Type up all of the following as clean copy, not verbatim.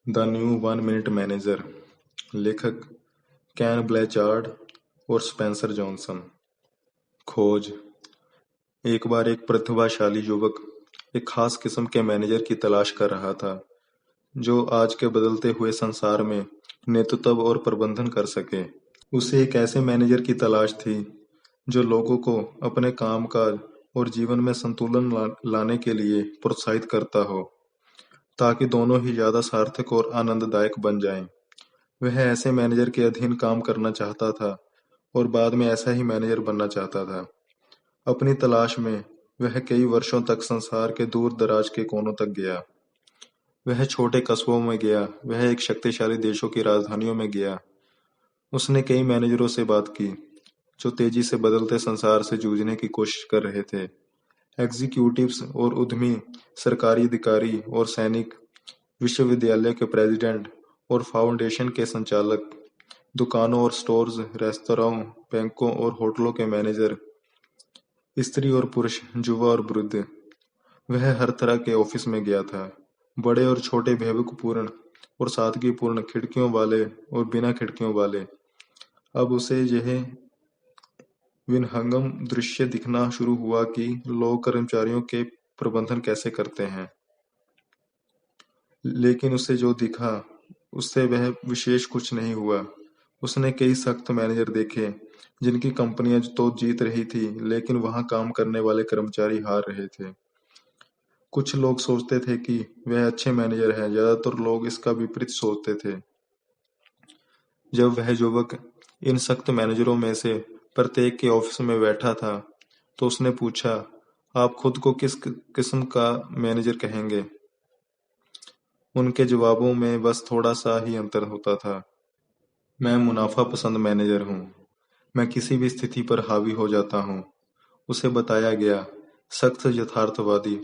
The new 1 minute manager. लेखक can ब्लैचार्ड और Spencer Johnson. खोज। एक बार एक प्रतिभाशाली युवक एक खास किस्म के मैनेजर की तलाश कर रहा था जो आज के बदलते हुए संसार में नेतृत्व और प्रबंधन कर सके। उसे एक ऐसे मैनेजर की तलाश थी जो लोगों को अपने कामकाज और जीवन में संतुलन लाने के लिए प्रोत्साहित करता हो, ताकि दोनों ही ज्यादा सार्थक और आनंददायक बन जाएं। वह ऐसे मैनेजर के अधीन काम करना चाहता था और बाद में ऐसा ही मैनेजर बनना चाहता था। अपनी तलाश में वह कई वर्षों तक संसार के दूर दराज के कोनों तक गया। वह छोटे कस्बों में गया, वह एक शक्तिशाली देशों की राजधानियों में गया। उसने कई मैनेजरों से बात की जो तेजी से बदलते संसार से जूझने की कोशिश कर रहे थे। एग्जीक्यूटिव्स और उद्यमी, सरकारी अधिकारी और सैनिक, विश्वविद्यालय के प्रेसिडेंट और फाउंडेशन के संचालक, दुकानों और स्टोर्स, रेस्तरां, बैंकों और होटलों के मैनेजर, स्त्री और पुरुष, युवा और वृद्ध। वह हर तरह के ऑफिस में गया था, बड़े और छोटे, भयभीतपूर्ण और सादगीपूर्ण, खिड़कियों वाले और बिना खिड़कियों वाले। अब उसे यह विहंगम दृश्य दिखना शुरू हुआ कि लोग कर्मचारियों के प्रबंधन कैसे करते हैं। लेकिन उसे जो दिखा उससे वह विशेष कुछ नहीं हुआ। उसने कई सख्त मैनेजर देखे जिनकी कंपनियां तो जीत रही थी, लेकिन वहां काम करने वाले कर्मचारी हार रहे थे। कुछ लोग सोचते थे कि वह अच्छे मैनेजर हैं, ज्यादातर लोग इसका विपरीत सोचते थे। जब वह युवक इन सख्त मैनेजरों में से प्रत्येक के ऑफिस में बैठा था, तो उसने पूछा, आप खुद को किस किस्म का मैनेजर कहेंगे? उनके जवाबों में बस थोड़ा सा ही अंतर होता था। मैं मुनाफा पसंद मैनेजर हूँ। मैं किसी भी स्थिति पर हावी हो जाता हूँ, उसे बताया गया। सख्त यथार्थवादी,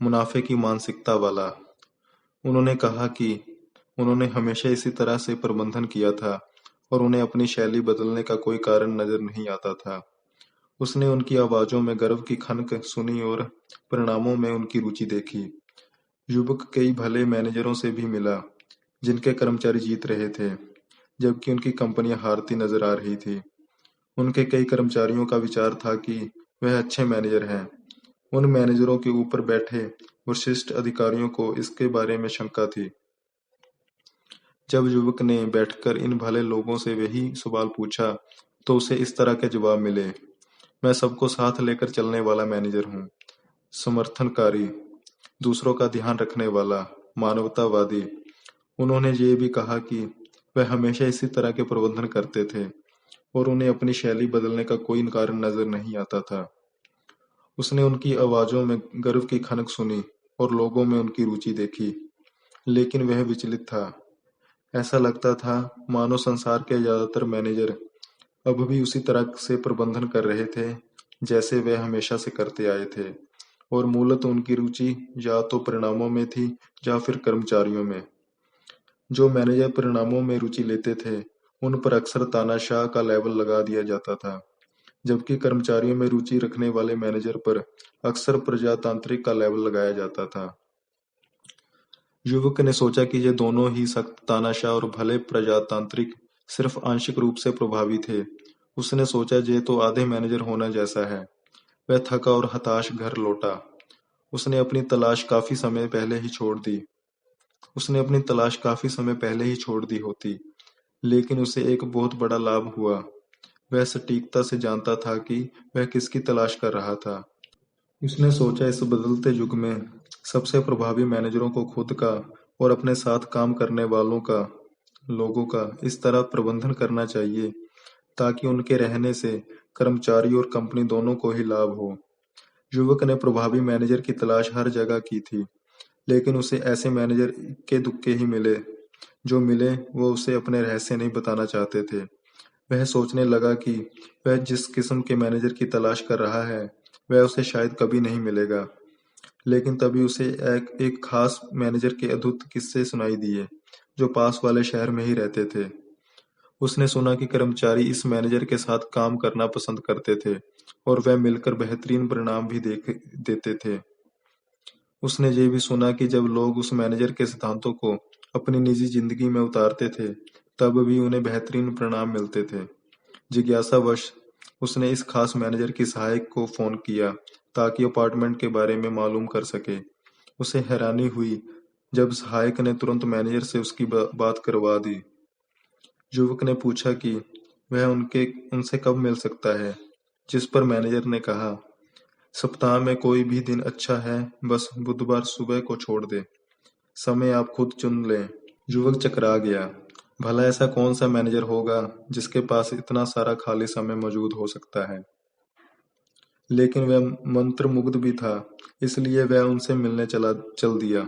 मुनाफे की मानसिकता वाला। उन्होंने कहा कि उन्होंने हमेशा इसी तरह से प्रबंधन किया था और उन्हें अपनी शैली बदलने का कोई कारण नजर नहीं आता था। उसने उनकी आवाजों में गर्व की खनक सुनी और परिणामों में उनकी रुचि देखी। युवक कई भले मैनेजरों से भी मिला जिनके कर्मचारी जीत रहे थे, जबकि उनकी कंपनियां हारती नजर आ रही थी। उनके कई कर्मचारियों का विचार था कि वह अच्छे मैनेजर हैं। उन मैनेजरों के ऊपर बैठे वरिष्ठ अधिकारियों को इसके बारे में शंका थी। जब युवक ने बैठकर इन भले लोगों से वही सवाल पूछा, तो उसे इस तरह के जवाब मिले। मैं सबको साथ लेकर चलने वाला मैनेजर हूँ, समर्थनकारी, दूसरों का ध्यान रखने वाला, मानवतावादी। उन्होंने ये भी कहा कि वह हमेशा इसी तरह के प्रबंधन करते थे और उन्हें अपनी शैली बदलने का कोई कारण नजर नहीं आता था। उसने उनकी आवाजों में गर्व की खनक सुनी और लोगों में उनकी रुचि देखी, लेकिन वह विचलित था। ऐसा लगता था मानो संसार के ज्यादातर मैनेजर अब भी उसी तरह से प्रबंधन कर रहे थे जैसे वे हमेशा से करते आए थे, और मूलतः उनकी रुचि या तो परिणामों में थी या फिर कर्मचारियों में। जो मैनेजर परिणामों में रुचि लेते थे उन पर अक्सर तानाशाह का लेबल लगा दिया जाता था, जबकि कर्मचारियों में रुचि रखने वाले मैनेजर पर अक्सर प्रजातांत्रिक का लेबल लगाया जाता था। युवक ने सोचा कि ये दोनों ही सख्त तानाशाह और भले प्रजातांत्रिक सिर्फ आंशिक रूप से प्रभावी थे। उसने सोचा ये तो आधे मैनेजर होना जैसा है। वह थका और हताश घर लौटा। उसने अपनी तलाश काफी समय पहले ही छोड़ दी। उसने अपनी तलाश काफी समय पहले ही छोड़ दी होती, लेकिन उसे एक बहुत बड़ा लाभ हुआ। वह सटीकता से जानता था कि वह किसकी तलाश कर रहा था। उसने सोचा, इस बदलते युग में सबसे प्रभावी मैनेजरों को खुद का और अपने साथ काम करने वालों का, लोगों का इस तरह प्रबंधन करना चाहिए ताकि उनके रहने से कर्मचारी और कंपनी दोनों को ही लाभ हो। युवक ने प्रभावी मैनेजर की तलाश हर जगह की थी, लेकिन उसे ऐसे मैनेजर इक्के दुक्के ही मिले। जो मिले वो उसे अपने रहस्य नहीं बताना चाहते थे। वह सोचने लगा कि वह जिस किस्म के मैनेजर की तलाश कर रहा है वह उसे शायद कभी नहीं मिलेगा। लेकिन तभी उसे एक खास मैनेजर के अद्भुत किस्से सुनाई दिए जो पास वाले शहर में ही रहते थे। उसने सुना कि कर्मचारी इस मैनेजर के साथ काम करना पसंद करते थे और वह मिलकर बेहतरीन परिणाम भी देते थे। उसने ये भी सुना कि जब लोग उस मैनेजर के सिद्धांतों को अपनी निजी जिंदगी में उतारते थे, तब भी उन्हें बेहतरीन परिणाम मिलते थे। जिज्ञासावश उसने इस खास मैनेजर की सहायक को फोन किया ताकि अपार्टमेंट के बारे में मालूम कर सके। उसे हैरानी हुई जब सहायक ने तुरंत मैनेजर से उसकी बात करवा दी। युवक ने पूछा कि वह उनके उनसे कब मिल सकता है, जिस पर मैनेजर ने कहा, सप्ताह में कोई भी दिन अच्छा है, बस बुधवार सुबह को छोड़ दे। समय आप खुद चुन लें। युवक चकरा गया। भला ऐसा कौन सा मैनेजर होगा जिसके पास इतना सारा खाली समय मौजूद हो सकता है। लेकिन वह मंत्रमुग्ध भी था, इसलिए वह उनसे मिलने चल दिया।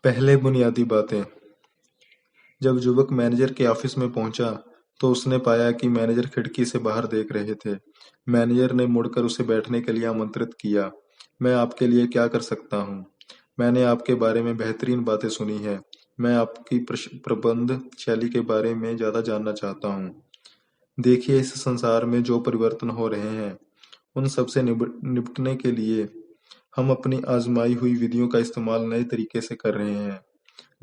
पहले बुनियादी बातें। जब युवक मैनेजर के ऑफिस में पहुंचा तो उसने पाया कि मैनेजर खिड़की से बाहर देख रहे थे। मैनेजर ने मुड़कर उसे बैठने के लिए आमंत्रित किया। मैं आपके लिए क्या कर सकता हूँ? मैंने आपके बारे में बेहतरीन बातें सुनी है। मैं आपकी प्रबंध शैली के बारे में ज्यादा जानना चाहता हूँ। देखिए, इस संसार में जो परिवर्तन हो रहे हैं, उन सब से निपटने के लिए हम अपनी आजमाई हुई विधियों का इस्तेमाल नए तरीके से कर रहे हैं,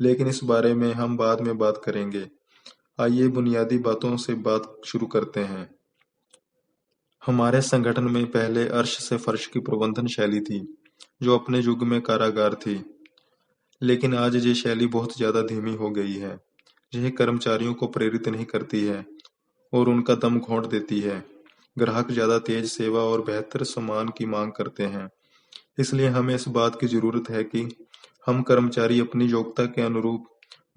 लेकिन इस बारे में हम बाद में बात करेंगे। आइए बुनियादी बातों से बात शुरू करते हैं। हमारे संगठन में पहले अर्श से फर्श की प्रबंधन शैली थी, जो अपने युग में कारागार थी। लेकिन आज ये शैली बहुत ज्यादा धीमी हो गई है। यह कर्मचारियों को प्रेरित नहीं करती है और उनका दम घोंट देती है। ग्राहक ज्यादा तेज सेवा और बेहतर सामान की मांग करते हैं। इसलिए हमें इस बात की जरूरत है कि हम कर्मचारी अपनी योग्यता के अनुरूप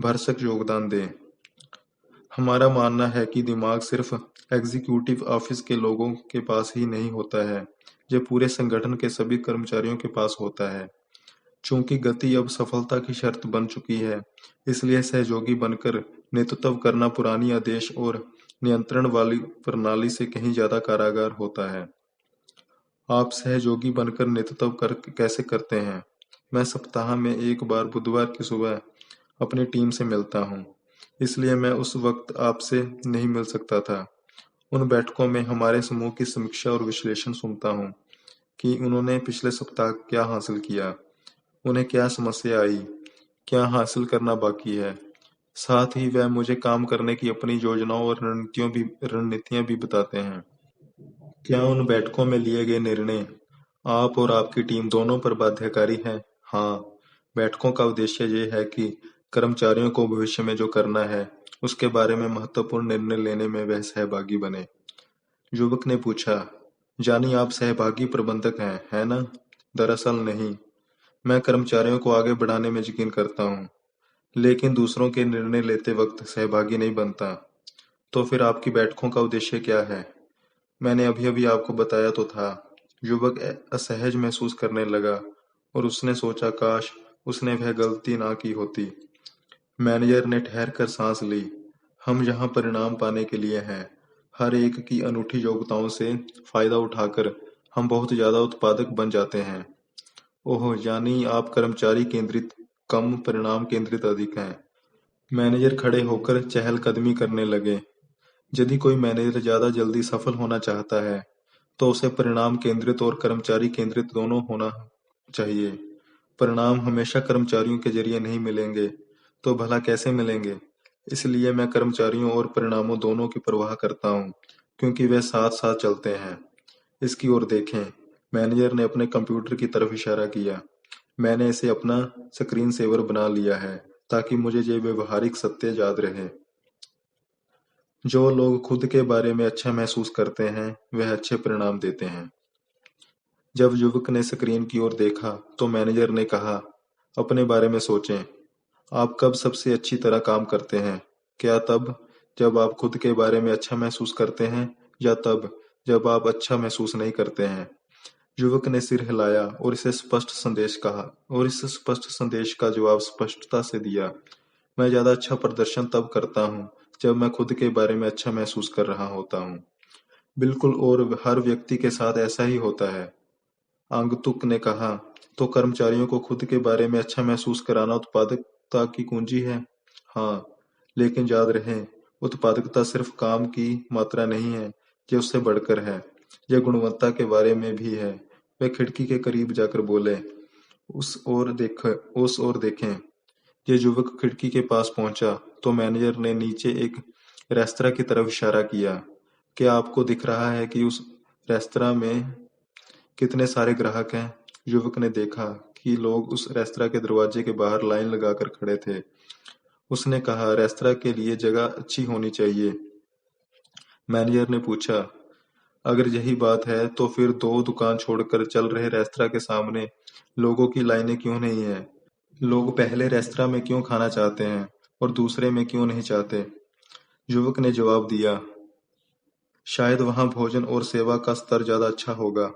भरसक योगदान दें। हमारा मानना है कि दिमाग सिर्फ एग्जीक्यूटिव ऑफिस के लोगों के पास ही नहीं होता है, यह पूरे संगठन के सभी कर्मचारियों के पास होता है। चूंकि गति अब सफलता की शर्त बन चुकी है, इसलिए सहयोगी बनकर नेतृत्व करना पुरानी आदेश और नियंत्रण वाली प्रणाली से कहीं ज्यादा कारागार होता है। आप सहयोगी बनकर कैसे करते हैं? मैं सप्ताह में एक बार बुधवार की सुबह अपनी टीम से मिलता हूँ, इसलिए मैं उस वक्त आपसे नहीं मिल सकता था। उन बैठकों में हमारे समूह की समीक्षा और विश्लेषण सुनता हूँ कि उन्होंने पिछले सप्ताह क्या हासिल किया, उन्हें क्या समस्या आई, क्या हासिल करना बाकी है। साथ ही वह मुझे काम करने की अपनी योजनाओं और रणनीतियां भी बताते हैं। क्या उन बैठकों में लिए गए निर्णय आप और आपकी टीम दोनों पर बाध्यकारी हैं? हाँ, बैठकों का उद्देश्य ये है कि कर्मचारियों को भविष्य में जो करना है, उसके बारे में महत्वपूर्ण निर्णय लेने में वह सहभागी बने। युवक ने पूछा, जानी आप सहभागी प्रबंधक हैं, है ना? दरअसल नहीं, मैं कर्मचारियों को आगे बढ़ाने में यकीन करता हूँ, लेकिन दूसरों के निर्णय लेते वक्त सहभागी नहीं बनता। तो फिर आपकी बैठकों का उद्देश्य क्या है? मैंने अभी-अभी आपको बताया तो था। युवक असहज महसूस करने लगा और उसने सोचा काश उसने वह गलती ना की होती। मैनेजर ने ठहर कर सांस ली। हम यहाँ परिणाम पाने के लिए हैं। हर एक की अनूठी योग्यताओं से फायदा उठाकर हम बहुत ज्यादा उत्पादक बन जाते हैं। ओह, यानी आप कर्मचारी केंद्रित कम परिणाम केंद्रित अधिक हैं। मैनेजर खड़े होकर चहलकदमी करने लगे। यदि कोई मैनेजर ज्यादा जल्दी सफल होना चाहता है, तो उसे परिणाम केंद्रित और कर्मचारी केंद्रित दोनों होना चाहिए। परिणाम हमेशा कर्मचारियों के जरिए नहीं मिलेंगे, तो भला कैसे मिलेंगे? इसलिए मैं कर्मचारियों और परिणामों दोनों की परवाह करता हूँ, क्योंकि वे साथ साथ चलते हैं। इसकी ओर देखें। मैनेजर ने अपने कंप्यूटर की तरफ इशारा किया। मैंने इसे अपना स्क्रीन सेवर बना लिया है, ताकि मुझे ये व्यवहारिक सत्य याद रहे। जो लोग खुद के बारे में अच्छा महसूस करते हैं, वह अच्छे परिणाम देते हैं। जब युवक ने स्क्रीन की ओर देखा, तो मैनेजर ने कहा, अपने बारे में सोचें। आप कब सबसे अच्छी तरह काम करते हैं? क्या तब जब आप खुद के बारे में अच्छा महसूस करते हैं, या तब जब आप अच्छा महसूस नहीं करते हैं? युवक ने सिर हिलाया और इस स्पष्ट संदेश का जवाब स्पष्टता से दिया। मैं ज्यादा अच्छा प्रदर्शन तब करता हूँ जब मैं खुद के बारे में अच्छा महसूस कर रहा होता हूँ। बिल्कुल, और हर व्यक्ति के साथ ऐसा ही होता है। आगंतुक ने कहा, तो कर्मचारियों को खुद के बारे में अच्छा महसूस कराना उत्पादकता की कुंजी है? हाँ, लेकिन याद रहे, उत्पादकता सिर्फ काम की मात्रा नहीं है, ये उससे बढ़कर है। यह गुणवत्ता के बारे में भी है। वे खिड़की के करीब जाकर बोले, उस ओर देखें। ये युवक खिड़की के पास पहुंचा तो मैनेजर ने नीचे एक रेस्तरा की तरफ इशारा किया। क्या आपको दिख रहा है कि उस रेस्तरा में कितने सारे ग्राहक हैं? युवक ने देखा कि लोग उस रेस्तरा के दरवाजे के बाहर लाइन लगाकर खड़े थे। उसने कहा, रेस्तरा के लिए जगह अच्छी होनी चाहिए। मैनेजर ने पूछा, अगर यही बात है तो फिर दो दुकान छोड़कर चल रहे रेस्तरा के सामने लोगों की लाइनें क्यों नहीं है? लोग पहले रेस्तरा में क्यों खाना चाहते हैं और दूसरे में क्यों नहीं चाहते? युवक ने जवाब दिया, शायद वहाँ भोजन और सेवा का स्तर ज्यादा अच्छा होगा।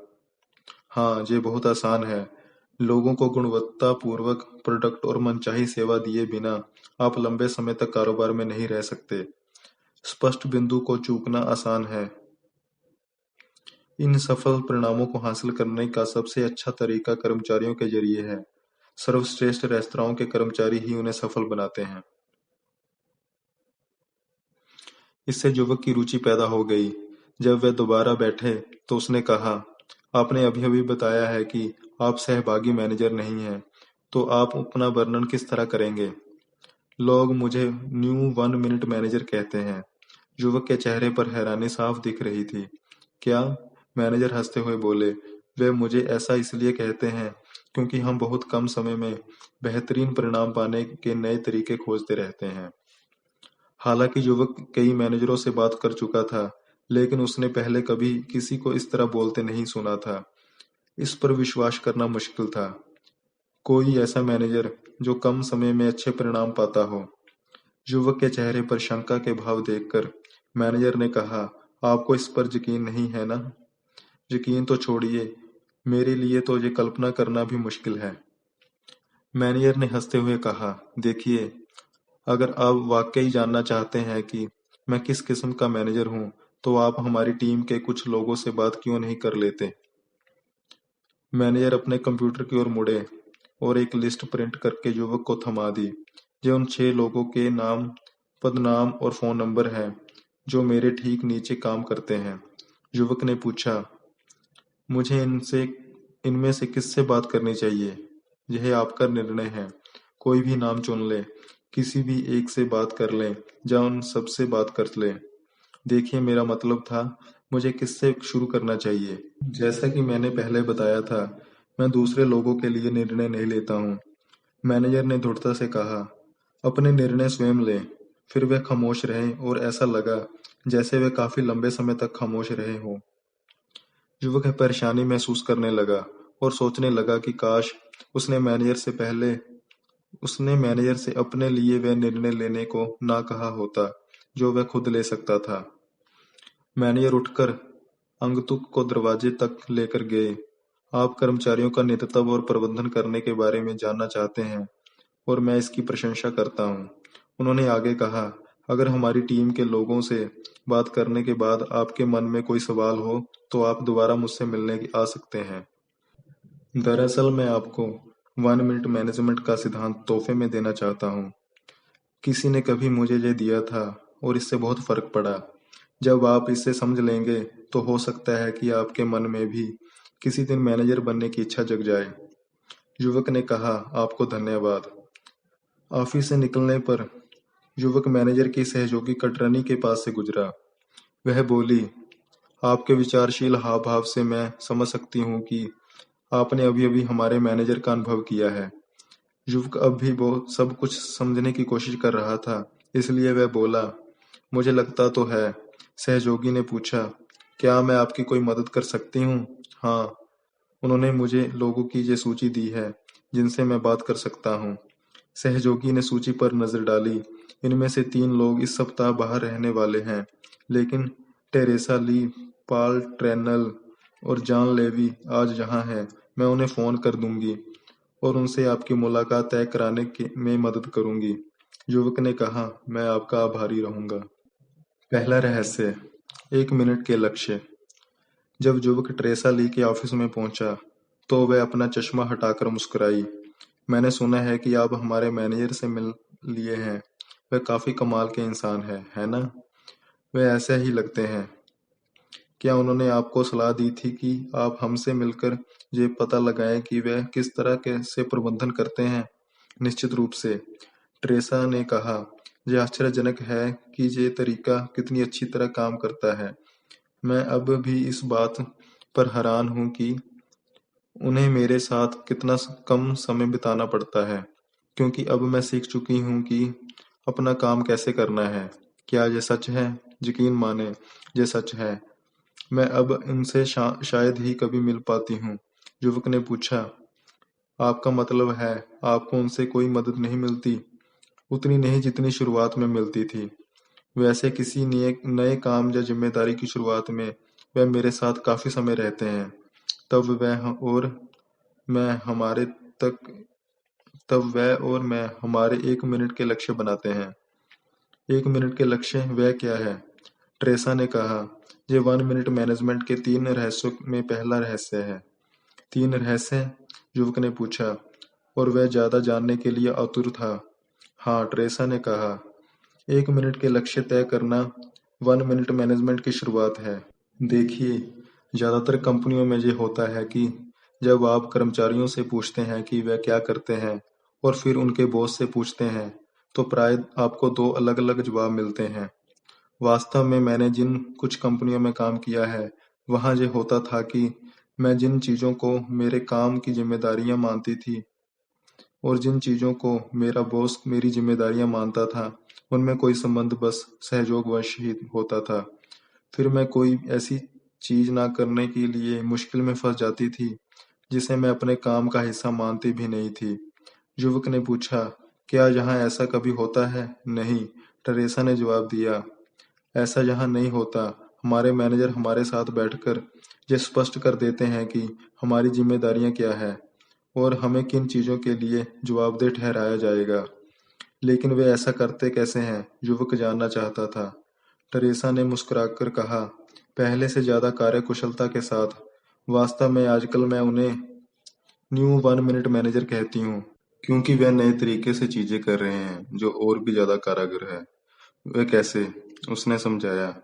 हाँ, ये बहुत आसान है। लोगों को गुणवत्तापूर्वक प्रोडक्ट और मनचाही सेवा दिए बिना आप लंबे समय तक कारोबार में नहीं रह सकते। स्पष्ट बिंदु को चूकना आसान है। इन सफल परिणामों को हासिल करने का सबसे अच्छा तरीका कर्मचारियों के जरिए है। सर्वश्रेष्ठ रेस्तराओं के कर्मचारी ही उन्हें सफल बनाते हैं। इससे युवक की रुचि पैदा हो गई। जब वे दोबारा बैठे तो उसने कहा, आपने अभी-अभी बताया है कि आप सहभागी मैनेजर नहीं हैं, तो आप अपना वर्णन किस तरह करेंगे? लोग मुझे न्यू वन मिनट मैनेजर कहते हैं। युवक के चेहरे पर हैरानी साफ दिख रही थी। क्या? मैनेजर हंसते हुए बोले, वे मुझे ऐसा इसलिए कहते हैं क्योंकि हम बहुत कम समय में बेहतरीन परिणाम पाने के नए तरीके खोजते रहते हैं। हालांकि युवक कई मैनेजरों से बात कर चुका था, लेकिन उसने पहले कभी किसी को इस तरह बोलते नहीं सुना था। इस पर विश्वास करना मुश्किल था। कोई ऐसा मैनेजर जो कम समय में अच्छे परिणाम पाता हो। युवक के चेहरे पर शंका के भाव देखकर मैनेजर ने कहा, आपको इस पर यकीन नहीं है ना? यकीन तो छोड़िए, मेरे लिए तो ये कल्पना करना भी मुश्किल है। मैनेजर ने हंसते हुए कहा, देखिए, अगर आप वाकई जानना चाहते हैं कि मैं किस किस्म का मैनेजर हूँ, तो आप हमारी टीम के कुछ लोगों से बात क्यों नहीं कर लेते? मैनेजर अपने कंप्यूटर की ओर मुड़े और एक लिस्ट प्रिंट करके युवक को थमा दी। ये उन 6 लोगों के नाम, पदनाम और फोन नंबर हैं जो मेरे ठीक नीचे काम करते हैं। युवक ने पूछा, मुझे इनसे इनमें से किससे बात करनी चाहिए? यह आपका निर्णय है। कोई भी नाम चुन लें, किसी भी एक से बात कर लें या उन सबसे बात कर लें। देखिए, मेरा मतलब था, मुझे किससे शुरू करना चाहिए? जैसा कि मैंने पहले बताया था, मैं दूसरे लोगों के लिए निर्णय नहीं लेता हूँ। मैनेजर ने दृढ़ता से कहा, अपने निर्णय स्वयं लें। फिर वे खामोश रहे और ऐसा लगा जैसे वे काफी लंबे समय तक खामोश रहे हों। युवक परेशानी महसूस करने लगा और सोचने लगा कि काश उसने मैनेजर से अपने लिए वह निर्णय लेने को ना कहा होता जो वह खुद ले सकता था। मैनेजर उठकर अंगतुक को दरवाजे तक लेकर गए। आप कर्मचारियों का नेतृत्व और प्रबंधन करने के बारे में जानना चाहते हैं और मैं इसकी प्रशंसा करता हूँ। उन्होंने आगे कहा, अगर हमारी टीम के लोगों से बात करने के बाद आपके मन में कोई सवाल हो तो आप दोबारा मुझसे मिलने आ सकते हैं। दरअसल मैं आपको 1 मिनट मैनेजमेंट का सिद्धांत तोहफे में देना चाहता हूँ। किसी ने कभी मुझे ये दिया था और इससे बहुत फर्क पड़ा। जब आप इसे समझ लेंगे तो हो सकता है कि आपके मन में भी किसी दिन मैनेजर बनने की इच्छा जग जाए। युवक ने कहा, आपको धन्यवाद। ऑफिस से निकलने पर युवक मैनेजर की सहयोगी कटरनी के पास से गुजरा। वह बोली, आपके विचारशील हाव भाव से मैं समझ सकती हूँ कि आपने अभी अभी हमारे मैनेजर का अनुभव किया है। युवक अब भी बहुत सब कुछ समझने की कोशिश कर रहा था, इसलिए वह बोला, मुझे लगता तो है। सहयोगी ने पूछा, क्या मैं आपकी कोई मदद कर सकती हूँ? हाँ, उन्होंने मुझे लोगों की ये सूची दी है जिनसे मैं बात कर सकता हूँ। सहयोगी ने सूची पर नजर डाली। इनमें से 3 लोग इस सप्ताह बाहर रहने वाले हैं, लेकिन टेरेसा ली, पॉल ट्रेनल और जॉन लेवी आज यहाँ हैं। मैं उन्हें फोन कर दूंगी और उनसे आपकी मुलाकात तय कराने में मदद करूंगी। युवक ने कहा, मैं आपका आभारी रहूंगा। पहला रहस्य, 1 मिनट के लक्ष्य। जब युवक ट्रेसा ली के ऑफिस में पहुंचा, तो वह अपना चश्मा हटाकर मुस्कुराई। मैंने सुना है कि आप हमारे मैनेजर से मिल लिए हैं। वह काफी कमाल के इंसान है ना? वे ऐसे ही लगते हैं। क्या उन्होंने आपको सलाह दी थी कि आप हमसे मिलकर ये पता लगाएं कि वह किस तरह के से प्रबंधन करते हैं? निश्चित रूप से। ट्रेसा ने कहा, यह आश्चर्यजनक है कि ये तरीका कितनी अच्छी तरह काम करता है। मैं अब भी इस बात पर हैरान हूँ कि उन्हें मेरे साथ कितना कम समय बिताना पड़ता है, क्योंकि अब मैं सीख चुकी हूँ कि अपना काम कैसे करना है। क्या ये सच है? यकीन माने, ये सच है। मैं अब उनसे शायद ही कभी मिल पाती हूँ। युवक ने पूछा, आपका मतलब है आपको उनसे कोई मदद नहीं मिलती? उतनी नहीं जितनी शुरुआत में मिलती थी। वैसे किसी नए नए काम या जिम्मेदारी की शुरुआत में वह मेरे साथ काफी समय रहते हैं। तब वह और मैं हमारे तक तब वह और मैं हमारे 1 मिनट के लक्ष्य बनाते हैं। 1 मिनट के लक्ष्य वह क्या है? ट्रेसा ने कहा, ये 1 मिनट मैनेजमेंट के 3 रहस्यों में पहला रहस्य है। 3 रहस्य? युवक ने पूछा, और वह ज्यादा जानने के लिए आतुर था। हाँ, ट्रेसा ने कहा, 1 मिनट के लक्ष्य तय करना 1 मिनट मैनेजमेंट की शुरुआत है। देखिए, ज्यादातर कंपनियों में ये होता है कि जब आप कर्मचारियों से पूछते हैं कि वे क्या करते हैं और फिर उनके बॉस से पूछते हैं, तो प्राय आपको दो अलग-अलग जवाब मिलते हैं। वास्तव में मैंने जिन कुछ कंपनियों में काम किया है, वहाँ ये होता था कि मैं जिन चीज़ों को मेरे काम की जिम्मेदारियां मानती थी और जिन चीज़ों को मेरा बॉस मेरी जिम्मेदारियां मानता था, उनमें कोई संबंध बस सहयोगवश ही होता था। फिर मैं कोई ऐसी चीज़ ना करने के लिए मुश्किल में फंस जाती थी, जिसे मैं अपने काम का हिस्सा मानती भी नहीं थी। युवक ने पूछा, क्या यहाँ ऐसा कभी होता है? नहीं, टेरेसा ने जवाब दिया, ऐसा यहाँ नहीं होता। हमारे मैनेजर हमारे साथ बैठकर ये स्पष्ट कर देते हैं कि हमारी जिम्मेदारियां क्या है और हमें किन चीज़ों के लिए जवाबदेह ठहराया जाएगा। लेकिन वे ऐसा करते कैसे हैं? युवक जानना चाहता था। टेरेसा ने मुस्कुराकर कहा, पहले से ज्यादा कार्यकुशलता के साथ। वास्तव में आजकल मैं उन्हें न्यू 1 मिनट मैनेजर कहती हूँ, क्योंकि वे नए तरीके से चीजें कर रहे हैं जो और भी ज्यादा कारागर है। वे कैसे? उसने समझाया।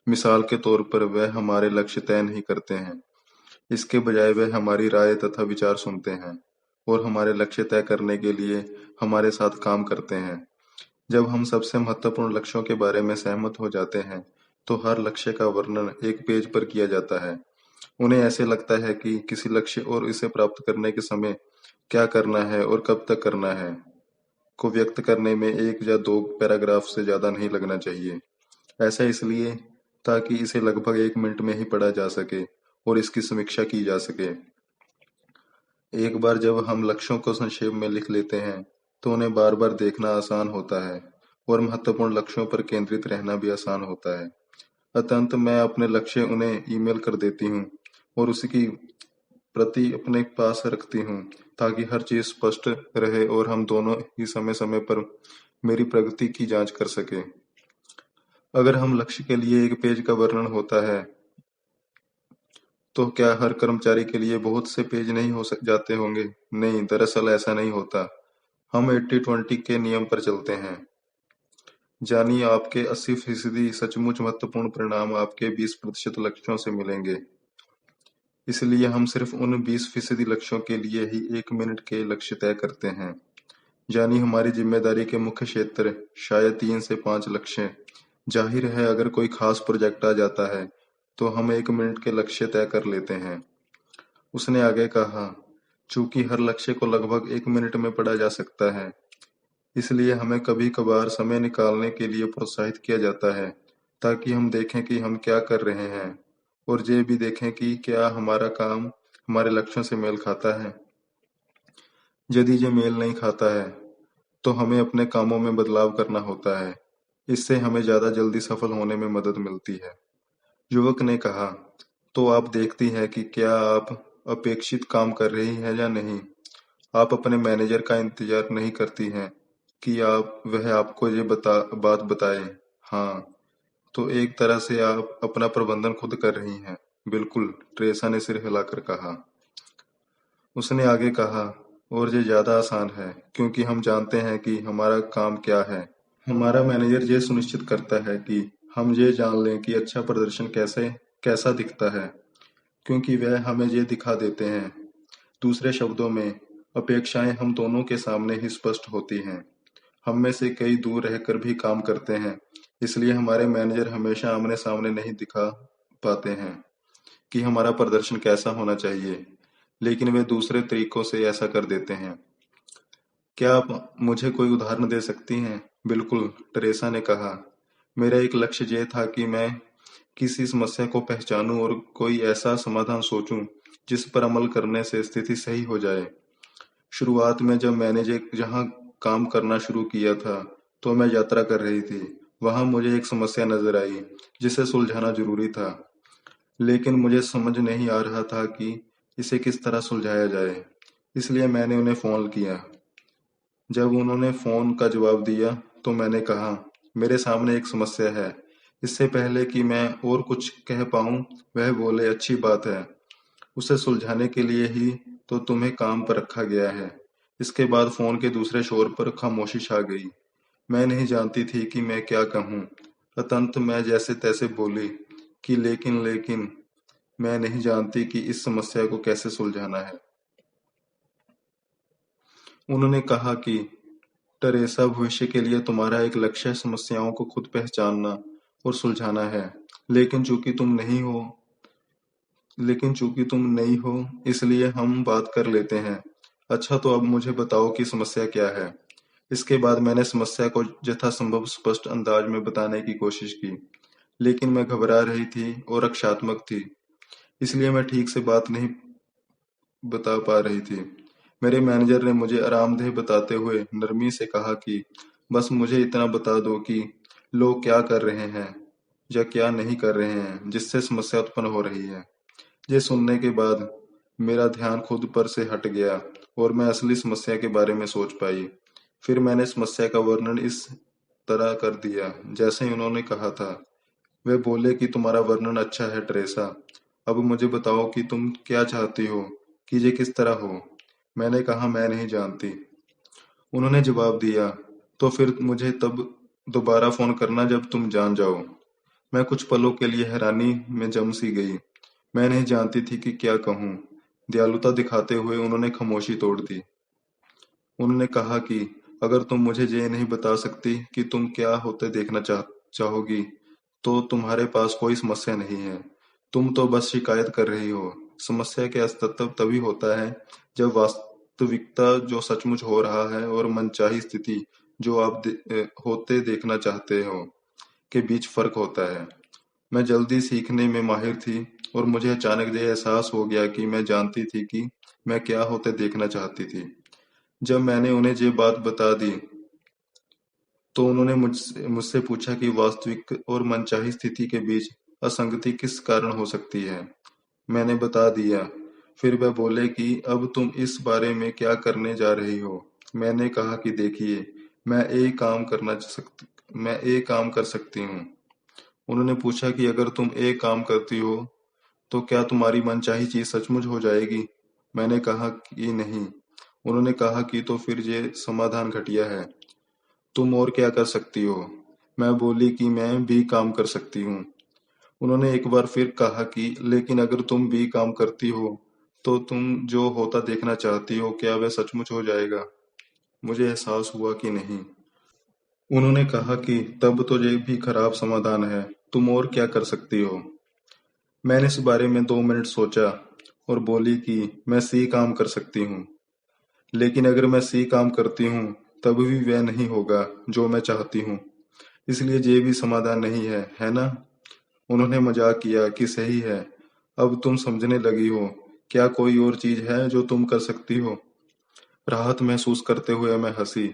मिसाल के तौर पर वे हमारे लक्ष्य तय नहीं करते हैं। इसके बजाय वे हमारी राय तथा विचार सुनते हैं और हमारे लक्ष्य तय करने के लिए हमारे साथ काम करते हैं। जब हम सबसे महत्वपूर्ण लक्ष्यों के बारे में सहमत हो जाते हैं, तो हर लक्ष्य का वर्णन एक पेज पर किया जाता है। उन्हें ऐसे लगता है कि किसी लक्ष्य और इसे प्राप्त करने के समय क्या करना है और कब तक करना है को व्यक्त करने में 1 या 2 पैराग्राफ से ज्यादा नहीं लगना चाहिए। ऐसा इसलिए ताकि इसे लगभग 1 मिनट में ही पढ़ा जा सके और इसकी समीक्षा की जा सके। एक बार जब हम लक्ष्यों को संक्षेप में लिख लेते हैं, तो उन्हें बार बार देखना आसान होता है और महत्वपूर्ण लक्ष्यों पर केंद्रित रहना भी आसान होता है। अतंत मैं अपने लक्ष्य उन्हें ईमेल कर देती हूँ और उसकी प्रति अपने पास रखती हूँ, ताकि हर चीज स्पष्ट रहे और हम दोनों ही समय समय पर मेरी प्रगति की जांच कर सके। अगर हम लक्ष्य के लिए एक पेज का वर्णन होता है, तो क्या हर कर्मचारी के लिए बहुत से पेज नहीं हो सक जाते होंगे? नहीं, दरअसल ऐसा नहीं होता। हम 80-20 के नियम पर चलते हैं। जानिए, आपके 80% सचमुच महत्वपूर्ण परिणाम आपके 20% लक्ष्यों से मिलेंगे। इसलिए हम सिर्फ उन 20% लक्ष्यों के लिए ही 1 मिनट के लक्ष्य तय करते हैं। यानी हमारी जिम्मेदारी के मुख्य क्षेत्र शायद 3 से 5 लक्ष्य। जाहिर है, अगर कोई खास प्रोजेक्ट आ जाता है, तो हम 1 मिनट के लक्ष्य तय कर लेते हैं। उसने आगे कहा, चूंकि हर लक्ष्य को लगभग 1 मिनट में पढ़ा जा सकता है, इसलिए हमें कभी-कभार समय निकालने के लिए प्रोत्साहित किया जाता है, ताकि हम देखें कि हम क्या कर रहे हैं और ये भी देखें कि क्या हमारा काम हमारे लक्ष्यों से मेल खाता है। यदि ये मेल नहीं खाता है, तो हमें अपने कामों में बदलाव करना होता है। इससे हमें ज्यादा जल्दी सफल होने में मदद मिलती है। युवक ने कहा, तो आप देखती हैं कि क्या आप अपेक्षित काम कर रही हैं या नहीं। आप अपने मैनेजर का इंतजार नहीं करती हैं कि वह आपको ये बात बताए। हाँ, तो एक तरह से आप अपना प्रबंधन खुद कर रही हैं। बिल्कुल, ट्रेसा ने सिर हिलाकर कहा। उसने आगे कहा, और ये ज्यादा आसान है, क्योंकि हम जानते हैं कि हमारा काम क्या है। हमारा मैनेजर ये सुनिश्चित करता है कि हम ये जान लें कि अच्छा प्रदर्शन कैसा दिखता है, क्योंकि वह हमें ये दिखा देते हैं। दूसरे शब्दों में, अपेक्षाएं हम दोनों के सामने ही स्पष्ट होती हैं। हम में से कई दूर रहकर भी काम करते हैं, इसलिए हमारे मैनेजर हमेशा आमने सामने नहीं दिखा पाते हैं कि हमारा प्रदर्शन कैसा होना चाहिए, लेकिन वे दूसरे तरीकों से ऐसा कर देते हैं। क्या आप मुझे कोई उदाहरण दे सकती हैं? बिल्कुल, टेरेसा ने कहा। मेरा एक लक्ष्य ये था कि मैं किसी समस्या को पहचानूं और कोई ऐसा समाधान सोचूं जिस पर अमल करने से स्थिति सही हो जाए। शुरुआत में जब मैंने जहाँ काम करना शुरू किया था, तो मैं यात्रा कर रही थी। वहां मुझे एक समस्या नजर आई, जिसे सुलझाना जरूरी था, लेकिन मुझे समझ नहीं आ रहा था कि इसे किस तरह सुलझाया जाए। इसलिए मैंने उन्हें फोन किया। जब उन्होंने फोन का जवाब दिया, तो मैंने कहा, मेरे सामने एक समस्या है। इससे पहले कि मैं और कुछ कह पाऊं, वह बोले, अच्छी बात है। उसे सुलझाने के लिए ही तो तुम्हें काम पर रखा गया है। इसके बाद फोन के दूसरे छोर पर खामोशी छा गई। मैं नहीं जानती थी कि मैं क्या कहूँ। अतंत मैं जैसे तैसे बोली कि लेकिन मैं नहीं जानती कि इस समस्या को कैसे सुलझाना है। उन्होंने कहा कि टेरेसा, भविष्य के लिए तुम्हारा एक लक्ष्य समस्याओं को खुद पहचानना और सुलझाना है। लेकिन चूंकि तुम नहीं हो लेकिन चूंकि तुम नहीं हो, इसलिए हम बात कर लेते हैं। अच्छा, तो अब मुझे बताओ कि समस्या क्या है। इसके बाद मैंने समस्या को यथासंभव स्पष्ट अंदाज में बताने की कोशिश की, लेकिन मैं घबरा रही थी और रक्षात्मक थी, इसलिए मैं ठीक से बात नहीं बता पा रही थी। मेरे मैनेजर ने मुझे आरामदेह बताते हुए नरमी से कहा कि बस मुझे इतना बता दो कि लोग क्या कर रहे हैं या क्या नहीं कर रहे हैं जिससे समस्या उत्पन्न हो रही है। ये सुनने के बाद मेरा ध्यान खुद पर से हट गया और मैं असली समस्या के बारे में सोच पाई। फिर मैंने समस्या का वर्णन इस तरह कर दिया जैसे ही उन्होंने कहा था। वे बोले कि तुम्हारा वर्णन अच्छा है टेरेसा। अब मुझे बताओ कि तुम क्या चाहती हो कि ये किस तरह हो। मैंने कहा, मैं नहीं जानती। उन्होंने जवाब दिया, तो फिर मुझे तब दोबारा फोन करना जब तुम जान जाओ। मैं कुछ पलों के लिए हैरानी में जम सी गई। मैं नहीं जानती थी कि क्या कहूँ। दयालुता दिखाते हुए उन्होंने खामोशी तोड़ दी। उन्होंने कहा कि अगर तुम मुझे ये नहीं बता सकती कि तुम क्या होते देखना चाहोगी, तो तुम्हारे पास कोई समस्या नहीं है। तुम तो बस शिकायत कर रही हो। समस्या के अस्तित्व तभी होता है जब वास्तविकता जो सचमुच हो रहा है और मनचाही स्थिति जो आप होते देखना चाहते हो के बीच फर्क होता है। मैं जल्दी सीखने में माहिर थी और मुझे अचानक ये एहसास हो गया कि मैं जानती थी कि मैं क्या होते देखना चाहती थी। जब मैंने उन्हें ये बात बता दी, तो उन्होंने मुझसे पूछा कि वास्तविक और मनचाही स्थिति के बीच असंगति किस कारण हो सकती है। मैंने बता दिया। फिर वह बोले कि अब तुम इस बारे में क्या करने जा रही हो। मैंने कहा कि देखिए, मैं एक काम कर सकती हूँ। उन्होंने पूछा कि अगर तुम एक काम करती हो, तो क्या तुम्हारी मनचाही चीज सचमुच हो जाएगी। मैंने कहा कि नहीं। उन्होंने कहा कि तो फिर ये समाधान घटिया है। तुम और क्या कर सकती हो। मैं बोली कि मैं भी काम कर सकती हूँ। उन्होंने एक बार फिर कहा कि लेकिन अगर तुम भी काम करती हो, तो तुम जो होता देखना चाहती हो, क्या वह सचमुच हो जाएगा। मुझे एहसास हुआ कि नहीं। उन्होंने कहा कि तब तो ये भी खराब समाधान है। तुम और क्या कर सकती हो। मैंने इस बारे में 2 मिनट सोचा और बोली कि मैं सी काम कर सकती हूँ। लेकिन अगर मैं सी काम करती हूँ, तब भी वह नहीं होगा जो मैं चाहती हूँ। इसलिए ये भी समाधान नहीं है, है ना। उन्होंने मजाक किया कि सही है। अब तुम समझने लगी हो। क्या कोई और चीज है जो तुम कर सकती हो। राहत महसूस करते हुए मैं हंसी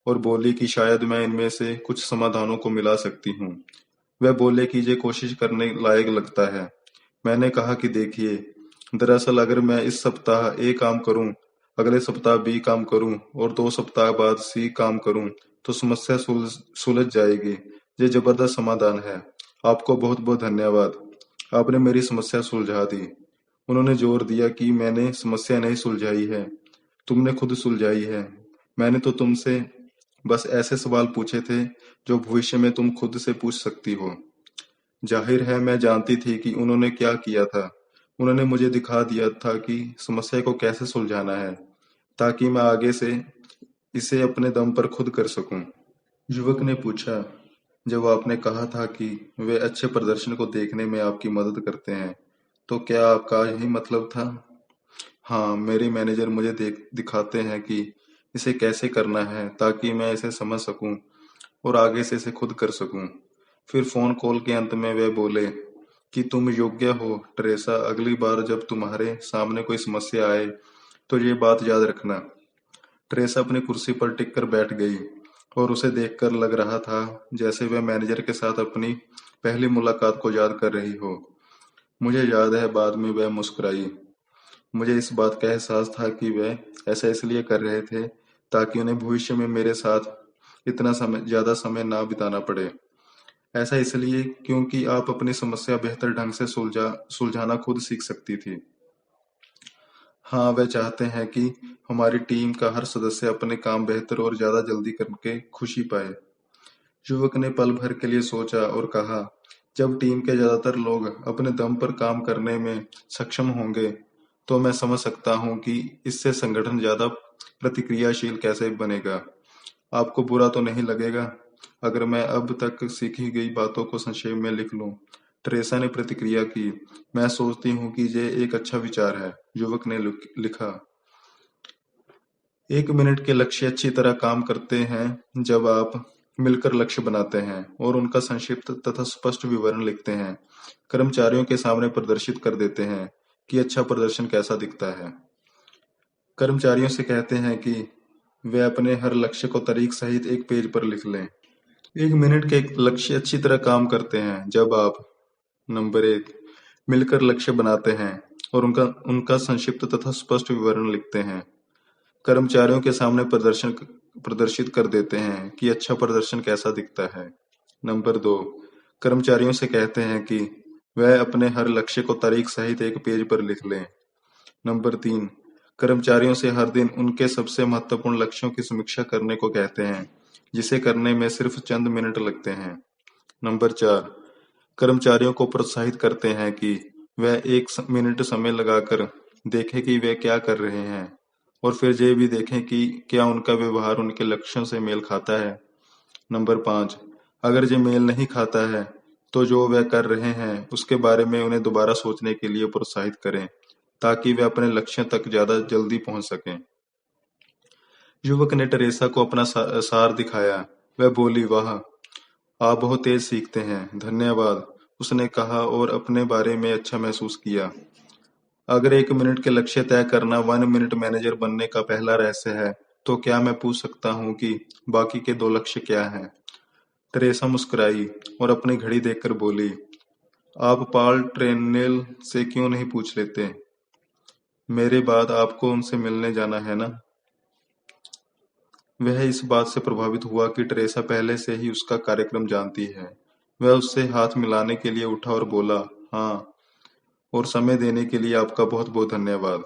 और बोली कि शायद मैं इनमें से कुछ समाधानों को मिला सकती हूँ। वह बोले कि ये कोशिश करने लायक लगता है। मैंने कहा कि देखिए, दरअसल अगर मैं इस सप्ताह ए काम करूं, अगले सप्ताह बी काम करूं और 2 सप्ताह बाद सी काम करूं, तो समस्या सुलझ जाएगी। ये जबरदस्त समाधान है। आपको बहुत बहुत धन्यवाद। आपने मेरी समस्या सुलझा दी। उन्होंने जोर दिया कि मैंने समस्या नहीं सुलझाई है, तुमने खुद सुलझाई है। मैंने तो तुमसे बस ऐसे सवाल पूछे थे जो भविष्य में तुम खुद से पूछ सकती हो। जाहिर है मैं जानती थी कि उन्होंने क्या किया था। उन्होंने मुझे दिखा दिया था कि समस्या को कैसे सुलझाना है, ताकि मैं आगे से इसे अपने दम पर खुद कर सकूं। युवक ने पूछा, जब आपने कहा था कि वे अच्छे प्रदर्शन को देखने में आपकी मदद करते हैं, तो क्या आपका यही मतलब था? हाँ, मेरे मैनेजर मुझे दिखाते हैं कि इसे कैसे करना है ताकि मैं इसे समझ सकूं और आगे से इसे खुद कर सकूं। फिर फोन कॉल के अंत में वे बोले कि तुम योग्य हो टेरेसा, अगली बार जब तुम्हारे सामने कोई समस्या आए तो ये बात याद रखना। टेरेसा अपनी कुर्सी पर टिक कर बैठ गई और उसे देखकर लग रहा था जैसे वह मैनेजर के साथ अपनी पहली मुलाकात को याद कर रही हो। मुझे याद है बाद में वह मुस्कुराई। मुझे इस बात का एहसास था कि वह ऐसा इसलिए कर रहे थे ताकि उन्हें भविष्य में मेरे साथ इतना ज्यादा समय ना बिताना पड़े। ऐसा इसलिए क्योंकि आप अपनी समस्या बेहतर ढंग से सुलझाना खुद सीख सकती थी। हाँ, वे चाहते हैं कि हमारी टीम का हर सदस्य अपने काम बेहतर और ज्यादा जल्दी करके खुशी पाए। युवक ने पल भर के लिए सोचा और कहा, जब टीम के ज्यादातर लोग अपने दम पर काम करने में सक्षम होंगे, तो मैं समझ सकता हूँ कि इससे संगठन ज्यादा प्रतिक्रियाशील कैसे बनेगा। आपको बुरा तो नहीं लगेगा अगर मैं अब तक सीखी गई बातों को संक्षेप में लिख लूं? टेरेसा ने प्रतिक्रिया की। मैं सोचती हूँ कि ये एक अच्छा विचार है, युवक ने लिखा। 1 मिनट के लक्ष्य अच्छी तरह काम करते हैं जब आप मिलकर लक्ष्य बनाते हैं और उनका संक्षिप्त तथा स्पष्ट विवरण लिखते हैं। कर्मचारियों के सामने प्रदर्शित कर देते हैं कि अच्छा प्रदर्शन कैसा दिखता है। कर्मचारियों से कहते हैं कि वे अपने हर लक्ष्य को तारीख सहित एक पेज पर लिख लें। 1 मिनट के लक्ष्य अच्छी तरह काम करते हैं जब आप नंबर 1 मिलकर लक्ष्य बनाते हैं और उनका उनका संक्षिप्त तथा स्पष्ट विवरण लिखते हैं। कर्मचारियों के सामने प्रदर्शित कर देते हैं कि अच्छा प्रदर्शन कैसा दिखता है। नंबर 2 कर्मचारियों से कहते हैं कि वह अपने हर लक्ष्य को तारीख सहित एक पेज पर लिख लें। नंबर 3 कर्मचारियों से हर दिन उनके सबसे महत्वपूर्ण लक्ष्यों की समीक्षा करने को कहते हैं, जिसे करने में सिर्फ चंद मिनट लगते हैं। नंबर 4 कर्मचारियों को प्रोत्साहित करते हैं कि वह 1 मिनट समय लगाकर देखें कि वे क्या कर रहे हैं और फिर ये भी देखें कि क्या उनका व्यवहार उनके लक्ष्यों से मेल खाता है। नंबर 5 अगर ये मेल नहीं खाता है तो जो वे कर रहे हैं उसके बारे में उन्हें दोबारा सोचने के लिए प्रोत्साहित करें ताकि वे अपने लक्ष्य तक ज्यादा जल्दी पहुंच सकें। युवक ने टेरेसा को अपना सार दिखाया। वह बोली, वाह, आप बहुत तेज सीखते हैं, धन्यवाद, उसने कहा और अपने बारे में अच्छा महसूस किया। अगर 1 मिनट के लक्ष्य तय करना 1 मिनट मैनेजर बनने का पहला रहस्य है, तो क्या मैं पूछ सकता हूँ कि बाकी के 2 लक्ष्य क्या हैं? टेरेसा मुस्कुराई और अपनी घड़ी देखकर बोली, आप पॉल ट्रेनेल से क्यों नहीं पूछ लेते? मेरे बाद आपको उनसे मिलने जाना है ना? वह इस बात से प्रभावित हुआ कि टेरेसा पहले से ही उसका कार्यक्रम जानती है। वह उससे हाथ मिलाने के लिए उठा और बोला, हाँ, और समय देने के लिए आपका बहुत बहुत धन्यवाद।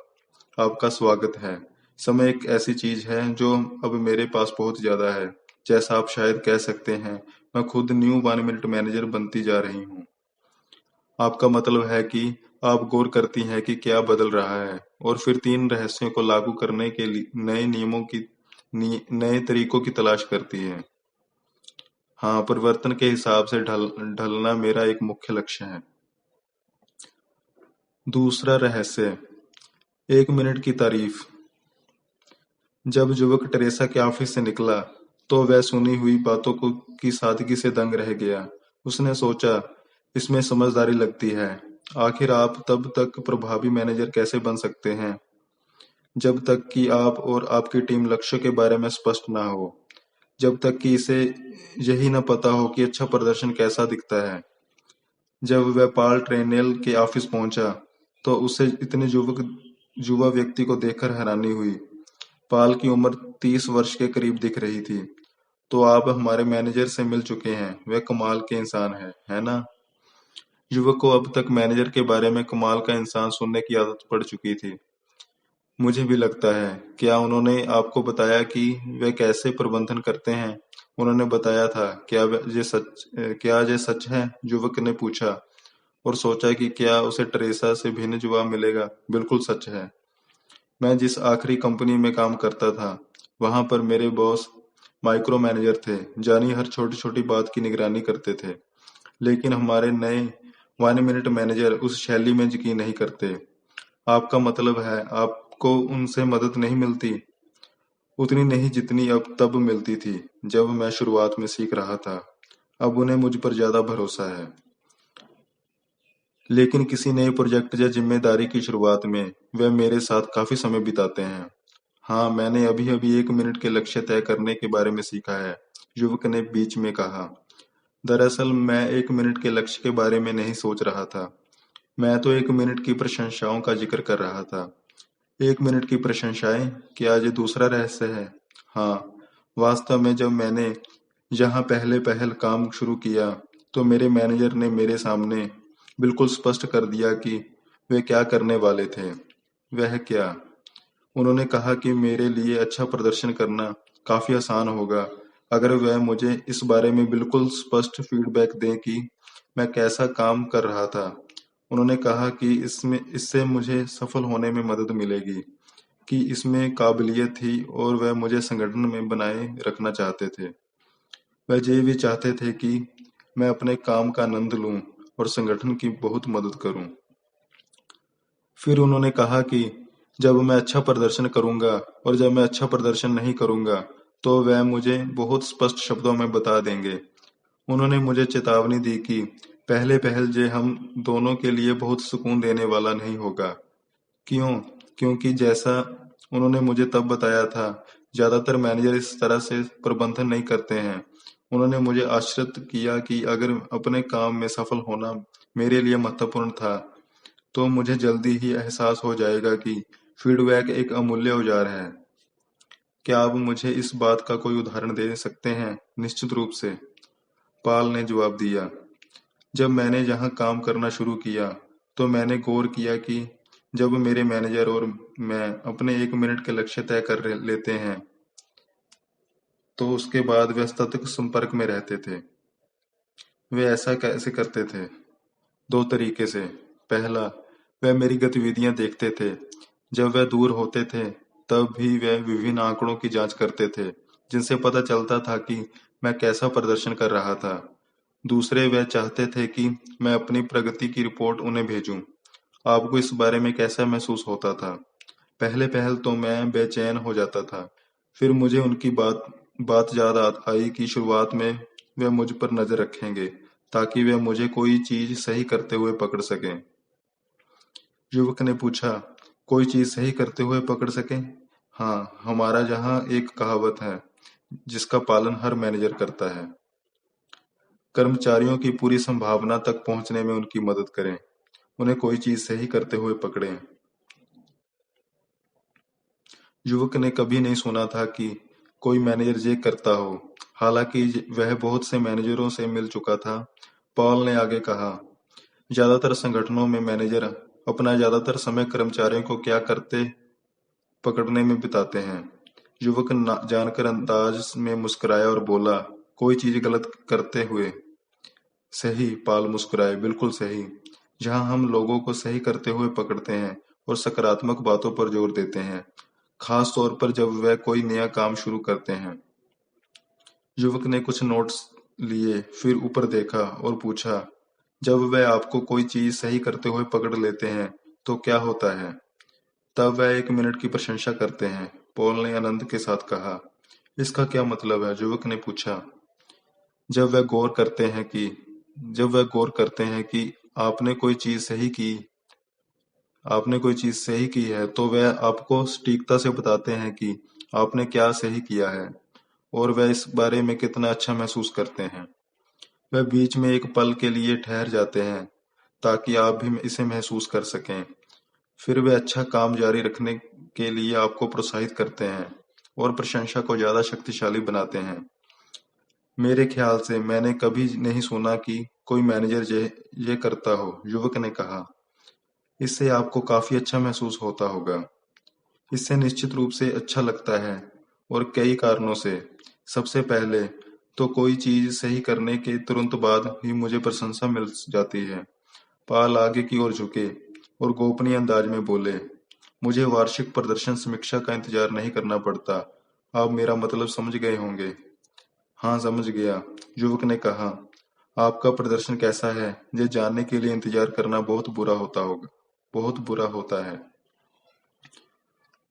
आपका स्वागत है। समय एक ऐसी चीज है जो अब मेरे पास बहुत ज्यादा है। जैसा आप शायद कह सकते हैं, मैं खुद न्यू 1 मिनट मैनेजर बनती जा रही हूँ। आपका मतलब है कि आप गौर करती हैं कि क्या बदल रहा है और फिर 3 रहस्यों को लागू करने के लिए नए तरीकों की तलाश करती हैं। हाँ, परिवर्तन के हिसाब से ढलना मेरा एक मुख्य लक्ष्य है। दूसरा रहस्य, 1 मिनट की तारीफ। जब युवक टेरेसा के ऑफिस से निकला, तो वह सुनी हुई बातों को की सादगी से दंग रह गया। उसने सोचा, इसमें समझदारी लगती है। आखिर आप तब तक प्रभावी मैनेजर कैसे बन सकते हैं जब तक कि आप और आपकी टीम लक्ष्यों के बारे में स्पष्ट ना हो, जब तक कि इसे यही न पता हो कि अच्छा प्रदर्शन कैसा दिखता है। जब वह पॉल ट्रेनेल के ऑफिस पहुंचा, तो उसे इतने युवा व्यक्ति को देखकर हैरानी हुई। पॉल की उम्र 30 वर्ष के करीब दिख रही थी। तो आप हमारे मैनेजर से मिल चुके हैं, वे कमाल के इंसान है ना? युवक को अब तक मैनेजर के बारे में कमाल का इंसान सुनने की आदत पड़ चुकी थी। मुझे भी लगता है। क्या उन्होंने आपको बताया कि वे कैसे प्रबंधन करते हैं? उन्होंने बताया था। क्या ये सच है? युवक ने पूछा और सोचा कि क्या उसे टेरेसा से भिन्न जवाब मिलेगा। बिल्कुल सच है। मैं जिस आखिरी कंपनी में काम करता था, वहां पर मेरे बॉस माइक्रो मैनेजर थे, जानी हर छोटी छोटी बात की निगरानी करते थे। लेकिन हमारे नए 1 मिनट मैनेजर उस शैली में यकीन नहीं करते। आपका मतलब है आपको उनसे मदद नहीं मिलती? उतनी नहीं जितनी अब तब मिलती थी जब मैं शुरुआत में सीख रहा था। अब उन्हें मुझ पर ज्यादा भरोसा है। लेकिन किसी नए प्रोजेक्ट या जिम्मेदारी की शुरुआत में वे मेरे साथ काफी समय बिताते हैं। हाँ, मैंने अभी-अभी 1 मिनट के लक्ष्य तय करने के बारे में सीखा है, युवक ने बीच में कहा। दरअसल मैं 1 मिनट के लक्ष्य के बारे में नहीं सोच रहा था। मैं तो 1 मिनट की प्रशंसाओं का जिक्र कर रहा था। 1 मिनट की प्रशंसाएं? क्या ये दूसरा रहस्य है? हाँ, वास्तव में जब मैंने यहाँ पहले पहल काम शुरू किया, तो मेरे मैनेजर ने मेरे सामने बिल्कुल स्पष्ट कर दिया कि वे क्या करने वाले थे। वह क्या? उन्होंने कहा कि मेरे लिए अच्छा प्रदर्शन करना काफी आसान होगा अगर वह मुझे इस बारे में बिल्कुल स्पष्ट फीडबैक दें कि मैं कैसा काम कर रहा था। उन्होंने कहा कि इससे मुझे सफल होने में मदद मिलेगी, कि इसमें काबिलियत थी और वह मुझे संगठन में बनाए रखना चाहते थे। वह ये भी चाहते थे कि मैं अपने काम का आनंद लूं और संगठन की बहुत मदद करूं। फिर उन्होंने कहा कि जब मैं अच्छा प्रदर्शन करूंगा और जब मैं अच्छा प्रदर्शन नहीं करूंगा, तो वह मुझे बहुत स्पष्ट शब्दों में बता देंगे। उन्होंने मुझे चेतावनी दी कि पहले पहल जे हम दोनों के लिए बहुत सुकून देने वाला नहीं होगा। क्यों? क्योंकि जैसा उन्होंने मुझे तब बताया था, ज्यादातर मैनेजर इस तरह से प्रबंधन नहीं करते हैं। उन्होंने मुझे आश्वस्त किया कि अगर अपने काम में सफल होना मेरे लिए महत्वपूर्ण था, तो मुझे जल्दी ही एहसास हो जाएगा कि फीडबैक एक अमूल्य औजार है। क्या आप मुझे इस बात का कोई उदाहरण दे सकते हैं? निश्चित रूप से, पाल ने जवाब दिया। जब मैंने यहाँ काम करना शुरू किया, तो मैंने गौर किया कि जब मेरे मैनेजर और मैं अपने 1 मिनट के लक्ष्य तय कर लेते हैं, तो उसके बाद वे सतत संपर्क में रहते थे। वे ऐसा कैसे करते थे? 2 तरीके से। पहला, वह मेरी गतिविधियां देखते थे। जब वह दूर होते थे, तब भी वह विभिन्न आंकड़ों की जांच करते थे, जिनसे पता चलता था कि मैं कैसा प्रदर्शन कर रहा था। दूसरे, वह चाहते थे कि मैं अपनी प्रगति की रिपोर्ट उन्हें भेजूं। आपको इस बारे में कैसा महसूस होता था? पहले पहल तो मैं बेचैन हो जाता था। फिर मुझे उनकी बात बात याद आई कि शुरुआत में वे मुझ पर नजर रखेंगे, ताकि वे मुझे कोई चीज सही करते हुए पकड़ सकें। युवक ने पूछा, कोई चीज सही करते हुए पकड़ सकें? हाँ, हमारा यहाँ एक कहावत है, जिसका पालन हर मैनेजर करता है। कर्मचारियों की पूरी संभावना तक पहुंचने में उनकी मदद करें। उन्हें कोई चीज सही करते हुए पकड़ें। युवक ने कभी नहीं सुना था कि कोई मैनेजर ये करता हो। हालांकि वह बहुत से मैनेजरों से मिल चुका था। पॉल ने आगे कहा, ज्यादातर संगठनों में मैनेजर अपना ज्यादातर समय कर्मचारियों को क्या करते पकड़ने में बिताते हैं। युवक जानकर अंदाज में मुस्कुराया और बोला, कोई चीज गलत करते हुए। सही, पाल मुस्कुराए, बिल्कुल सही। जहां हम लोगों को सही करते हुए पकड़ते हैं और सकारात्मक बातों पर जोर देते हैं, खास तौर पर जब वह कोई नया काम शुरू करते हैं। युवक ने कुछ नोट्स लिए, फिर ऊपर देखा और पूछा, जब वह आपको कोई चीज सही करते हुए पकड़ लेते हैं, तो क्या होता है? तब वह 1 मिनट की प्रशंसा करते हैं, पॉल ने आनंद के साथ कहा। इसका क्या मतलब है? युवक ने पूछा। जब वह गौर करते हैं कि जब वह गौर करते हैं कि आपने कोई चीज सही की आपने कोई चीज सही की है, तो वह आपको सटीकता से बताते हैं कि आपने क्या सही किया है और वह इस बारे में कितना अच्छा महसूस करते हैं। वह बीच में एक पल के लिए ठहर जाते हैं, ताकि आप भी इसे महसूस कर सकें। फिर वे अच्छा काम जारी रखने के लिए आपको प्रोत्साहित करते हैं और प्रशंसा को ज्यादा शक्तिशाली बनाते हैं। मेरे ख्याल से मैंने कभी नहीं सुना कि कोई मैनेजर ये करता हो, युवक ने कहा। इससे आपको काफी अच्छा महसूस होता होगा। इससे निश्चित रूप से अच्छा लगता है, और कई कारणों से। सबसे पहले तो कोई चीज सही करने के तुरंत बाद ही मुझे प्रशंसा मिल जाती है। पाल आगे की ओर झुके और गोपनीय अंदाज में बोले, मुझे वार्षिक प्रदर्शन समीक्षा का इंतजार नहीं करना पड़ता। आप मेरा मतलब समझ गए होंगे। हाँ, समझ गया। युवक ने कहा, आपका प्रदर्शन कैसा है ये जानने के लिए इंतजार करना बहुत बुरा होता है।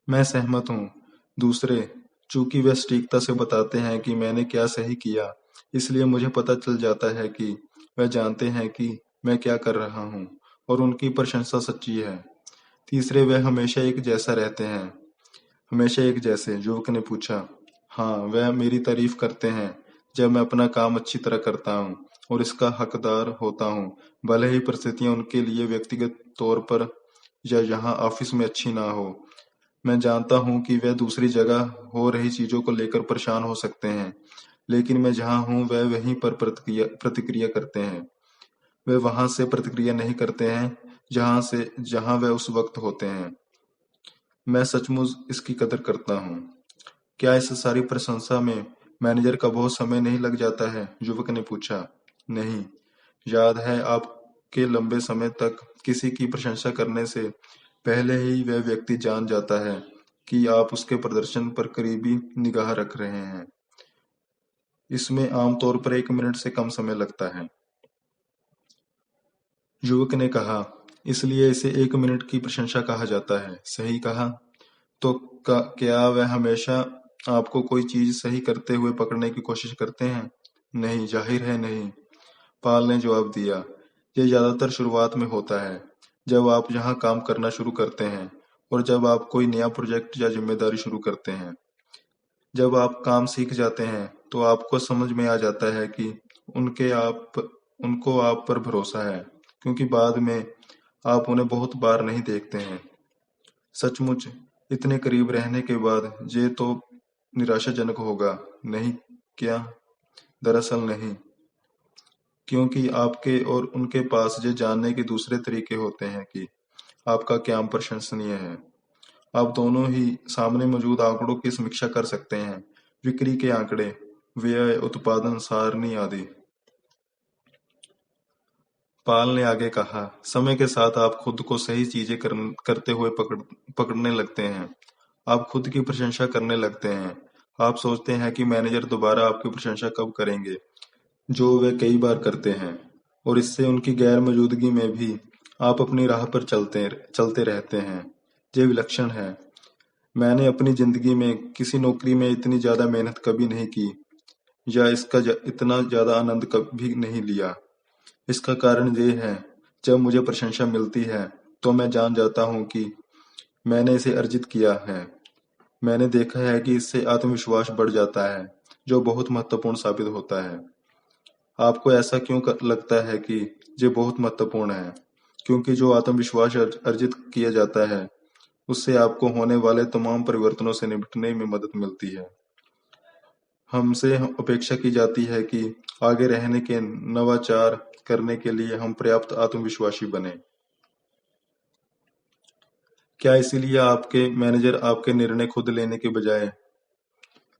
मैं सहमत हूँ। दूसरे, चूंकि वे सटीकता से बताते हैं कि मैंने क्या सही किया, इसलिए मुझे पता चल जाता है कि वे जानते हैं कि मैं क्या कर रहा हूँ और उनकी प्रशंसा सच्ची है। तीसरे, वे हमेशा एक जैसे। युवक ने पूछा, हाँ, वह मेरी तारीफ करते हैं जब मैं अपना काम अच्छी तरह करता हूँ और इसका हकदार होता हूँ, भले ही परिस्थितियाँ उनके लिए व्यक्तिगत तौर पर या यहाँ ऑफिस में अच्छी ना हो। मैं जानता हूँ कि वह दूसरी जगह हो रही चीजों को लेकर परेशान हो सकते हैं, लेकिन मैं जहाँ हूँ वह वहीं पर प्रतिक्रिया करते हैं। वे वहां से प्रतिक्रिया नहीं करते हैं जहाँ वह उस वक्त होते हैं। मैं सचमुच इसकी कदर करता हूँ। क्या इस सारी प्रशंसा में मैनेजर का बहुत समय नहीं लग जाता है? युवक ने पूछा। नहीं, याद है आपके लंबे समय तक किसी की प्रशंसा करने से पहले ही वह व्यक्ति जान जाता है कि आप उसके प्रदर्शन पर करीबी निगाह रख रहे हैं। इसमें आमतौर पर 1 मिनट से कम समय लगता है। युवक ने कहा, इसलिए इसे 1 मिनट की प्रशंसा कहा जाता है। सही कहा। तो क्या वह हमेशा आपको कोई चीज सही करते हुए पकड़ने की कोशिश करते हैं? नहीं, जाहिर है नहीं, पाल ने जवाब दिया। ये ज्यादातर शुरुआत में होता है, जब आप यहाँ काम करना शुरू करते हैं और जब आप कोई नया प्रोजेक्ट या जिम्मेदारी शुरू करते हैं। जब आप काम सीख जाते हैं तो आपको समझ में आ जाता है कि उनके आप उनको आप पर भरोसा है, क्योंकि बाद में आप उन्हें बहुत बार नहीं देखते हैं। सचमुच इतने करीब रहने के बाद ये तो निराशाजनक होगा, नहीं क्या? दरअसल नहीं, क्योंकि आपके और उनके पास ये जानने के दूसरे तरीके होते हैं कि आपका क्या प्रशंसनीय है। आप दोनों ही सामने मौजूद आंकड़ों की समीक्षा कर सकते हैं, बिक्री के आंकड़े, व्यय, उत्पादन सारणी आदि। पाल ने आगे कहा, समय के साथ आप खुद को सही चीजें करते हुए पकड़ने लगते हैं। आप खुद की प्रशंसा करने लगते हैं। आप सोचते हैं कि मैनेजर दोबारा आपकी प्रशंसा कब करेंगे, जो वे कई बार करते हैं, और इससे उनकी गैर मौजूदगी में भी आप अपनी राह पर चलते रहते हैं। ये विलक्षण है। मैंने अपनी जिंदगी में किसी नौकरी में इतनी ज्यादा मेहनत कभी नहीं की या इतना ज्यादा आनंद कभी नहीं लिया। इसका कारण ये है, जब मुझे प्रशंसा मिलती है तो मैं जान जाता हूँ कि मैंने इसे अर्जित किया है। मैंने देखा है कि इससे आत्मविश्वास बढ़ जाता है, जो बहुत महत्वपूर्ण साबित होता है। आपको ऐसा क्यों लगता है कि ये बहुत महत्वपूर्ण है? क्योंकि जो आत्मविश्वास अर्जित किया जाता है, उससे आपको होने वाले तमाम परिवर्तनों से निपटने में मदद मिलती है। हमसे अपेक्षा की जाती है कि आगे रहने के नवाचार करने के लिए हम पर्याप्त आत्मविश्वासी बने। क्या इसीलिए आपके मैनेजर आपके निर्णय खुद लेने के बजाय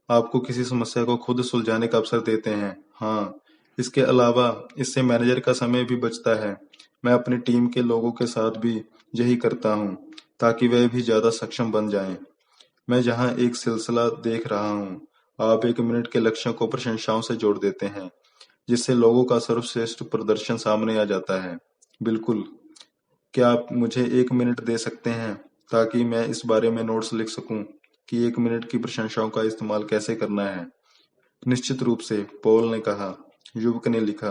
आपको किसी समस्या को खुद सुलझाने का अवसर देते हैं? हाँ, इसके अलावा इससे मैनेजर का समय भी बचता है। मैं अपनी टीम के लोगों के साथ भी यही करता हूँ, ताकि वे भी ज्यादा सक्षम बन जाएं। मैं यहाँ एक सिलसिला देख रहा हूँ। आप 1 मिनट के लक्ष्यों को प्रशंसाओं से जोड़ देते हैं, जिससे लोगों का सर्वश्रेष्ठ प्रदर्शन सामने आ जाता है। बिल्कुल। क्या आप मुझे 1 मिनट दे सकते हैं ताकि मैं इस बारे में नोट्स लिख सकूं कि 1 मिनट की प्रशंसाओं का इस्तेमाल कैसे करना है? निश्चित रूप से, पॉल ने कहा। युवक ने लिखा,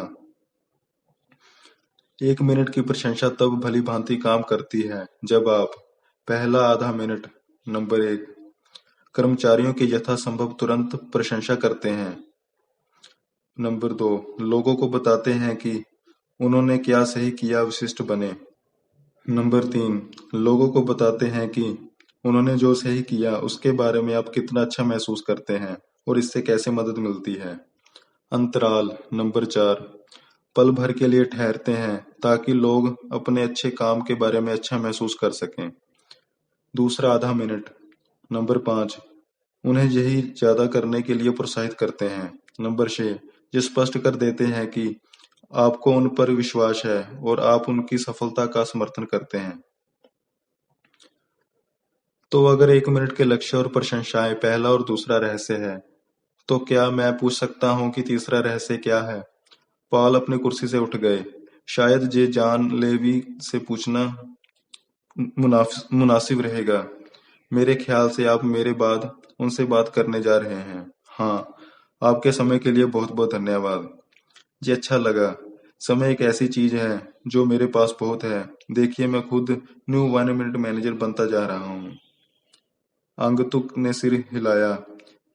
1 मिनट की प्रशंसा तब भली भांति काम करती है जब आप पहला आधा मिनट, नंबर 1, कर्मचारियों की यथासंभव तुरंत प्रशंसा करते हैं। नंबर 2, लोगों को बताते हैं कि उन्होंने क्या सही किया विशिष्ट बने। नंबर 3, लोगों को बताते हैं कि उन्होंने जो सही किया उसके बारे में आप कितना अच्छा महसूस करते हैं और इससे कैसे मदद मिलती है। अंतराल। नंबर 4, पल भर के लिए ठहरते हैं ताकि लोग अपने अच्छे काम के बारे में अच्छा महसूस कर सकें। दूसरा आधा मिनट। नंबर 5, उन्हें यही ज्यादा करने के लिए प्रोत्साहित करते हैं। नंबर 6, ये स्पष्ट कर देते हैं कि आपको उन पर विश्वास है और आप उनकी सफलता का समर्थन करते हैं। तो अगर 1 मिनट के लक्ष्य और प्रशंसाएं पहला और दूसरा रहस्य है, तो क्या मैं पूछ सकता हूँ कि तीसरा रहस्य क्या है? पॉल अपनी कुर्सी से उठ गए। शायद ये जॉन लेवी से पूछना मुनासिब रहेगा। मेरे ख्याल से आप मेरे बाद उनसे बात करने जा रहे हैं। हाँ, आपके समय के लिए बहुत बहुत धन्यवाद। जी, अच्छा लगा। समय एक ऐसी चीज है जो मेरे पास बहुत है। देखिए, मैं खुद न्यू 1 मिनट मैनेजर बनता जा रहा हूँ। आगंतुक ने सिर हिलाया।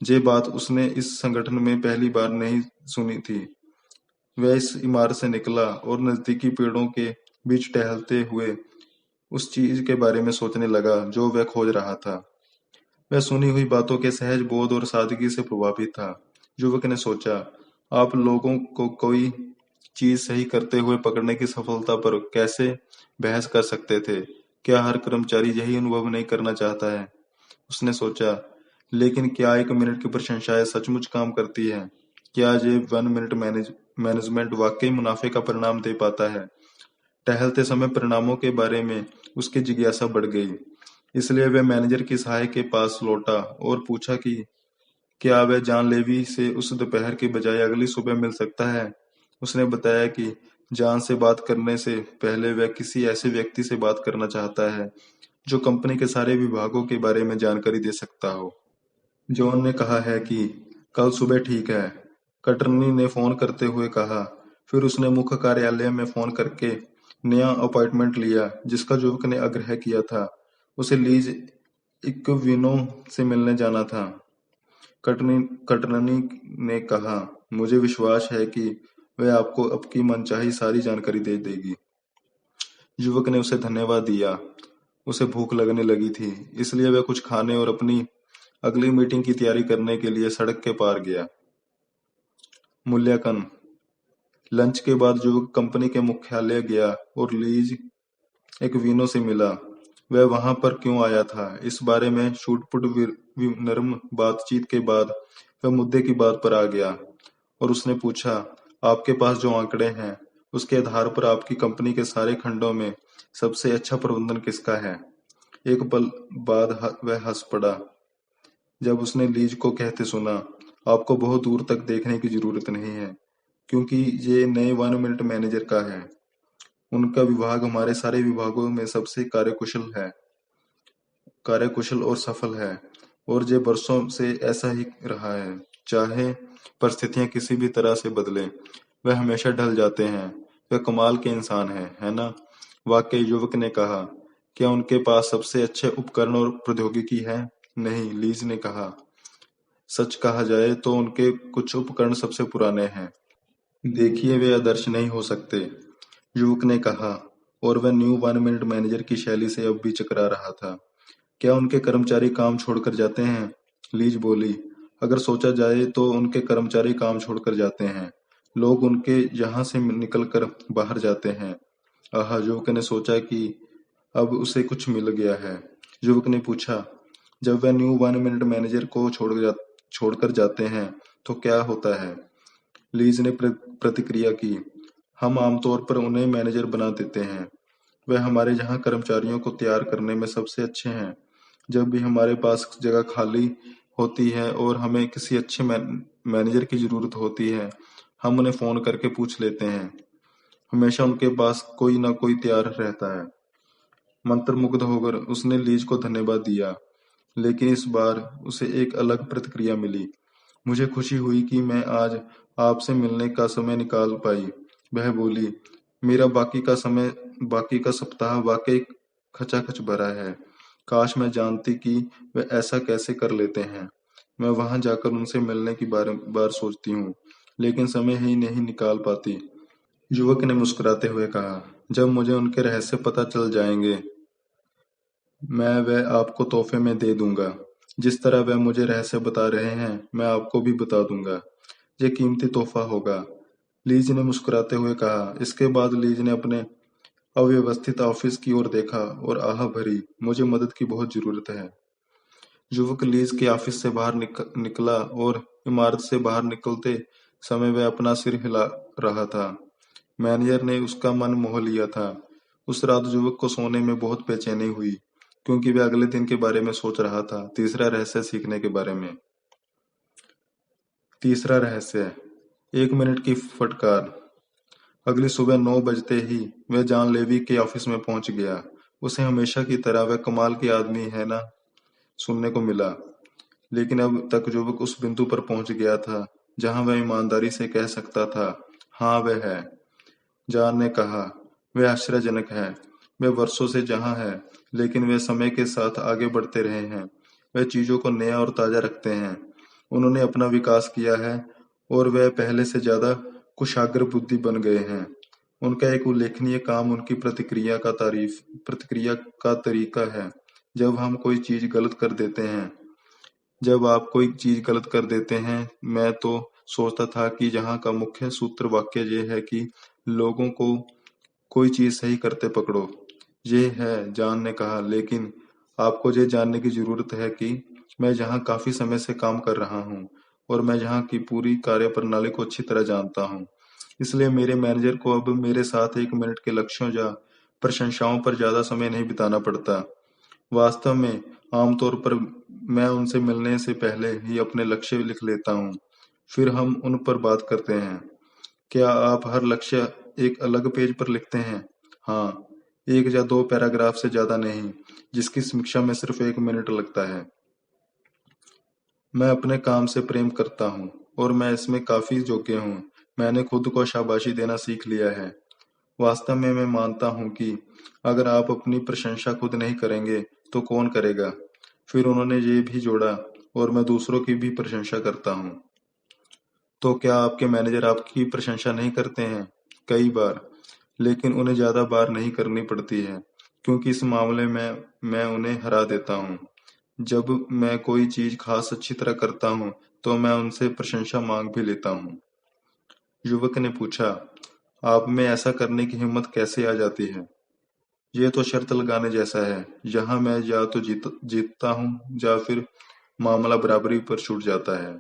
ये बात उसने इस संगठन में पहली बार नहीं सुनी थी। वह इस इमारत से निकला और नजदीकी पेड़ों के बीच टहलते हुए उस चीज के बारे में सोचने लगा जो वह खोज रहा था। वह सुनी हुई बातों के सहज बोध और सादगी से प्रभावित था। युवक ने सोचा, आप लोगों को कोई चीज सही करते हुए पकड़ने की सफलता पर कैसे बहस कर सकते थे? क्या हर कर्मचारी यही अनुभव नहीं करना चाहता है? उसने सोचा, लेकिन क्या 1 मिनट की प्रशंसाएं सचमुच काम करती है? क्या ये 1 मिनट मैनेजमेंट वाकई मुनाफे का परिणाम दे पाता है? टहलते समय परिणामों के बारे में उसकी जिज्ञासा बढ़ गई। इसलिए वह मैनेजर की सहाय के पास लौटा और पूछा कि क्या वह जॉन लेवी से उस दोपहर के बजाय अगली सुबह मिल सकता है। उसने बताया कि जॉन से बात करने से पहले वह किसी ऐसे व्यक्ति से बात करना चाहता है जो कंपनी के सारे विभागों के बारे में जानकारी दे सकता हो। जॉन ने कहा है कि कल सुबह ठीक है, कटर्नी ने फोन करते हुए कहा। फिर उसने मुख्य कार्यालय में फोन करके नया अपॉइंटमेंट लिया जिसका युवक ने आग्रह किया था। उसे लीज इक्विनो से मिलने जाना था। कटर्नी ने कहा, मुझे विश्वास है कि वह आपको आपकी मनचाही सारी जानकारी दे देगी। युवक ने उसे धन्यवाद दिया। उसे भूख लगने लगी थी, इसलिए वह कुछ खाने और अपनी अगली मीटिंग की तैयारी करने के लिए सड़क के पार गया। मूल्यांकन। लंच के बाद युवक कंपनी के मुख्यालय गया और लीज एक वीनो से मिला। वह वहां पर क्यों आया था, इस बारे में छूटपुट विनम्र बातचीत के बाद वह मुद्दे की बात पर आ गया और उसने पूछा, आपके पास जो आंकड़े हैं उसके आधार पर आपकी कंपनी के सारे खंडों में सबसे अच्छा प्रबंधन किसका है? एक पल बाद वह हंस पड़ा जब उसने लीज को कहते सुना, आपको बहुत दूर तक देखने की जरूरत नहीं है, क्योंकि ये नए 1 मिनट मैनेजर का है। उनका विभाग हमारे सारे विभागों में सबसे कार्यकुशल और सफल है, और ये बरसों से ऐसा ही रहा है। चाहे परिस्थितियां किसी भी तरह से बदलें, वह हमेशा ढल जाते हैं। वह कमाल के इंसान है ना? वाकई, युवक ने कहा। क्या उनके पास सबसे अच्छे उपकरण और प्रौद्योगिकी है? नहीं, लीज ने कहा। सच कहा जाए तो उनके कुछ उपकरण सबसे पुराने हैं। देखिए, वे आदर्श नहीं हो सकते, युवक ने कहा, और वह न्यू 1 मिनट मैनेजर की शैली से अब भी चकरा रहा था। क्या उनके कर्मचारी काम छोड़कर जाते हैं? लीज बोली, अगर सोचा जाए तो उनके कर्मचारी काम छोड़कर जाते हैं। लोग उनके यहाँ से निकलकर बाहर जाते हैं। आह, युवक ने सोचा कि अब उसे कुछ मिल गया है। युवक ने पूछा, जब वह न्यू 1 मिनट मैनेजर को छोड़कर जाते हैं तो क्या होता है? लीज ने प्रतिक्रिया की, हम आमतौर पर उन्हें मैनेजर बना देते हैं। वह हमारे यहाँ कर्मचारियों को तैयार करने में सबसे अच्छे हैं। जब भी हमारे पास जगह खाली होती है और हमें किसी अच्छे मैनेजर की जरूरत होती है, हम उन्हें फोन करके पूछ लेते हैं। हमेशा उनके पास कोई ना कोई तैयार रहता है। मंत्रमुग्ध होकर उसने लीज को धन्यवाद दिया, लेकिन इस बार उसे एक अलग प्रतिक्रिया मिली। मुझे खुशी हुई कि मैं आज आपसे मिलने का समय निकाल पाई, वह बोली। मेरा बाकी का सप्ताह वाकई खचाखच भरा है। काश मैं जानती कि वे ऐसा कैसे कर लेते हैं। मैं वहां जाकर उनसे मिलने की बार बार सोचती हूँ, लेकिन समय ही नहीं निकाल पाती। युवक ने मुस्कुराते हुए कहा, जब मुझे उनके रहस्य पता चल जाएंगे, मैं वह आपको तोहफे में दे दूंगा। जिस तरह वह मुझे रहस्य बता रहे हैं, मैं आपको भी बता दूंगा। ये कीमती तोहफा होगा। लीज ने मुस्कुराते हुए कहा। इसके बाद लीज ने अपने अव्यवस्थित ऑफिस की ओर देखा और आह भरी, मुझे मदद की बहुत जरूरत है। युवक लीज के ऑफिस से बाहर निकला और इमारत से बाहर निकलते समय वह अपना सिर हिला रहा था। मैनेजर ने उसका मन मोह लिया था। उस रात युवक को सोने में बहुत बेचैनी हुई, क्योंकि वह अगले दिन के बारे में सोच रहा था, तीसरा रहस्य सीखने के बारे में। तीसरा रहस्य, 1 मिनट की फटकार। अगली सुबह 9 बजते ही वह जॉन लेवी के ऑफिस में पहुंच गया। उसे हमेशा की तरह वह कमाल के आदमी है ना सुनने को मिला, लेकिन अब तक युवक उस बिंदु पर पहुंच गया था जहां वह ईमानदारी से कह सकता था, हाँ वह है। जॉन ने कहा, वह आश्चर्यजनक है। वे वर्षों से जहाँ है, लेकिन वे समय के साथ आगे बढ़ते रहे हैं। वे चीजों को नया और ताजा रखते हैं। उन्होंने अपना विकास किया है और वे पहले से ज्यादा कुशाग्र बुद्धि बन गए हैं। उनका एक उल्लेखनीय काम उनकी प्रतिक्रिया का तरीका है। जब हम कोई चीज गलत कर देते हैं जब आप कोई चीज गलत कर देते हैं, मैं तो सोचता था कि जहाँ का मुख्य सूत्र वाक्य ये है कि लोगों को कोई चीज सही करते पकड़ो। ये है, जॉन ने कहा, लेकिन आपको ये जानने की जरूरत है कि मैं यहाँ काफी समय से काम कर रहा हूँ और मैं यहाँ की पूरी कार्यप्रणाली को अच्छी तरह जानता हूँ। इसलिए मेरे मैनेजर को अब मेरे साथ 1 मिनट के लक्ष्यों या प्रशंसाओं पर ज्यादा समय नहीं बिताना पड़ता। वास्तव में आमतौर पर मैं उनसे मिलने से पहले ही अपने लक्ष्य लिख लेता हूँ, फिर हम उन पर बात करते हैं। क्या आप हर लक्ष्य एक अलग पेज पर लिखते हैं? हाँ, 1 या 2 पैराग्राफ से ज्यादा नहीं, जिसकी समीक्षा में सिर्फ 1 मिनट लगता है। मैं अपने काम से प्रेम करता हूँ और मैं इसमें काफी योग्य हूँ। मैंने खुद को शाबाशी देना सीख लिया है। वास्तव में मैं मानता हूँ कि अगर आप अपनी प्रशंसा खुद नहीं करेंगे तो कौन करेगा? फिर उन्होंने ये भी जोड़ा, और मैं दूसरों की भी प्रशंसा करता हूँ। तो क्या आपके मैनेजर आपकी प्रशंसा नहीं करते हैं? कई बार, लेकिन उन्हें ज्यादा बार नहीं करनी पड़ती है, क्योंकि इस मामले में मैं उन्हें हरा देता हूँ। जब मैं कोई चीज खास अच्छी तरह करता हूँ, तो मैं उनसे प्रशंसा मांग भी लेता हूँ। युवक ने पूछा, आप में ऐसा करने की हिम्मत कैसे आ जाती है? ये तो शर्त लगाने जैसा है। यहाँ मैं या तो जीतता हूँ या फिर मामला बराबरी पर छूट जाता है।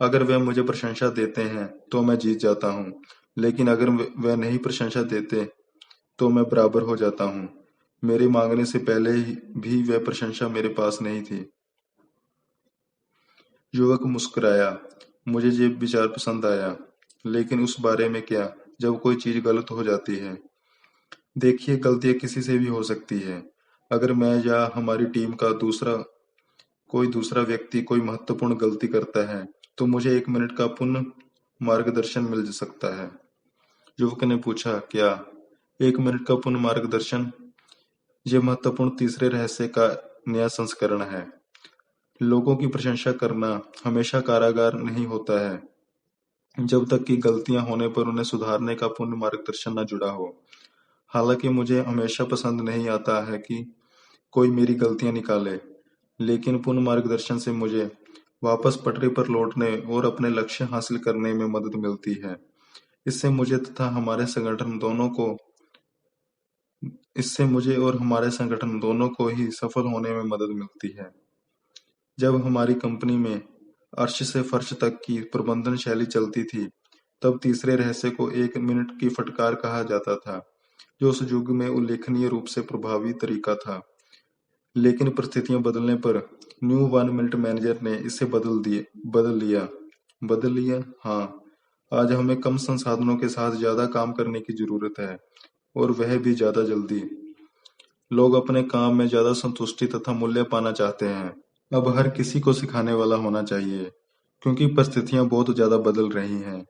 अगर वे मुझे प्रशंसा देते हैं तो मैं जीत जाता हूँ, लेकिन अगर वे नहीं प्रशंसा देते तो मैं बराबर हो जाता हूँ। मेरे मांगने से पहले ही भी वह प्रशंसा मेरे पास नहीं थी। युवक मुस्कुराया। मुझे ये विचार पसंद आया, लेकिन उस बारे में क्या, जब कोई चीज गलत हो जाती है? देखिए, गलतियां किसी से भी हो सकती है। अगर मैं या हमारी टीम का कोई दूसरा व्यक्ति कोई महत्वपूर्ण गलती करता है, तो मुझे 1 मिनट का पुनः मार्गदर्शन मिल सकता है। युवक ने पूछा, क्या 1 मिनट का पुनः मार्गदर्शन? ये महत्वपूर्ण तीसरे रहस्य का नया संस्करण है। लोगों की प्रशंसा करना हमेशा कारागार नहीं होता है, जब तक कि गलतियां होने पर उन्हें सुधारने का पुनः मार्गदर्शन न जुड़ा हो। हालांकि मुझे हमेशा पसंद नहीं आता है कि कोई मेरी गलतियां निकाले, लेकिन पुनः मार्गदर्शन से मुझे वापस पटरी पर लौटने और अपने लक्ष्य हासिल करने में मदद मिलती है। इससे मुझे तथा हमारे संगठन दोनों को इससे मुझे और हमारे संगठन दोनों को ही सफल होने में मदद मिलती है। जब हमारी कंपनी में अर्श से फर्श तक की प्रबंधन शैली चलती थी, तब तीसरे रहस्य को 1 मिनट की फटकार कहा जाता था, जो उस युग में उल्लेखनीय रूप से प्रभावी तरीका था। लेकिन परिस्थितियां बदलने पर न्यू 1 मिनट मैनेजर ने इसे बदल लिया। हाँ, आज हमें कम संसाधनों के साथ ज्यादा काम करने की जरूरत है, और वह भी ज्यादा जल्दी। लोग अपने काम में ज्यादा संतुष्टि तथा मूल्य पाना चाहते हैं। अब हर किसी को सिखाने वाला होना चाहिए, क्योंकि परिस्थितियां बहुत ज्यादा बदल रही हैं।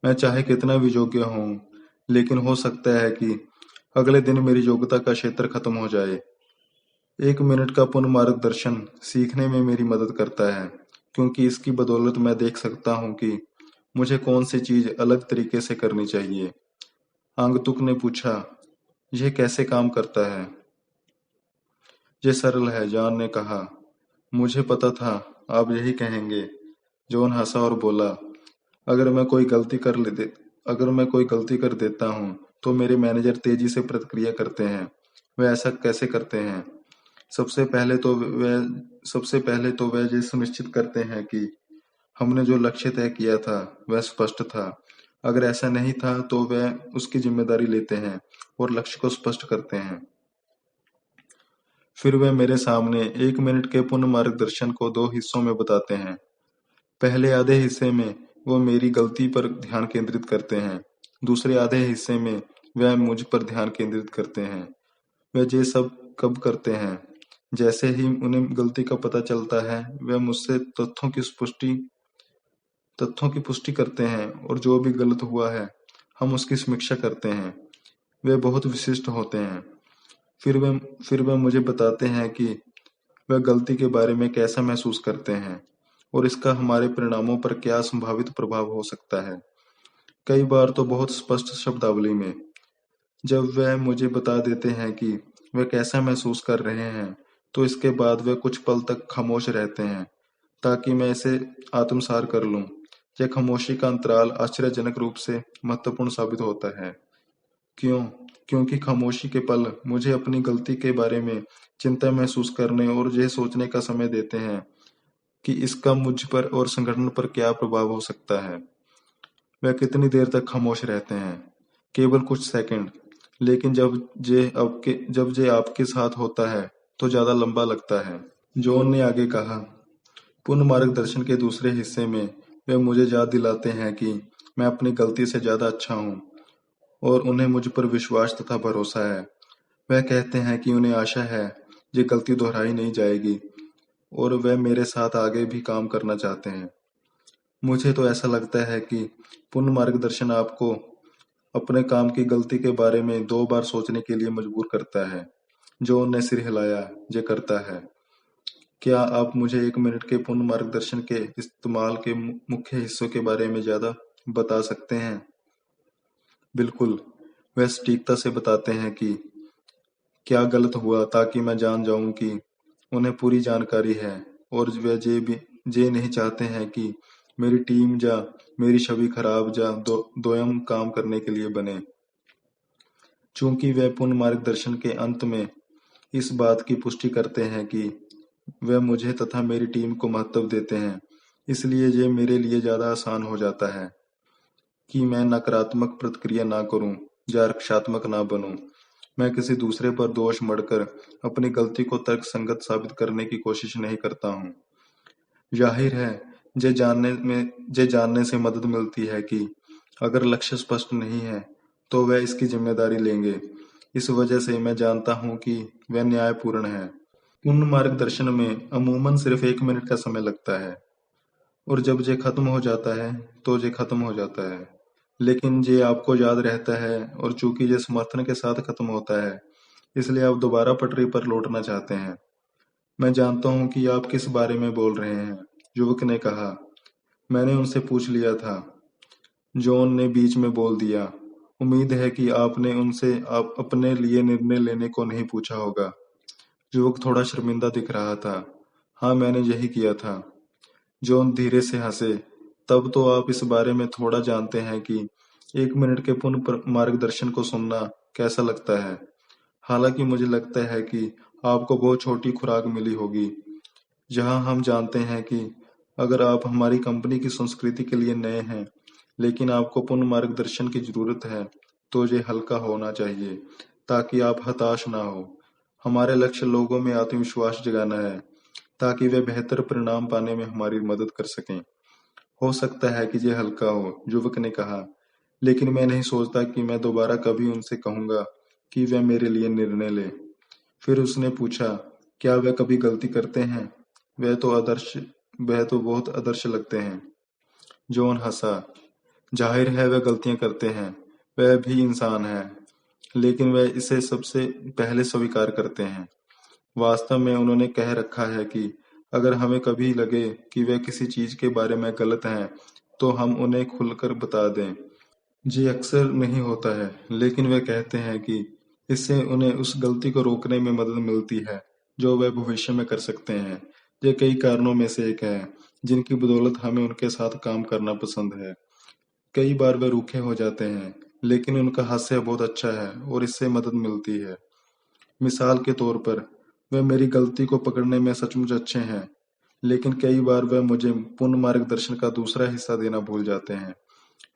मैं चाहे कितना भी योग्य हूँ, लेकिन हो सकता है कि अगले दिन मेरी योग्यता का क्षेत्र खत्म हो जाए। 1 मिनट का पुनः मार्गदर्शन सीखने में मेरी मदद करता है, क्योंकि इसकी बदौलत मैं देख सकता हूँ कि मुझे कौन सी चीज अलग तरीके से करनी चाहिए। आगंतुक ने पूछा, यह कैसे काम करता है? ये सरल है, जॉन ने कहा। मुझे पता था आप यही कहेंगे। जॉन हंसा और बोला, अगर मैं कोई गलती कर ले दे अगर मैं कोई गलती कर देता हूँ, तो मेरे मैनेजर तेजी से प्रतिक्रिया करते हैं। वे ऐसा कैसे करते हैं? सबसे पहले तो वे ये सुनिश्चित करते हैं कि हमने जो लक्ष्य तय किया था वह स्पष्ट था। अगर ऐसा नहीं था तो वे उसकी जिम्मेदारी लेते हैं और लक्ष्य को स्पष्ट करते हैं। फिर वे मेरे सामने 1 मिनट के पुनः मार्गदर्शन को 2 हिस्सों में बताते हैं। पहले आधे हिस्से में वो मेरी गलती पर ध्यान केंद्रित करते हैं, दूसरे आधे हिस्से में वह मुझ पर ध्यान केंद्रित करते हैं। वह ये सब कब करते हैं? जैसे ही उन्हें गलती का पता चलता है, वह मुझसे तथ्यों की पुष्टि करते हैं और जो भी गलत हुआ है, हम उसकी समीक्षा करते हैं। वे बहुत विशिष्ट होते हैं। फिर वे मुझे बताते हैं कि वह गलती के बारे में कैसा महसूस करते हैं और इसका हमारे परिणामों पर क्या संभावित प्रभाव हो सकता है। कई बार तो बहुत स्पष्ट शब्दावली में। जब वह मुझे बता देते हैं कि वे कैसा महसूस कर रहे हैं, तो इसके बाद वे कुछ पल तक खामोश रहते हैं ताकि मैं इसे आत्मसात कर लूं। यह खामोशी का अंतराल आश्चर्यजनक रूप से महत्वपूर्ण साबित होता है। क्यों? क्योंकि खामोशी के पल मुझे अपनी गलती के बारे में चिंता महसूस करने और यह सोचने का समय देते हैं कि इसका मुझ पर और संगठन पर क्या प्रभाव हो सकता है। वह कितनी देर तक खामोश रहते हैं? केवल कुछ सेकंड, लेकिन जब ये आपके साथ होता है तो ज्यादा लंबा लगता है। जॉन ने आगे कहा, पुनः मार्गदर्शन के दूसरे हिस्से में वे मुझे याद दिलाते हैं कि मैं अपनी गलती से ज्यादा अच्छा हूँ और उन्हें मुझ पर विश्वास तथा भरोसा है। वह कहते हैं कि उन्हें आशा है ये गलती दोहराई नहीं जाएगी और वे मेरे साथ आगे भी काम करना चाहते हैं। मुझे तो ऐसा लगता है कि पुनः मार्गदर्शन आपको अपने काम की गलती के बारे में 2 बार सोचने के लिए मजबूर करता है। जॉन ने सिर हिलाया। ये करता है। क्या आप मुझे 1 मिनट के पुनः मार्गदर्शन के इस्तेमाल के मुख्य हिस्सों के बारे में ज़्यादा बता सकते हैं? बिल्कुल। वह सटीकता से बताते हैं कि क्या गलत हुआ ताकि मैं जान जाऊं कि उन्हें पूरी जानकारी है और वे ये नहीं चाहते हैं कि मेरी टीम या मेरी छवि खराब या दोयम काम करने के लिए बने। चूंकि वे पुनः मार्गदर्शन के अंत में इस बात की पुष्टि करते हैं कि वे मुझे तथा मेरी टीम को महत्व देते हैं, इसलिए ये मेरे लिए ज्यादा आसान हो जाता है कि मैं नकारात्मक प्रतिक्रिया ना करूं या रक्षात्मक ना बनूं। मैं किसी दूसरे पर दोष मढ़कर अपनी गलती को तर्कसंगत साबित करने की कोशिश नहीं करता हूं। जाहिर है, ये जानने से मदद मिलती है कि अगर लक्ष्य स्पष्ट नहीं है, तो वह इसकी जिम्मेदारी लेंगे। इस वजह से मैं जानता हूं कि वह न्यायपूर्ण है। पूर्ण मार्गदर्शन में अमूमन सिर्फ 1 मिनट का समय लगता है और जब ये खत्म हो जाता है, तो ये खत्म हो जाता है। लेकिन ये आपको याद रहता है और चूंकि ये समर्थन के साथ खत्म होता है, इसलिए आप दोबारा पटरी पर लौटना चाहते हैं। मैं जानता हूं कि आप किस बारे में बोल रहे हैं, युवक ने कहा। मैंने उनसे पूछ लिया था, जॉन ने बीच में बोल दिया। उम्मीद है कि आपने उनसे आप अपने लिए निर्णय लेने को नहीं पूछा होगा। युवक थोड़ा शर्मिंदा दिख रहा था। हाँ, मैंने यही किया था। जॉन धीरे से हंसे। तब तो आप इस बारे में थोड़ा जानते हैं कि 1 मिनट के मार्गदर्शन को सुनना कैसा लगता है। हालांकि मुझे लगता है कि आपको बहुत छोटी खुराक मिली होगी। जहां हम जानते हैं कि अगर आप हमारी कंपनी की संस्कृति के लिए नए हैं, लेकिन आपको पुनः मार्गदर्शन की जरूरत है, तो ये हल्का होना चाहिए ताकि आप हताश ना हो। हमारे लक्ष्य लोगों में आत्मविश्वास जगाना है ताकि वे बेहतर परिणाम पाने में हमारी मदद कर सकें। हो सकता है कि ये हल्का हो, युवक ने कहा, लेकिन मैं नहीं सोचता कि मैं दोबारा कभी उनसे कहूंगा कि वे मेरे लिए निर्णय लें। फिर उसने पूछा, क्या वे कभी गलती करते हैं? वह तो आदर्श वह तो बहुत आदर्श लगते हैं। जॉन हंसा। जाहिर है वे गलतियां करते हैं। वह भी इंसान है, लेकिन वह इसे सबसे पहले स्वीकार करते हैं। वास्तव में उन्होंने कह रखा है कि अगर हमें कभी लगे कि वे किसी चीज के बारे में गलत हैं, तो हम उन्हें खुलकर बता दें। ये अक्सर नहीं होता है, लेकिन वे कहते हैं कि इससे उन्हें उस गलती को रोकने में मदद मिलती है जो वे भविष्य में कर सकते हैं। ये कई कारणों में से एक है जिनकी बदौलत हमें उनके साथ काम करना पसंद है। कई बार वे रूखे हो जाते हैं, लेकिन उनका हास्य बहुत अच्छा है और इससे मदद मिलती है। मिसाल के तौर पर, वे मेरी गलती को पकड़ने में सचमुच अच्छे हैं, लेकिन कई बार वे मुझे पुनः मार्गदर्शन का दूसरा हिस्सा देना भूल जाते हैं।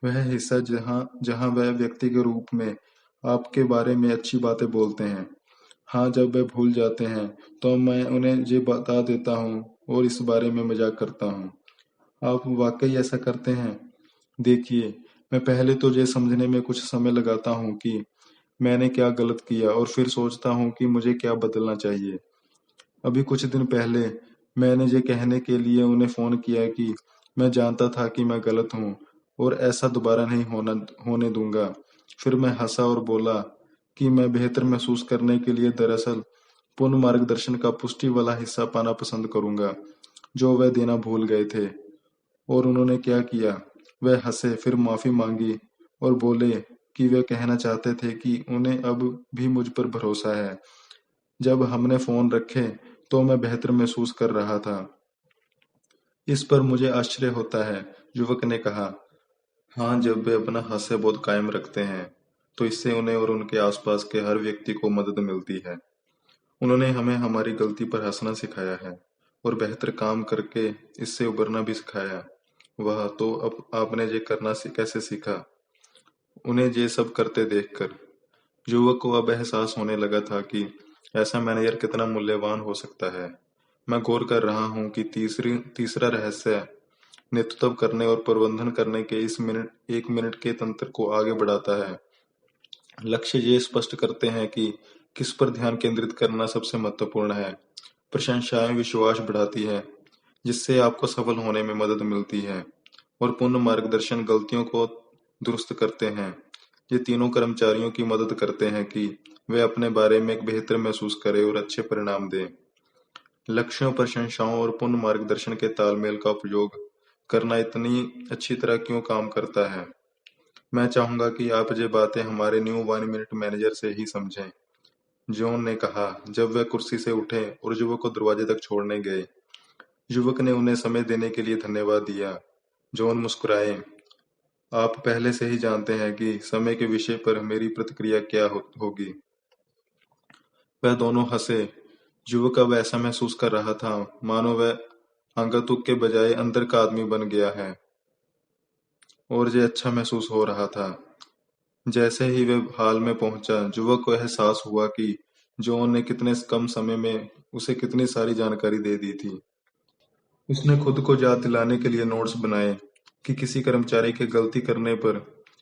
वह हिस्सा जहां जहां वह व्यक्ति के रूप में आपके बारे में अच्छी बातें बोलते हैं। हाँ, जब वे भूल जाते हैं, तो मैं उन्हें ये बता देता हूँ और इस बारे में मजाक करता हूँ। आप वाकई ऐसा करते हैं? देखिए, मैं पहले तो ये समझने में कुछ समय लगाता हूँ कि मैंने क्या गलत किया और फिर सोचता हूँ कि मुझे क्या बदलना चाहिए। अभी कुछ दिन पहले मैंने ये कहने के लिए उन्हें फ़ोन किया कि मैं जानता था कि मैं गलत हूँ और ऐसा दोबारा नहीं होने दूंगा। फिर मैं हंसा और बोला कि मैं बेहतर महसूस करने के लिए दरअसल पूर्ण मार्गदर्शन का पुष्टि वाला हिस्सा पाना पसंद करूंगा, जो वह देना भूल गए थे। और उन्होंने क्या किया, वह हंसे, फिर माफी मांगी और बोले कि वे कहना चाहते थे कि उन्हें अब भी मुझ पर भरोसा है। जब हमने फोन रखे तो मैं बेहतर महसूस कर रहा था। इस पर मुझे आश्चर्य होता है, युवक ने कहा। हाँ, जब वे अपना हास्य बोध कायम रखते हैं तो इससे उन्हें और उनके आसपास के हर व्यक्ति को मदद मिलती है। उन्होंने हमें हमारी गलती पर हंसना सिखाया है और बेहतर काम करके इससे उबरना भी सिखाया। वह तो अब आपने ये करना कैसे सीखा, उन्हें ये सब करते देखकर? युवक को अब एहसास होने लगा था कि ऐसा मैनेजर कितना मूल्यवान हो सकता है। मैं गौर कर रहा हूँ कि तीसरा रहस्य नेतृत्व करने और प्रबंधन करने के इस एक मिनट के तंत्र को आगे बढ़ाता है। लक्ष्य ये स्पष्ट करते हैं कि किस पर ध्यान केंद्रित करना सबसे महत्वपूर्ण है। प्रशंसाएं विश्वास बढ़ाती है, जिससे आपको सफल होने में मदद मिलती है, और पूर्ण मार्गदर्शन गलतियों को दुरुस्त करते हैं। ये तीनों कर्मचारियों की मदद करते हैं कि वे अपने बारे में एक बेहतर महसूस करें और अच्छे परिणाम दें। लक्ष्यों, प्रशंसाओं और पूर्ण मार्गदर्शन के तालमेल का उपयोग करना इतनी अच्छी तरह क्यों काम करता है? मैं चाहूंगा कि आप ये बातें हमारे न्यू 1 मिनट मैनेजर से ही समझें। जॉन ने कहा, जब वे कुर्सी से उठे और युवक को दरवाजे तक छोड़ने गए। युवक ने उन्हें समय देने के लिए धन्यवाद दिया। जॉन मुस्कुराए। आप पहले से ही जानते हैं कि समय के विषय पर मेरी प्रतिक्रिया क्या होगी। वह दोनों हंसे। युवक अब ऐसा महसूस कर रहा था मानो वह आगंतुक के बजाय अंदर का आदमी बन गया है, और ये अच्छा महसूस हो रहा था। जैसे ही वह हॉल में पहुंचा, युवक को एहसास हुआ कि जॉन ने कितने कम समय में उसे कितनी सारी जानकारी दे दी थी। उसने खुद को याद दिलाने के लिए नोट्स बनाए कि किसी कर्मचारी के गलती करने पर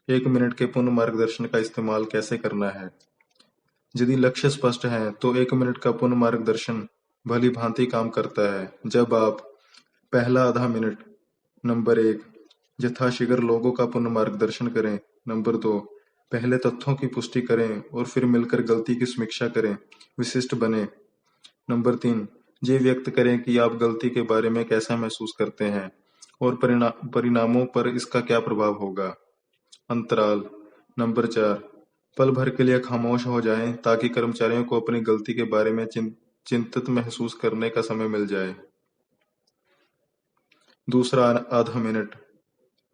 1 मिनट के पूर्ण मार्गदर्शन का इस्तेमाल कैसे करना है। यदि लक्ष्य स्पष्ट है तो 1 मिनट का पूर्ण मार्गदर्शन भली भांति काम करता है। जब आप पहला आधा मिनट, नंबर 1, यथाशीघ्र लोगों का पुनः मार्गदर्शन करें। नंबर 2, पहले तथ्यों की पुष्टि करें और फिर मिलकर गलती की समीक्षा करें, विशिष्ट बने। नंबर 3, ये व्यक्त करें कि आप गलती के बारे में कैसा महसूस करते हैं और परिणामों पर इसका क्या प्रभाव होगा। अंतराल। नंबर 4, पल भर के लिए खामोश हो जाएं ताकि कर्मचारियों को अपनी गलती के बारे में चिंतित महसूस करने का समय मिल जाए। दूसरा आधा मिनट,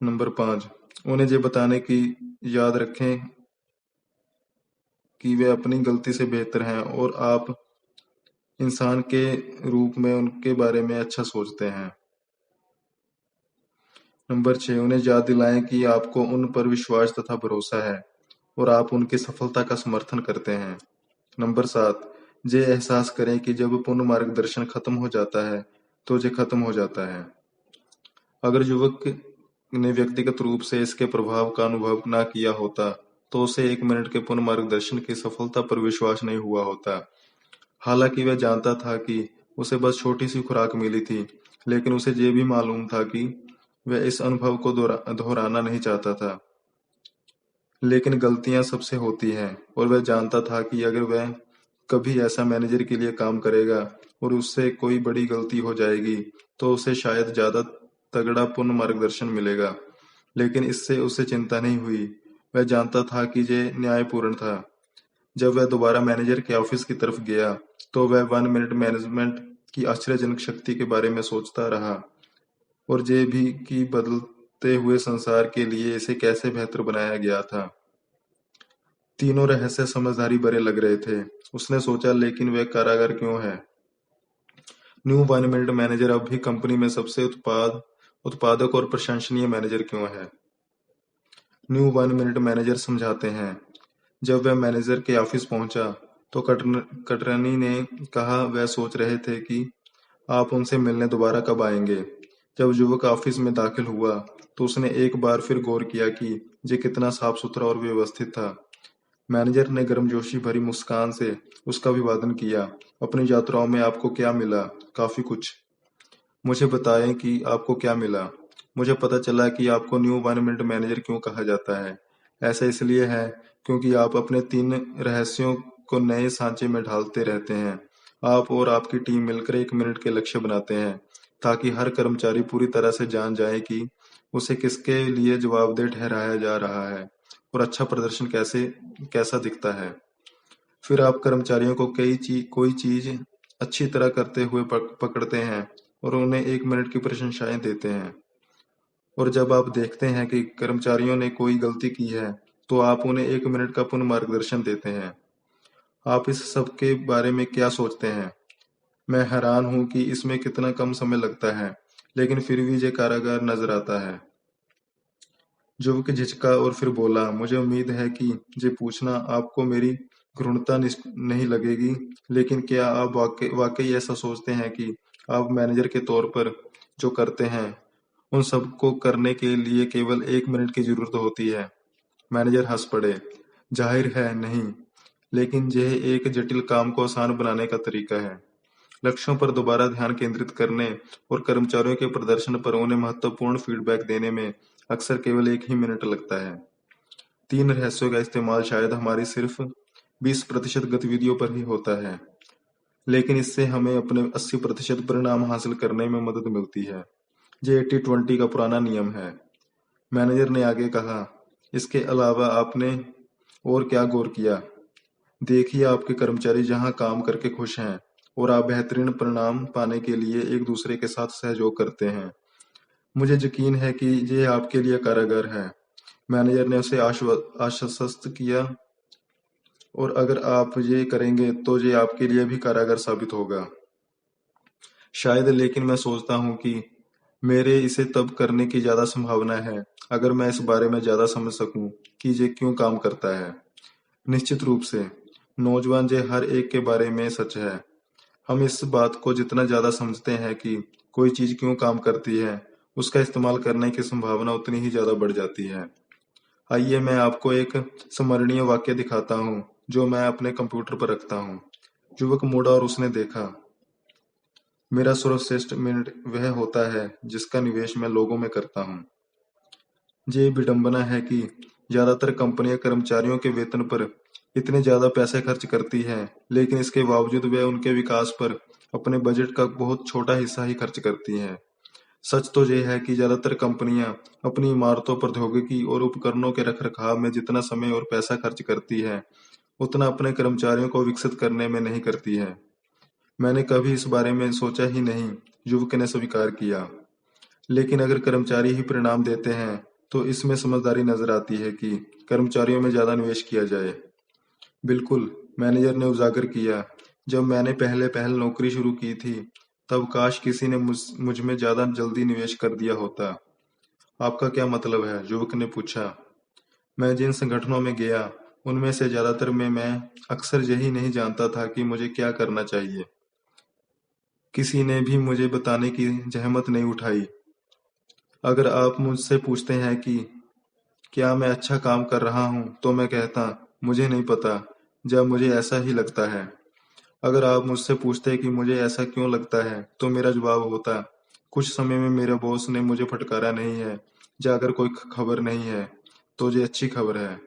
नंबर 5, उन्हें ये बताने की याद रखें कि वे अपनी गलती से बेहतर हैं और आप इंसान के रूप में उनके बारे में अच्छा सोचते हैं। नंबर 6, उन्हें याद दिलाएं कि आपको उन पर विश्वास तथा भरोसा है और आप उनकी सफलता का समर्थन करते हैं। नंबर 7, ये एहसास करें कि जब पूर्ण मार्गदर्शन खत्म हो जाता है तो ये खत्म हो जाता है। अगर युवक ने व्यक्तिगत रूप से इसके प्रभाव का अनुभव ना किया होता तो उसे 1 मिनट के पूर्ण मार्गदर्शन की सफलता पर विश्वास नहीं हुआ होता। हालांकि वह जानता था कि उसे बस छोटी सी खुराक मिली थी, लेकिन उसे ये भी मालूम था कि वह इस अनुभव को दोहराना नहीं चाहता था। लेकिन गलतियां सबसे होती हैं और वह जानता था कि अगर वह कभी ऐसा मैनेजर के लिए काम करेगा और उससे कोई बड़ी गलती हो जाएगी तो उसे शायद ज्यादा तगड़ा पूर्ण मार्गदर्शन मिलेगा। लेकिन इससे उसे चिंता नहीं हुई। वह जानता था कि ये न्यायपूर्ण था। जब वह दोबारा मैनेजर के ऑफिस की तरफ गया तो वह 1 मिनट मैनेजमेंट की आश्चर्यजनक शक्ति के बारे में सोचता रहा, और ये भी कि बदलते हुए संसार के लिए इसे कैसे बेहतर बनाया गया था। तीनों रहस्य समझदारी भरे लग रहे थे। उसने सोचा, लेकिन वह कारागार क्यों है? न्यू 1 मिनट मैनेजर अब भी कंपनी में सबसे उत्पादक और प्रशंसनीय मैनेजर क्यों है? न्यू 1 मिनट मैनेजर समझाते हैं। जब वह मैनेजर के ऑफिस पहुंचा तो कटरनी ने कहा, वह सोच रहे थे कि आप उनसे मिलने दोबारा कब आएंगे। जब युवक ऑफिस में दाखिल हुआ तो उसने एक बार फिर गौर किया कि ये कितना साफ सुथरा और व्यवस्थित था। मैनेजर ने गर्मजोशी भरी मुस्कान से उसका अभिवादन किया। अपनी यात्राओं में आपको क्या मिला? काफी कुछ। मुझे बताएं कि आपको क्या मिला। मुझे पता चला कि आपको न्यू एनवायरनमेंट मैनेजर क्यों कहा जाता है। ऐसा इसलिए है क्योंकि आप अपने 3 रहस्यों को नए सांचे में ढालते रहते हैं। आप और आपकी टीम मिलकर 1 मिनट के लक्ष्य बनाते हैं ताकि हर कर्मचारी पूरी तरह से जान जाए कि उसे किसके लिए जवाबदेह ठहराया जा रहा है और अच्छा प्रदर्शन कैसा दिखता है। फिर आप कर्मचारियों को कोई चीज अच्छी तरह करते हुए पकड़ते हैं और उन्हें 1 मिनट की प्रशंसाएं देते हैं। और जब आप देखते हैं कि कर्मचारियों ने कोई गलती की है तो आप उन्हें 1 मिनट का पुनः मार्गदर्शन देते हैं। आप इस सब के बारे में क्या सोचते हैं? मैं हैरान हूं कि इसमें कितना कम समय लगता है, लेकिन फिर भी ये कारागार नजर आता है। युवक झिझका और फिर बोला, मुझे उम्मीद है कि ये पूछना आपको मेरी घृणता नहीं लगेगी, लेकिन क्या आप वाकई ऐसा सोचते हैं कि आप मैनेजर के तौर पर जो करते हैं उन सबको करने के लिए केवल 1 मिनट की जरूरत होती है? मैनेजर हंस पड़े। जाहिर है नहीं, लेकिन यह एक जटिल काम को आसान बनाने का तरीका है। लक्ष्यों पर दोबारा ध्यान केंद्रित करने और कर्मचारियों के प्रदर्शन पर उन्हें महत्वपूर्ण फीडबैक देने में अक्सर केवल 1 ही मिनट लगता है। 3 रहस्यों का इस्तेमाल शायद हमारी सिर्फ 20% गतिविधियों पर ही होता है, लेकिन इससे हमें अपने 80% परिणाम हासिल करने में मदद मिलती है। ये 80-20 का पुराना नियम है। मैनेजर ने आगे कहा, इसके अलावा आपने और क्या गौर किया? देखिए, आपके कर्मचारी जहां काम करके खुश हैं और आप बेहतरीन परिणाम पाने के लिए एक दूसरे के साथ सहयोग करते हैं। मुझे यकीन है कि ये आपके लिए कारागार है। मैनेजर ने उसे आश्वस्त किया, और अगर आप ये करेंगे तो ये आपके लिए भी कारागार साबित होगा। शायद, लेकिन मैं सोचता हूँ कि मेरे इसे तब करने की ज्यादा संभावना है अगर मैं इस बारे में ज्यादा समझ सकूं कि ये क्यों काम करता है। निश्चित रूप से, नौजवान, ये हर एक के बारे में सच है। हम इस बात को जितना ज्यादा समझते हैं कि कोई चीज क्यों काम करती है, उसका इस्तेमाल करने की संभावना उतनी ही ज्यादा बढ़ जाती है। आइए मैं आपको एक स्मरणीय वाक्य दिखाता हूँ जो मैं अपने कंप्यूटर पर रखता हूँ। युवक मुड़ा और उसने देखा। मेरा सर्वश्रेष्ठ मिनट वह होता है जिसका निवेश मैं लोगों में करता हूँ। ये विडंबना है कि ज्यादातर कंपनियां कर्मचारियों के वेतन पर इतने ज्यादा पैसे खर्च करती हैं, लेकिन इसके बावजूद वे उनके विकास पर अपने बजट का बहुत छोटा हिस्सा ही खर्च करती हैं। सच तो यह है कि ज्यादातर कंपनियां अपनी इमारतों, प्रौद्योगिकी और उपकरणों के रखरखाव में जितना समय और पैसा खर्च करती है, उतना अपने कर्मचारियों को विकसित करने में नहीं करती है। मैंने कभी इस बारे में सोचा ही नहीं, युवक ने स्वीकार किया। लेकिन अगर कर्मचारी ही परिणाम देते हैं तो इसमें समझदारी नजर आती है कि कर्मचारियों में ज्यादा निवेश किया जाए। बिल्कुल, मैनेजर ने उजागर किया। जब मैंने पहले पहल नौकरी शुरू की थी, तब काश किसी ने मुझ में ज्यादा जल्दी निवेश कर दिया होता। आपका क्या मतलब है? युवक ने पूछा। मैं जिन संगठनों में गया, उनमें से ज्यादातर में मैं अक्सर यही नहीं जानता था कि मुझे क्या करना चाहिए। किसी ने भी मुझे बताने की जहमत नहीं उठाई। अगर आप मुझसे पूछते हैं कि क्या मैं अच्छा काम कर रहा हूं, तो मैं कहता, मुझे नहीं पता, जब मुझे ऐसा ही लगता है। अगर आप मुझसे पूछते कि मुझे ऐसा क्यों लगता है, तो मेरा जवाब होता, कुछ समय में मेरे बॉस ने मुझे फटकारा नहीं है, या अगर कोई खबर नहीं है तो ये अच्छी खबर है।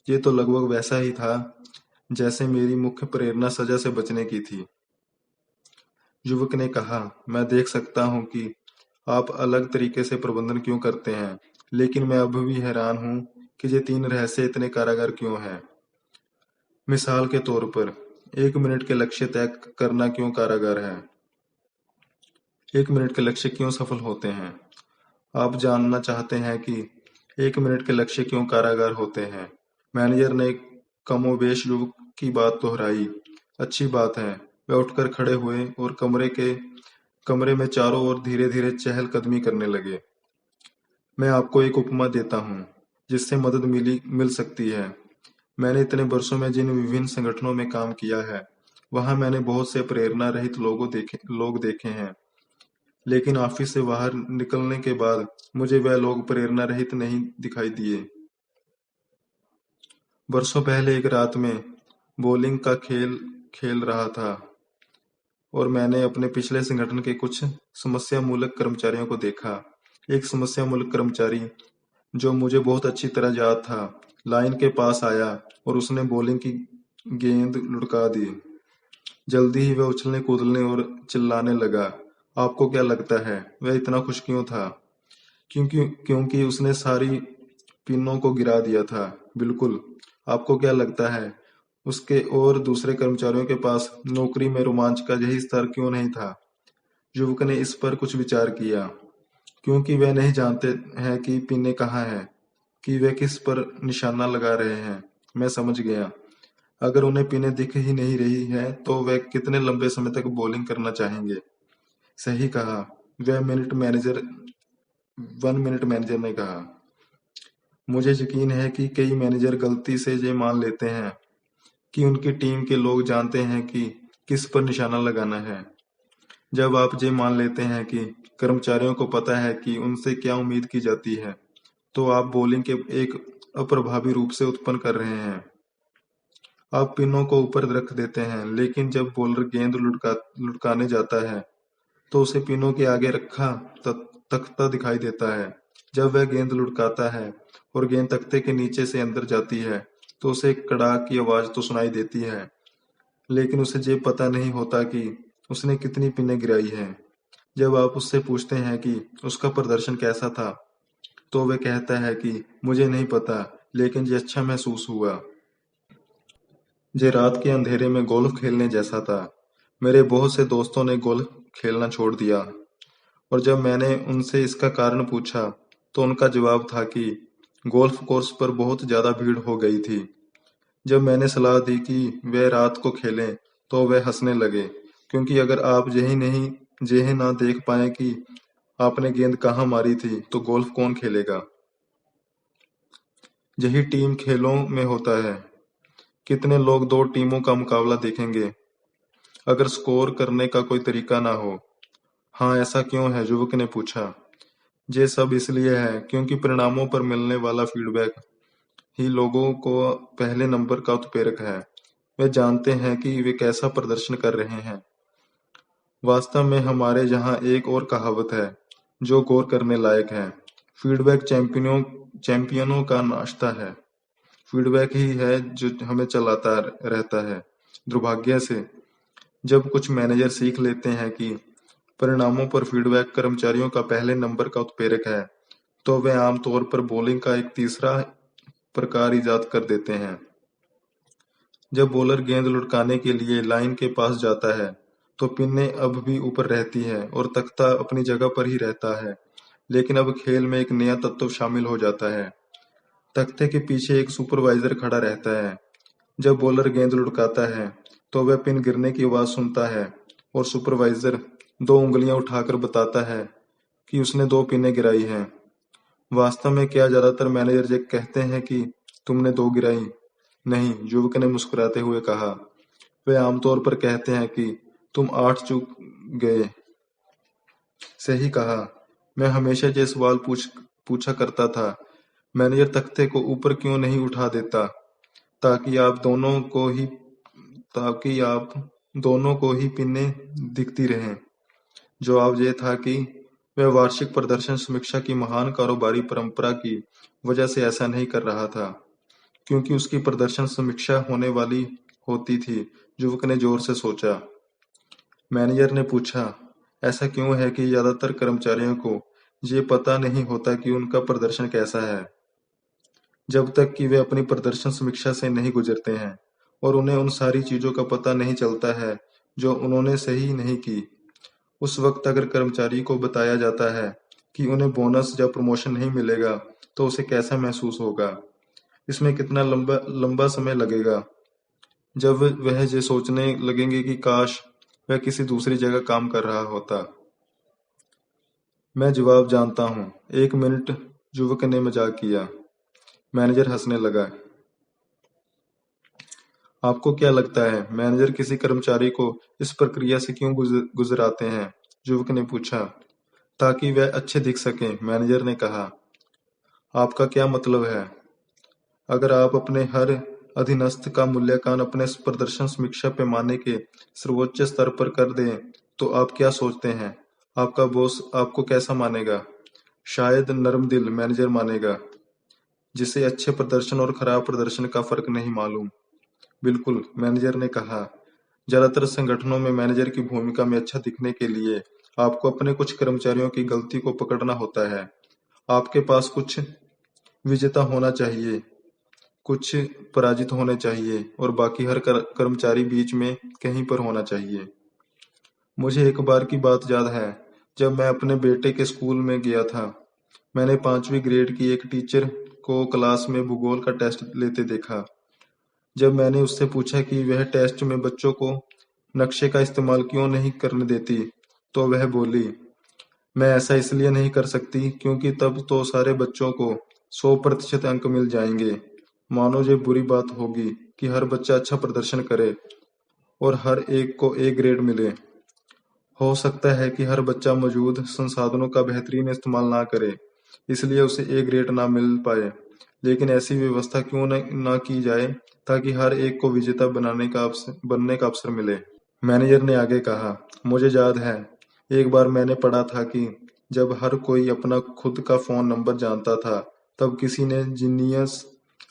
ये तो लगभग वैसा ही था जैसे मेरी मुख्य प्रेरणा सजा से बचने की थी। युवक ने कहा, मैं देख सकता हूँ कि आप अलग तरीके से प्रबंधन क्यों करते हैं, लेकिन मैं अब भी हैरान हूँ कि ये 3 रहस्य इतने कारागार क्यों हैं। मिसाल के तौर पर, 1 मिनट के लक्ष्य तय करना क्यों कारागार है? 1 मिनट के लक्ष्य क्यों सफल होते हैं? आप जानना चाहते हैं कि 1 मिनट के लक्ष्य क्यों कारागार होते हैं? मैनेजर ने कमोबेश युवक की बात दोहराई। अच्छी बात है। वे उठकर खड़े हुए और कमरे में चारों ओर धीरे धीरे चहलकदमी करने लगे। मैं आपको एक उपमा देता हूँ जिससे मदद मिल सकती है। मैंने इतने वर्षों में जिन विभिन्न संगठनों में काम किया है, वहां मैंने बहुत से प्रेरणा रहित लोग देखे हैं। लेकिन ऑफिस से बाहर निकलने के बाद मुझे वह लोग प्रेरणा रहित नहीं दिखाई दिए। वर्षों पहले एक रात में बॉलिंग का खेल खेल रहा था और मैंने अपने पिछले संगठन के कुछ समस्या मूलक कर्मचारियों को देखा। एक समस्या मूलक कर्मचारी जो मुझे बहुत अच्छी तरह याद था, लाइन के पास आया और उसने बॉलिंग की गेंद लुढ़का दी। जल्दी ही वह उछलने कूदने और चिल्लाने लगा। आपको क्या लगता है वह इतना खुश क्यों था? क्योंकि उसने सारी पिनों को गिरा दिया था। बिल्कुल। आपको क्या लगता है उसके और दूसरे कर्मचारियों के पास नौकरी में रोमांच का यही स्तर क्यों नहीं था? युवक ने इस पर कुछ विचार किया। क्योंकि वे नहीं जानते हैं कि पिनें कहाँ हैं, कि वे किस पर निशाना लगा रहे हैं। मैं समझ गया। अगर उन्हें पिनें दिख ही नहीं रही है तो वे कितने लंबे समय तक बॉलिंग करना चाहेंगे? सही कहा। वह मिनट मैनेजर 1 मिनट मैनेजर ने कहा। मुझे यकीन है कि कई मैनेजर गलती से ये मान लेते हैं कि उनकी टीम के लोग जानते हैं कि किस पर निशाना लगाना है। जब आप ये मान लेते हैं कि कर्मचारियों को पता है कि उनसे क्या उम्मीद की जाती है, तो आप बॉलिंग के एक अप्रभावी रूप से उत्पन्न कर रहे हैं। आप पिनों को ऊपर रख देते हैं, लेकिन जब बॉलर गेंद लुढ़काने जाता है, तो उसे पिनों के आगे रखा तख्ता दिखाई देता है। जब वह गेंद लुढ़काता है और गेंद तख्ते के नीचे से अंदर जाती है, तो उसे एक कड़ाक की आवाज तो सुनाई देती है, लेकिन उसे ये पता नहीं होता कि उसने कितनी पिनें गिराई हैं। जब आप उससे पूछते हैं कि उसका प्रदर्शन कैसा था, तो वह कहता है कि मुझे नहीं पता, लेकिन ये अच्छा महसूस हुआ। ये रात के अंधेरे में गोल्फ खेलने जैसा था। मेरे बहुत से दोस्तों ने गोल्फ खेलना छोड़ दिया और जब मैंने उनसे इसका कारण पूछा, तो उनका जवाब था कि गोल्फ कोर्स पर बहुत ज्यादा भीड़ हो गई थी। जब मैंने सलाह दी कि वे रात को खेलें, तो वे हंसने लगे, क्योंकि अगर आप यही ना देख पाए कि आपने गेंद कहाँ मारी थी, तो गोल्फ कौन खेलेगा? यही टीम खेलों में होता है। कितने लोग दो टीमों का मुकाबला देखेंगे अगर स्कोर करने का कोई तरीका ना हो? हाँ, ऐसा क्यों है? युवक ने पूछा। ये सब इसलिए है क्योंकि परिणामों पर मिलने वाला फीडबैक ही लोगों को पहले नंबर का उत्प्रेरक है। वे जानते हैं कि वे कैसा प्रदर्शन कर रहे हैं। वास्तव में हमारे यहाँ एक और कहावत है जो गौर करने लायक है। फीडबैक चैंपियनों का नाश्ता है। फीडबैक ही है जो हमें चलाता रहता है। दुर्भाग्य से जब कुछ मैनेजर सीख लेते हैं कि परिणामों पर फीडबैक कर्मचारियों का पहले नंबर का उत्प्रेरक है, तो वे आमतौर पर बॉलिंग का एक तीसरा प्रकार इजाद कर देते हैं। जब बॉलर गेंद लुढ़काने के लिए लाइन के पास जाता है, तो पिनें अब भी ऊपर रहती हैं और तख्ता अपनी जगह पर ही रहता है। लेकिन अब खेल में एक नया तत्व शामिल हो जाता है। तख्ते के पीछे एक सुपरवाइजर खड़ा रहता है। जब बॉलर गेंद लुढ़काता है, तो वह पिन गिरने की आवाज सुनता है और सुपरवाइजर 2 उंगलियां उठाकर बताता है कि उसने 2 पिनें गिराई हैं। वास्तव में क्या ज्यादातर मैनेजर ये कहते हैं कि तुमने 2 गिराई? नहीं, युवक ने मुस्कुराते हुए कहा। वे आमतौर पर कहते हैं कि तुम 8 चूक गए। सही कहा। मैं हमेशा ये सवाल पूछा करता था, मैनेजर तख्ते को ऊपर क्यों नहीं उठा देता, ताकि आप दोनों को ही ताकि आप दोनों को ही पिनें दिखती रहें। जवाब ये था कि वह वार्षिक प्रदर्शन समीक्षा की महान कारोबारी परंपरा की वजह से ऐसा नहीं कर रहा था, क्योंकि उसकी प्रदर्शन समीक्षा होने वाली होती थी। युवक ने जोर से सोचा। मैनेजर ने पूछा, ऐसा क्यों है कि ज्यादातर कर्मचारियों को ये पता नहीं होता कि उनका प्रदर्शन कैसा है, जब तक कि वे अपनी प्रदर्शन समीक्षा से नहीं गुजरते हैं और उन्हें उन सारी चीजों का पता नहीं चलता है जो उन्होंने सही नहीं की। उस वक्त अगर कर्मचारी को बताया जाता है कि उन्हें बोनस या प्रमोशन नहीं मिलेगा, तो उसे कैसा महसूस होगा? इसमें कितना लंबा लंबा समय लगेगा जब वह ये सोचने लगेंगे कि काश वह किसी दूसरी जगह काम कर रहा होता। मैं जवाब जानता हूँ। 1 मिनट, युवक ने मजाक किया। मैनेजर हंसने लगा। आपको क्या लगता है मैनेजर किसी कर्मचारी को इस प्रक्रिया से क्यों गुजराते हैं? युवक ने पूछा। ताकि वह अच्छे दिख सकें। मैनेजर ने कहा, आपका क्या मतलब है? अगर आप अपने हर अधीनस्थ का मूल्यांकन अपने प्रदर्शन समीक्षा पैमाने के सर्वोच्च स्तर पर कर दें, तो आप क्या सोचते हैं, आपका बॉस आपको कैसा मानेगा? शायद नरम दिल मैनेजर मानेगा, जिसे अच्छे प्रदर्शन और खराब प्रदर्शन का फर्क नहीं मालूम। बिल्कुल, मैनेजर ने कहा। ज्यादातर संगठनों में मैनेजर की भूमिका में अच्छा दिखने के लिए आपको अपने कुछ कर्मचारियों की गलती को पकड़ना होता है। आपके पास कुछ विजेता होना चाहिए, कुछ पराजित होने चाहिए और बाकी हर कर्मचारी बीच में कहीं पर होना चाहिए। मुझे एक बार की बात याद है, जब मैं अपने बेटे के स्कूल में गया था। मैंने 5वीं ग्रेड की एक टीचर को क्लास में भूगोल का टेस्ट लेते देखा। जब मैंने उससे पूछा कि वह टेस्ट में बच्चों को नक्शे का इस्तेमाल क्यों नहीं करने देती, तो वह बोली, मैं ऐसा इसलिए नहीं कर सकती क्योंकि तब तो सारे बच्चों को 100% अंक मिल जाएंगे। मानो ये बुरी बात होगी कि हर बच्चा अच्छा प्रदर्शन करे और हर एक को ए ग्रेड मिले। हो सकता है कि हर बच्चा मौजूद संसाधनों का बेहतरीन इस्तेमाल ना करे, इसलिए उसे ए ग्रेड ना मिल पाए। लेकिन ऐसी व्यवस्था क्यों ना की जाए ताकि हर एक को विजेता बनने का अवसर मिले। मैनेजर ने आगे कहा, मुझे याद है, एक बार मैंने पढ़ा था कि जब हर कोई अपना खुद का फोन नंबर जानता था, तब किसी ने जीनियस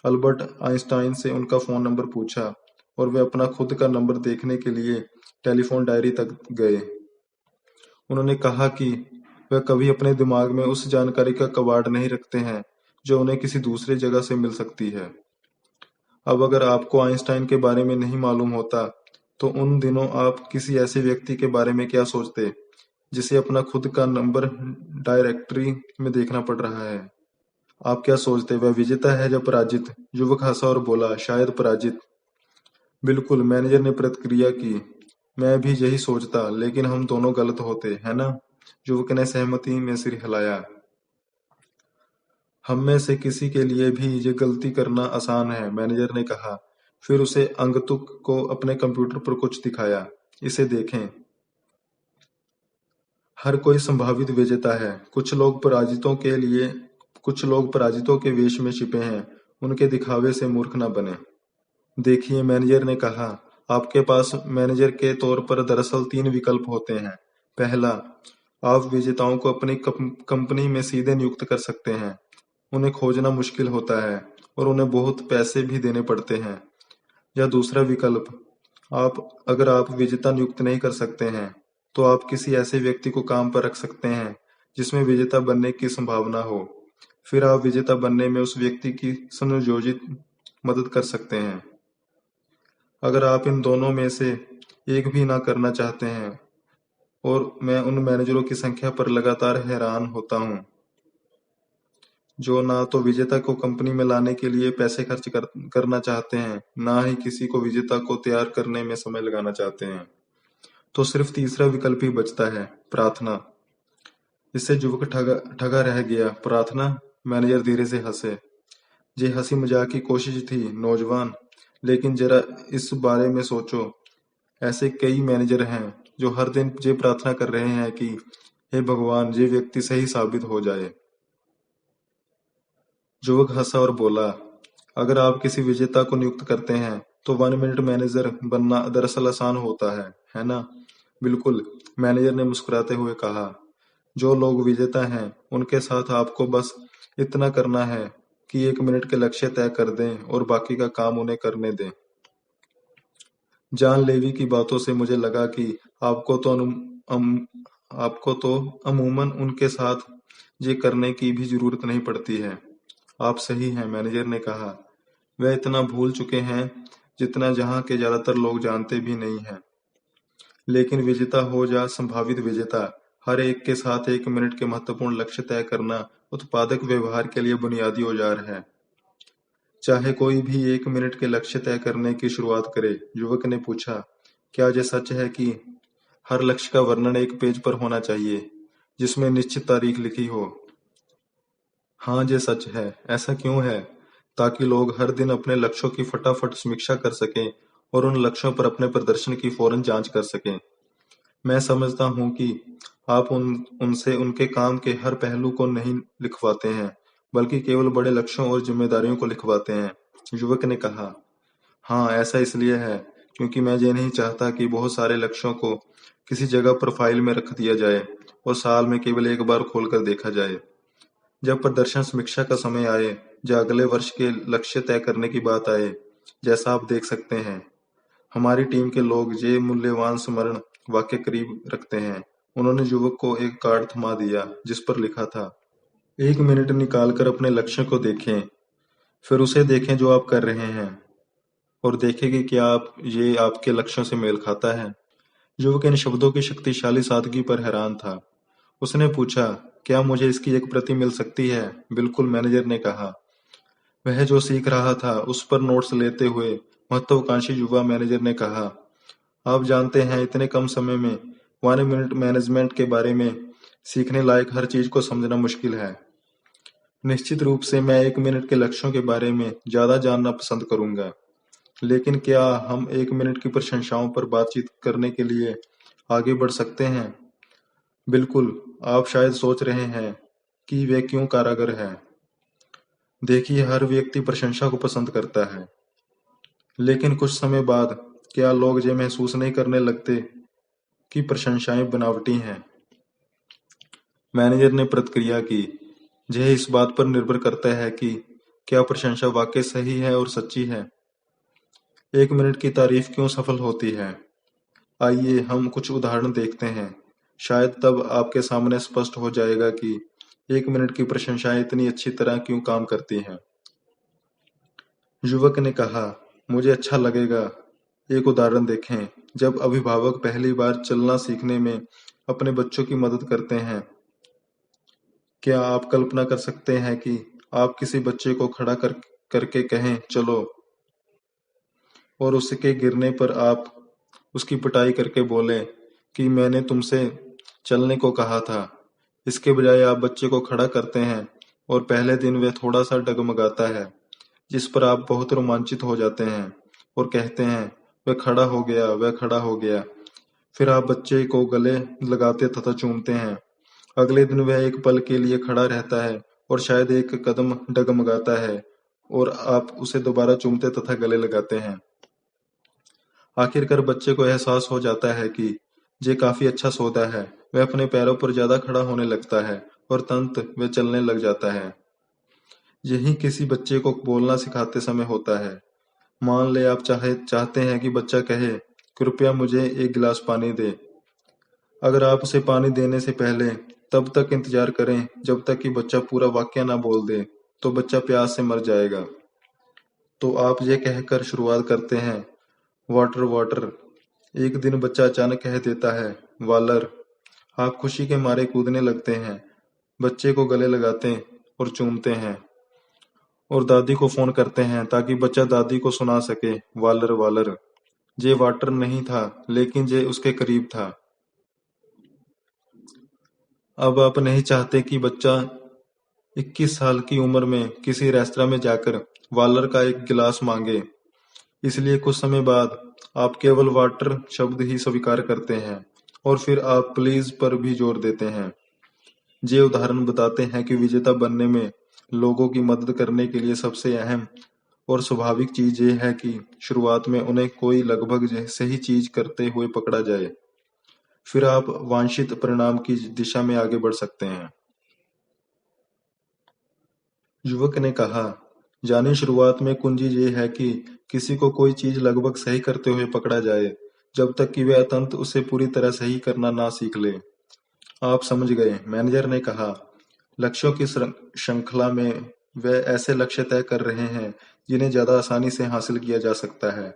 अल्बर्ट आइंस्टाइन से उनका फोन नंबर पूछा और वे अपना खुद का नंबर देखने के लिए टेलीफोन डायरी तक गए। उन्होंने कहा कि वह कभी अपने दिमाग में उस जानकारी का कबाड़ नहीं रखते हैं जो उन्हें किसी दूसरी जगह से मिल सकती है। अब अगर आपको आइंस्टाइन के बारे में नहीं मालूम होता, तो उन दिनों आप किसी ऐसे व्यक्ति के बारे में क्या सोचते जिसे अपना खुद का नंबर डायरेक्टरी में देखना पड़ रहा है? आप क्या सोचते, वह विजेता है या पराजित? युवक हंसा और बोला, शायद पराजित। बिल्कुल, मैनेजर ने प्रतिक्रिया की। मैं भी यही सोचता, लेकिन हम दोनों गलत होते, है ना? युवक ने सहमति में सिर हिलाया। हम में से किसी के लिए भी ये गलती करना आसान है, मैनेजर ने कहा। फिर उसे अंगतुक को अपने कंप्यूटर पर कुछ दिखाया। इसे देखें। हर कोई संभावित विजेता है। कुछ लोग पराजितों के वेश में छिपे हैं। उनके दिखावे से मूर्ख न बने। देखिए, मैनेजर ने कहा, आपके पास मैनेजर के तौर पर दरअसल 3 विकल्प होते हैं। पहला, आप विजेताओं को अपनी कंपनी में सीधे नियुक्त कर सकते हैं। उन्हें खोजना मुश्किल होता है और उन्हें बहुत पैसे भी देने पड़ते हैं। या दूसरा विकल्प, अगर आप विजेता नियुक्त नहीं कर सकते हैं, तो आप किसी ऐसे व्यक्ति को काम पर रख सकते हैं जिसमें विजेता बनने की संभावना हो। फिर आप विजेता बनने में उस व्यक्ति की सुनियोजित मदद कर सकते हैं। अगर आप इन दोनों में से एक भी ना करना चाहते हैं, और मैं उन मैनेजरों की संख्या पर लगातार हैरान होता हूँ जो ना तो विजेता को कंपनी में लाने के लिए पैसे खर्च करना चाहते हैं, ना ही किसी को विजेता को तैयार करने में समय लगाना चाहते हैं। तो सिर्फ तीसरा विकल्प ही बचता है, प्रार्थना। इससे युवक ठगा रह गया। प्रार्थना? मैनेजर धीरे से हंसे। ये हंसी मजाक की कोशिश थी, नौजवान, लेकिन जरा इस बारे में सोचो। ऐसे कई मैनेजर हैं जो हर दिन ये प्रार्थना कर रहे हैं कि हे भगवान, ये व्यक्ति सही साबित हो जाए। युवक हंसा और बोला, अगर आप किसी विजेता को नियुक्त करते हैं, तो 1 मिनट मैनेजर बनना दरअसल आसान होता है ना? बिल्कुल, मैनेजर ने मुस्कुराते हुए कहा। जो लोग विजेता हैं, उनके साथ आपको बस इतना करना है कि 1 मिनट के लक्ष्य तय कर दें और बाकी का काम उन्हें करने दें। जॉन लेवी की बातों से मुझे लगा कि आपको तो अमूमन उनके साथ ये करने की भी जरूरत नहीं पड़ती है। आप सही हैं, मैनेजर ने कहा। वे इतना भूल चुके हैं जितना यहाँ के ज्यादातर लोग जानते भी नहीं हैं। लेकिन विजेता हो या संभावित विजेता, हर एक के साथ 1 मिनट के महत्वपूर्ण लक्ष्य तय करना उत्पादक व्यवहार के लिए बुनियादी औजार है। चाहे कोई भी 1 मिनट के लक्ष्य तय करने की शुरुआत करे। युवक ने पूछा, क्या यह सच है कि हर लक्ष्य का वर्णन एक पेज पर होना चाहिए जिसमें निश्चित तारीख लिखी हो? हाँ, ये सच है। ऐसा क्यों है? ताकि लोग हर दिन अपने लक्ष्यों की फटाफट समीक्षा कर सकें और उन लक्ष्यों पर अपने प्रदर्शन की फौरन जांच कर सकें। मैं समझता हूँ कि आप उनसे उनके काम के हर पहलू को नहीं लिखवाते हैं, बल्कि केवल बड़े लक्ष्यों और जिम्मेदारियों को लिखवाते हैं। युवक ने कहा, हाँ, ऐसा इसलिए है क्योंकि मैं ये नहीं चाहता कि बहुत सारे लक्ष्यों को किसी जगह पर फाइल में रख दिया जाए और साल में केवल एक बार खोलकर देखा जाए। जब प्रदर्शन समीक्षा का समय आए या अगले वर्ष के लक्ष्य तय करने की बात आए, जैसा आप देख सकते हैं, हमारी टीम के लोग ये मूल्यवान स्मरण वाक्य करीब रखते हैं। उन्होंने युवक को एक कार्ड थमा दिया जिस पर लिखा था, 1 मिनट निकालकर अपने लक्ष्य को देखें, फिर उसे देखें जो आप कर रहे हैं और देखें कि क्या ये आपके लक्ष्यों से मेल खाता है। युवक इन शब्दों की शक्तिशाली सादगी पर हैरान था। उसने पूछा, क्या मुझे इसकी एक प्रति मिल सकती है? बिल्कुल, मैनेजर ने कहा। वह जो सीख रहा था उस पर नोट्स लेते हुए महत्वाकांक्षी युवा मैनेजर ने कहा, आप जानते हैं, इतने कम समय में 1 मिनट मैनेजमेंट के बारे में सीखने लायक हर चीज को समझना मुश्किल है। निश्चित रूप से मैं 1 मिनट के लक्ष्यों के बारे में ज्यादा जानना पसंद करूंगा, लेकिन क्या हम 1 मिनट की प्रशंसाओं पर बातचीत करने के लिए आगे बढ़ सकते हैं? बिल्कुल, आप शायद सोच रहे हैं कि वे क्यों कारागर है। देखिए, हर व्यक्ति प्रशंसा को पसंद करता है, लेकिन कुछ समय बाद क्या लोग ये महसूस नहीं करने लगते कि प्रशंसाएं बनावटी हैं? मैनेजर ने प्रतिक्रिया की, यह इस बात पर निर्भर करता है कि क्या प्रशंसा वाकई सही है और सच्ची है। 1 मिनट की तारीफ क्यों सफल होती है? आइए हम कुछ उदाहरण देखते हैं। शायद तब आपके सामने स्पष्ट हो जाएगा कि 1 मिनट की प्रशंसाएं इतनी अच्छी तरह क्यों काम करती हैं। युवक ने कहा, मुझे अच्छा लगेगा। एक उदाहरण देखें। जब अभिभावक पहली बार चलना सीखने में अपने बच्चों की मदद करते हैं, क्या आप कल्पना कर सकते हैं कि आप किसी बच्चे को खड़ा करके कहें चलो, और उसके गिरने पर आप उसकी पिटाई करके बोलें कि मैंने तुमसे चलने को कहा था। इसके बजाय आप बच्चे को खड़ा करते हैं और पहले दिन वह थोड़ा सा डगमगाता है, जिस पर आप बहुत रोमांचित हो जाते हैं और कहते हैं, वह खड़ा हो गया, वह खड़ा हो गया। फिर आप बच्चे को गले लगाते तथा चूमते हैं। अगले दिन वह एक पल के लिए खड़ा रहता है और शायद एक कदम डगमगाता है और आप उसे दोबारा चूमते तथा गले लगाते हैं। आखिरकार बच्चे को एहसास हो जाता है कि ये काफी अच्छा सौदा है। वह अपने पैरों पर ज्यादा खड़ा होने लगता है और तुरंत वह चलने लग जाता है। यही किसी बच्चे को बोलना सिखाते समय होता है। मान ले आप चाहते हैं कि बच्चा कहे, कृपया मुझे एक गिलास पानी दे। अगर आप उसे पानी देने से पहले तब तक इंतजार करें जब तक कि बच्चा पूरा वाक्य ना बोल दे, तो बच्चा प्यास से मर जाएगा। तो आप ये कहकर शुरुआत करते हैं, वाटर वाटर। एक दिन बच्चा अचानक कह देता है, वालर। आप खुशी के मारे कूदने लगते हैं, बच्चे को गले लगाते और चूमते हैं और दादी को फोन करते हैं ताकि बच्चा दादी को सुना सके, वालर वालर। ये वाटर नहीं था, लेकिन ये उसके करीब था। अब आप नहीं चाहते कि बच्चा 21 साल की उम्र में किसी रेस्तरां में जाकर वालर का एक गिलास मांगे। इसलिए कुछ समय बाद आप केवल वाटर शब्द ही स्वीकार करते हैं और फिर आप प्लीज पर भी जोर देते हैं। ये उदाहरण बताते हैं कि विजेता बनने में लोगों की मदद करने के लिए सबसे अहम और स्वाभाविक चीज ये है कि शुरुआत में उन्हें कोई लगभग सही चीज करते हुए पकड़ा जाए। फिर आप वांछित परिणाम की दिशा में आगे बढ़ सकते हैं। युवक ने कहा, जाने शुरुआत में कुंजी ये है कि किसी को कोई चीज लगभग सही करते हुए पकड़ा जाए, जब तक कि वह अंततः उसे पूरी तरह सही करना ना सीख ले। आप समझ गए, मैनेजर ने कहा। लक्ष्यों की श्रृंखला में वे ऐसे लक्ष्य तय कर रहे हैं जिन्हें ज्यादा आसानी से हासिल किया जा सकता है।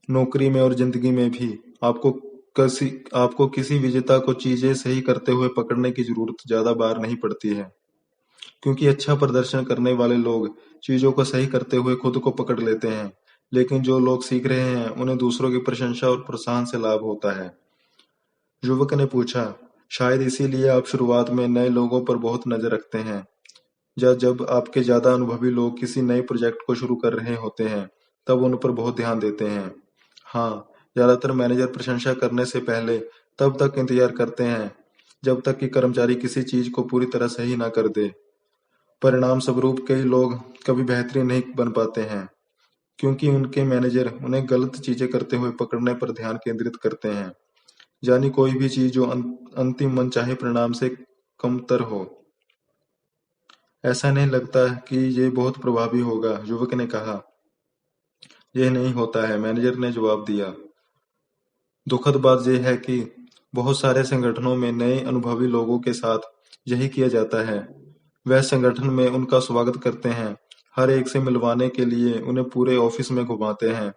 नौकरी में और जिंदगी में भी आपको किसी विजेता को चीजें सही करते हुए पकड़ने की जरूरत ज्यादा बार नहीं पड़ती है, क्योंकि अच्छा प्रदर्शन करने वाले लोग चीजों को सही करते हुए खुद को पकड़ लेते हैं, लेकिन जो लोग सीख रहे हैं उन्हें दूसरों की प्रशंसा और प्रोत्साहन से लाभ होता है। युवक ने पूछा, शायद इसीलिए आप शुरुआत में नए लोगों पर बहुत नजर रखते हैं, या जब आपके ज्यादा अनुभवी लोग किसी नए प्रोजेक्ट को शुरू कर रहे होते हैं तब उन पर बहुत ध्यान देते हैं। हाँ, ज्यादातर मैनेजर प्रशंसा करने से पहले तब तक इंतजार करते हैं जब तक कि कर्मचारी किसी चीज को पूरी तरह सही ना कर दे। परिणाम स्वरूप कई लोग कभी बेहतरीन नहीं बन पाते हैं, क्योंकि उनके मैनेजर उन्हें गलत चीजें करते हुए पकड़ने पर ध्यान केंद्रित करते हैं, यानी कोई भी चीज जो अंतिम मनचाहे परिणाम से कमतर हो। ऐसा नहीं लगता कि ये बहुत प्रभावी होगा, युवक ने कहा। यह नहीं होता है, मैनेजर ने जवाब दिया। दुखद बात यह है कि बहुत सारे संगठनों में नए अनुभवी लोगों के साथ यही किया जाता है। वह संगठन में उनका स्वागत करते हैं, हर एक से मिलवाने के लिए उन्हें पूरे ऑफिस में घुमाते हैं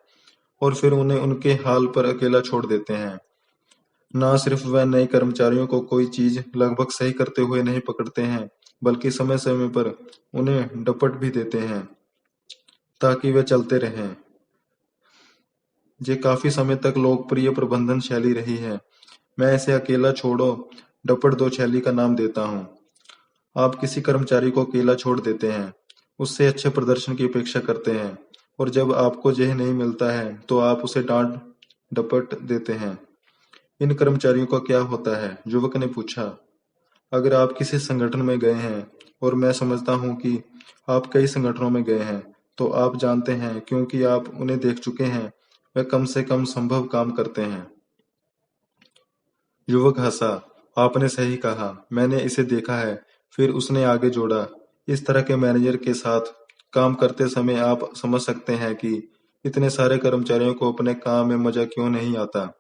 और फिर उन्हें उनके हाल पर अकेला छोड़ देते हैं। ना सिर्फ वह नए कर्मचारियों को कोई चीज लगभग सही करते हुए नहीं पकड़ते हैं, बल्कि समय समय पर उन्हें डपट भी देते हैं ताकि वे चलते रहें। ये काफी समय तक लोकप्रिय प्रबंधन शैली रही है। मैं इसे अकेला छोड़ो डपट दो शैली का नाम देता हूँ। आप किसी कर्मचारी को अकेला छोड़ देते हैं, उससे अच्छे प्रदर्शन की अपेक्षा करते हैं, और जब आपको यह नहीं मिलता है तो आप उसे डांट डपट देते हैं। इन कर्मचारियों का क्या होता है? युवक ने पूछा। अगर आप किसी संगठन में गए हैं, और मैं समझता हूँ कि आप कई संगठनों में गए हैं, तो आप जानते हैं, क्योंकि आप उन्हें देख चुके हैं, वे कम से कम संभव काम करते हैं। युवक हंसा। आपने सही कहा, मैंने इसे देखा है। फिर उसने आगे जोड़ा, इस तरह के मैनेजर के साथ काम करते समय आप समझ सकते हैं कि इतने सारे कर्मचारियों को अपने काम में मजा क्यों नहीं आता।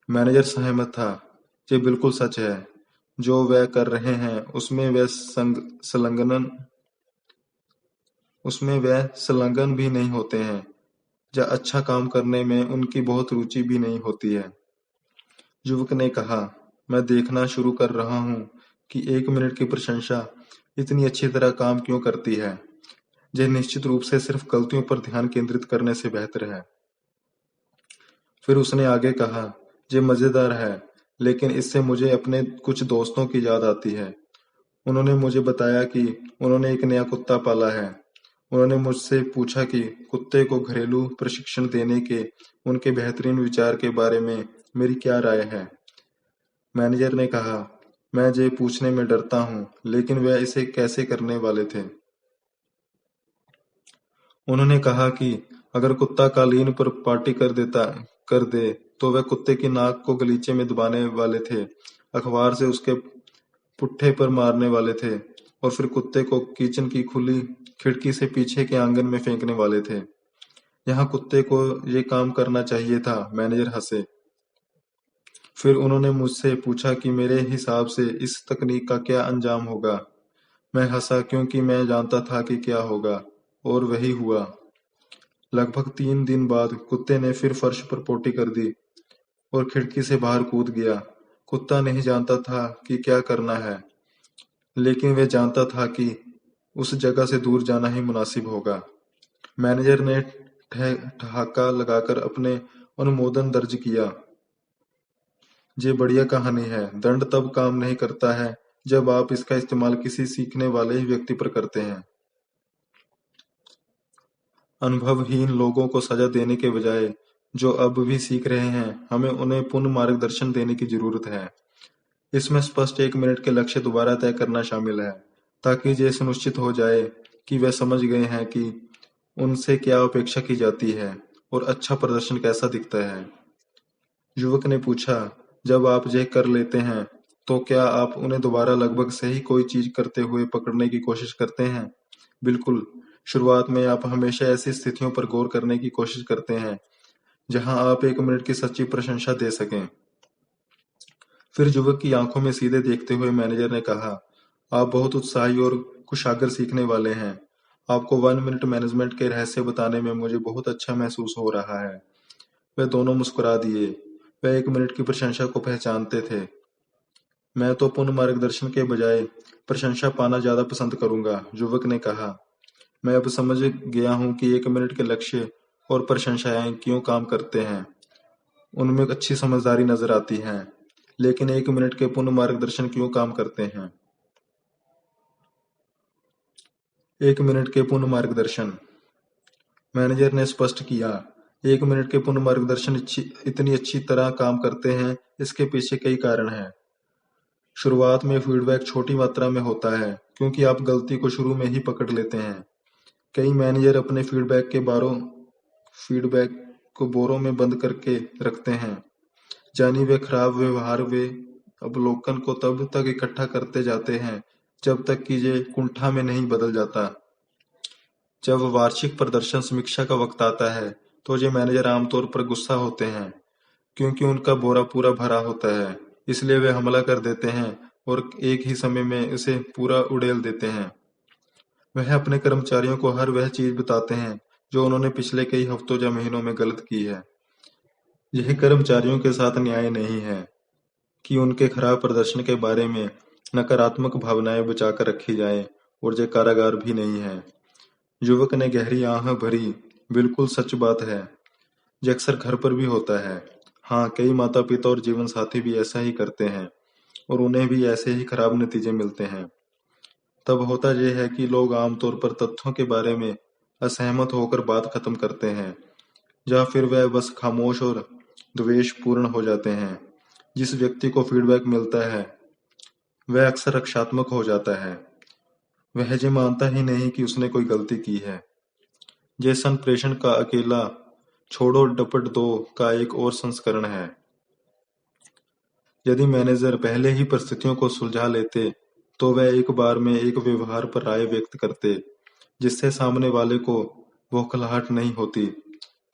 मैनेजर सहमत था। ये बिल्कुल सच है। जो वह कर रहे हैं उसमें वह संलग्न भी नहीं होते हैं, या अच्छा काम करने में उनकी बहुत रुचि भी नहीं होती है। युवक ने कहा, मैं देखना शुरू कर रहा हूँ कि 1 मिनट की प्रशंसा इतनी अच्छी तरह काम क्यों करती है। यह निश्चित रूप से सिर्फ गलतियों पर ध्यान केंद्रित करने से बेहतर है। फिर उसने आगे कहा, ये मजेदार है, लेकिन इससे मुझे अपने कुछ दोस्तों की याद आती है। उन्होंने मुझे बताया कि उन्होंने एक नया कुत्ता पाला है। उन्होंने मुझसे पूछा कि कुत्ते को घरेलू प्रशिक्षण देने के उनके बेहतरीन विचार के बारे में मेरी क्या राय है। मैनेजर ने कहा, मैं ये पूछने में डरता हूँ, लेकिन वह इसे कैसे करने वाले थे। उन्होंने कहा कि अगर कुत्ता कालीन पर पार्टी कर दे तो वह कुत्ते की नाक को गलीचे में दबाने वाले थे, अखबार से उसके पुट्ठे पर मारने वाले थे, और फिर कुत्ते को किचन की खुली खिड़की से पीछे के आंगन में फेंकने वाले थे। यहाँ कुत्ते को ये काम करना चाहिए था। मैनेजर हंसे। फिर उन्होंने मुझसे पूछा कि मेरे हिसाब से इस तकनीक का क्या अंजाम होगा। मैं हंसा, क्योंकि मैं जानता था कि क्या होगा, और वही हुआ। लगभग 3 दिन बाद कुत्ते ने फिर फर्श पर पोटी कर दी और खिड़की से बाहर कूद गया। कुत्ता नहीं जानता था कि क्या करना है, लेकिन वह जानता था कि उस जगह से दूर जाना ही मुनासिब होगा। मैनेजर ने ठहाका लगाकर अपने अनुमोदन दर्ज किया। ये बढ़िया कहानी है। दंड तब काम नहीं करता है जब आप इसका इस्तेमाल किसी सीखने वाले ही व्यक्ति पर करते हैं। अनुभवहीन लोगों को सजा देने के बजाय जो अब भी सीख रहे हैं, हमें उन्हें पुनः मार्गदर्शन देने की जरूरत है। इसमें स्पष्ट 1 मिनट के लक्ष्य दोबारा तय करना शामिल है, ताकि ये सुनिश्चित हो जाए कि वे समझ गए हैं कि उनसे क्या अपेक्षा की जाती है और अच्छा प्रदर्शन कैसा दिखता है। युवक ने पूछा, जब आप यह कर लेते हैं, तो क्या आप उन्हें दोबारा लगभग सही कोई चीज करते हुए पकड़ने की कोशिश करते हैं? बिल्कुल। शुरुआत में आप हमेशा ऐसी स्थितियों पर गौर करने की कोशिश करते हैं जहां आप 1 मिनट की सच्ची प्रशंसा दे सकें। फिर युवक की आंखों में सीधे देखते हुए मैनेजर ने कहा, आप बहुत उत्साही और कुशाग्र सीखने वाले हैं। आपको 1 मिनट मैनेजमेंट के रहस्य बताने में मुझे बहुत अच्छा महसूस हो रहा है। वे दोनों मुस्कुरा दिए। वे 1 मिनट की प्रशंसा को पहचानते थे। मैं तो पूर्ण मार्गदर्शन के बजाय प्रशंसा पाना ज्यादा पसंद करूंगा, युवक ने कहा। मैं अब समझ गया हूँ कि 1 मिनट के लक्ष्य और प्रशंसाएं क्यों काम करते हैं। उनमें अच्छी समझदारी नजर आती है, लेकिन 1 मिनट के पूर्ण मार्गदर्शन क्यों काम करते हैं। 1 मिनट के पूर्ण मार्गदर्शन। मैनेजर ने स्पष्ट किया, 1 मिनट के पूर्ण मार्गदर्शन इतनी अच्छी तरह काम करते हैं, इसके पीछे कई कारण हैं। शुरुआत में फीडबैक छोटी मात्रा में होता है, क्योंकि आप गलती को शुरू में ही पकड़ लेते हैं। कई मैनेजर अपने फीडबैक को बोरों में बंद करके रखते हैं, यानी वे खराब व्यवहार वे अवलोकन को तब तक इकट्ठा करते जाते हैं जब तक कि ये कुंठा में नहीं बदल जाता। जब वार्षिक प्रदर्शन समीक्षा का वक्त आता है, तो ये मैनेजर आमतौर पर गुस्सा होते हैं, क्योंकि उनका बोरा पूरा भरा होता है। इसलिए वे हमला कर देते हैं और एक ही समय में इसे पूरा उड़ेल देते हैं। वह अपने कर्मचारियों को हर वह चीज बताते हैं जो उन्होंने पिछले कई हफ्तों या महीनों में गलत की है। यह कर्मचारियों के साथ न्याय नहीं है कि उनके खराब प्रदर्शन के बारे में नकारात्मक भावनाएं बचाकर रखी जाएं, और ये कारागार भी नहीं है। युवक ने गहरी आह भरी, बिल्कुल सच बात है। ये अक्सर घर पर भी होता है। हाँ, कई माता पिता और जीवन साथी भी ऐसा ही करते हैं, और उन्हें भी ऐसे ही खराब नतीजे मिलते हैं। तब होता यह है कि लोग आमतौर पर तथ्यों के बारे में असहमत होकर बात खत्म करते हैं, या फिर वह बस खामोश और द्वेषपूर्ण हो जाते हैं। जिस व्यक्ति को फीडबैक मिलता है, वह अक्सर रक्षात्मक हो जाता है। वह ये मानता ही नहीं कि उसने कोई गलती की है। ये संप्रेषण का अकेला छोड़ो डपट दो का एक और संस्करण है। यदि मैनेजर पहले ही परिस्थितियों को सुलझा लेते, तो वह एक बार में एक व्यवहार पर राय व्यक्त करते, जिससे सामने वाले को बौखलाहट नहीं होती।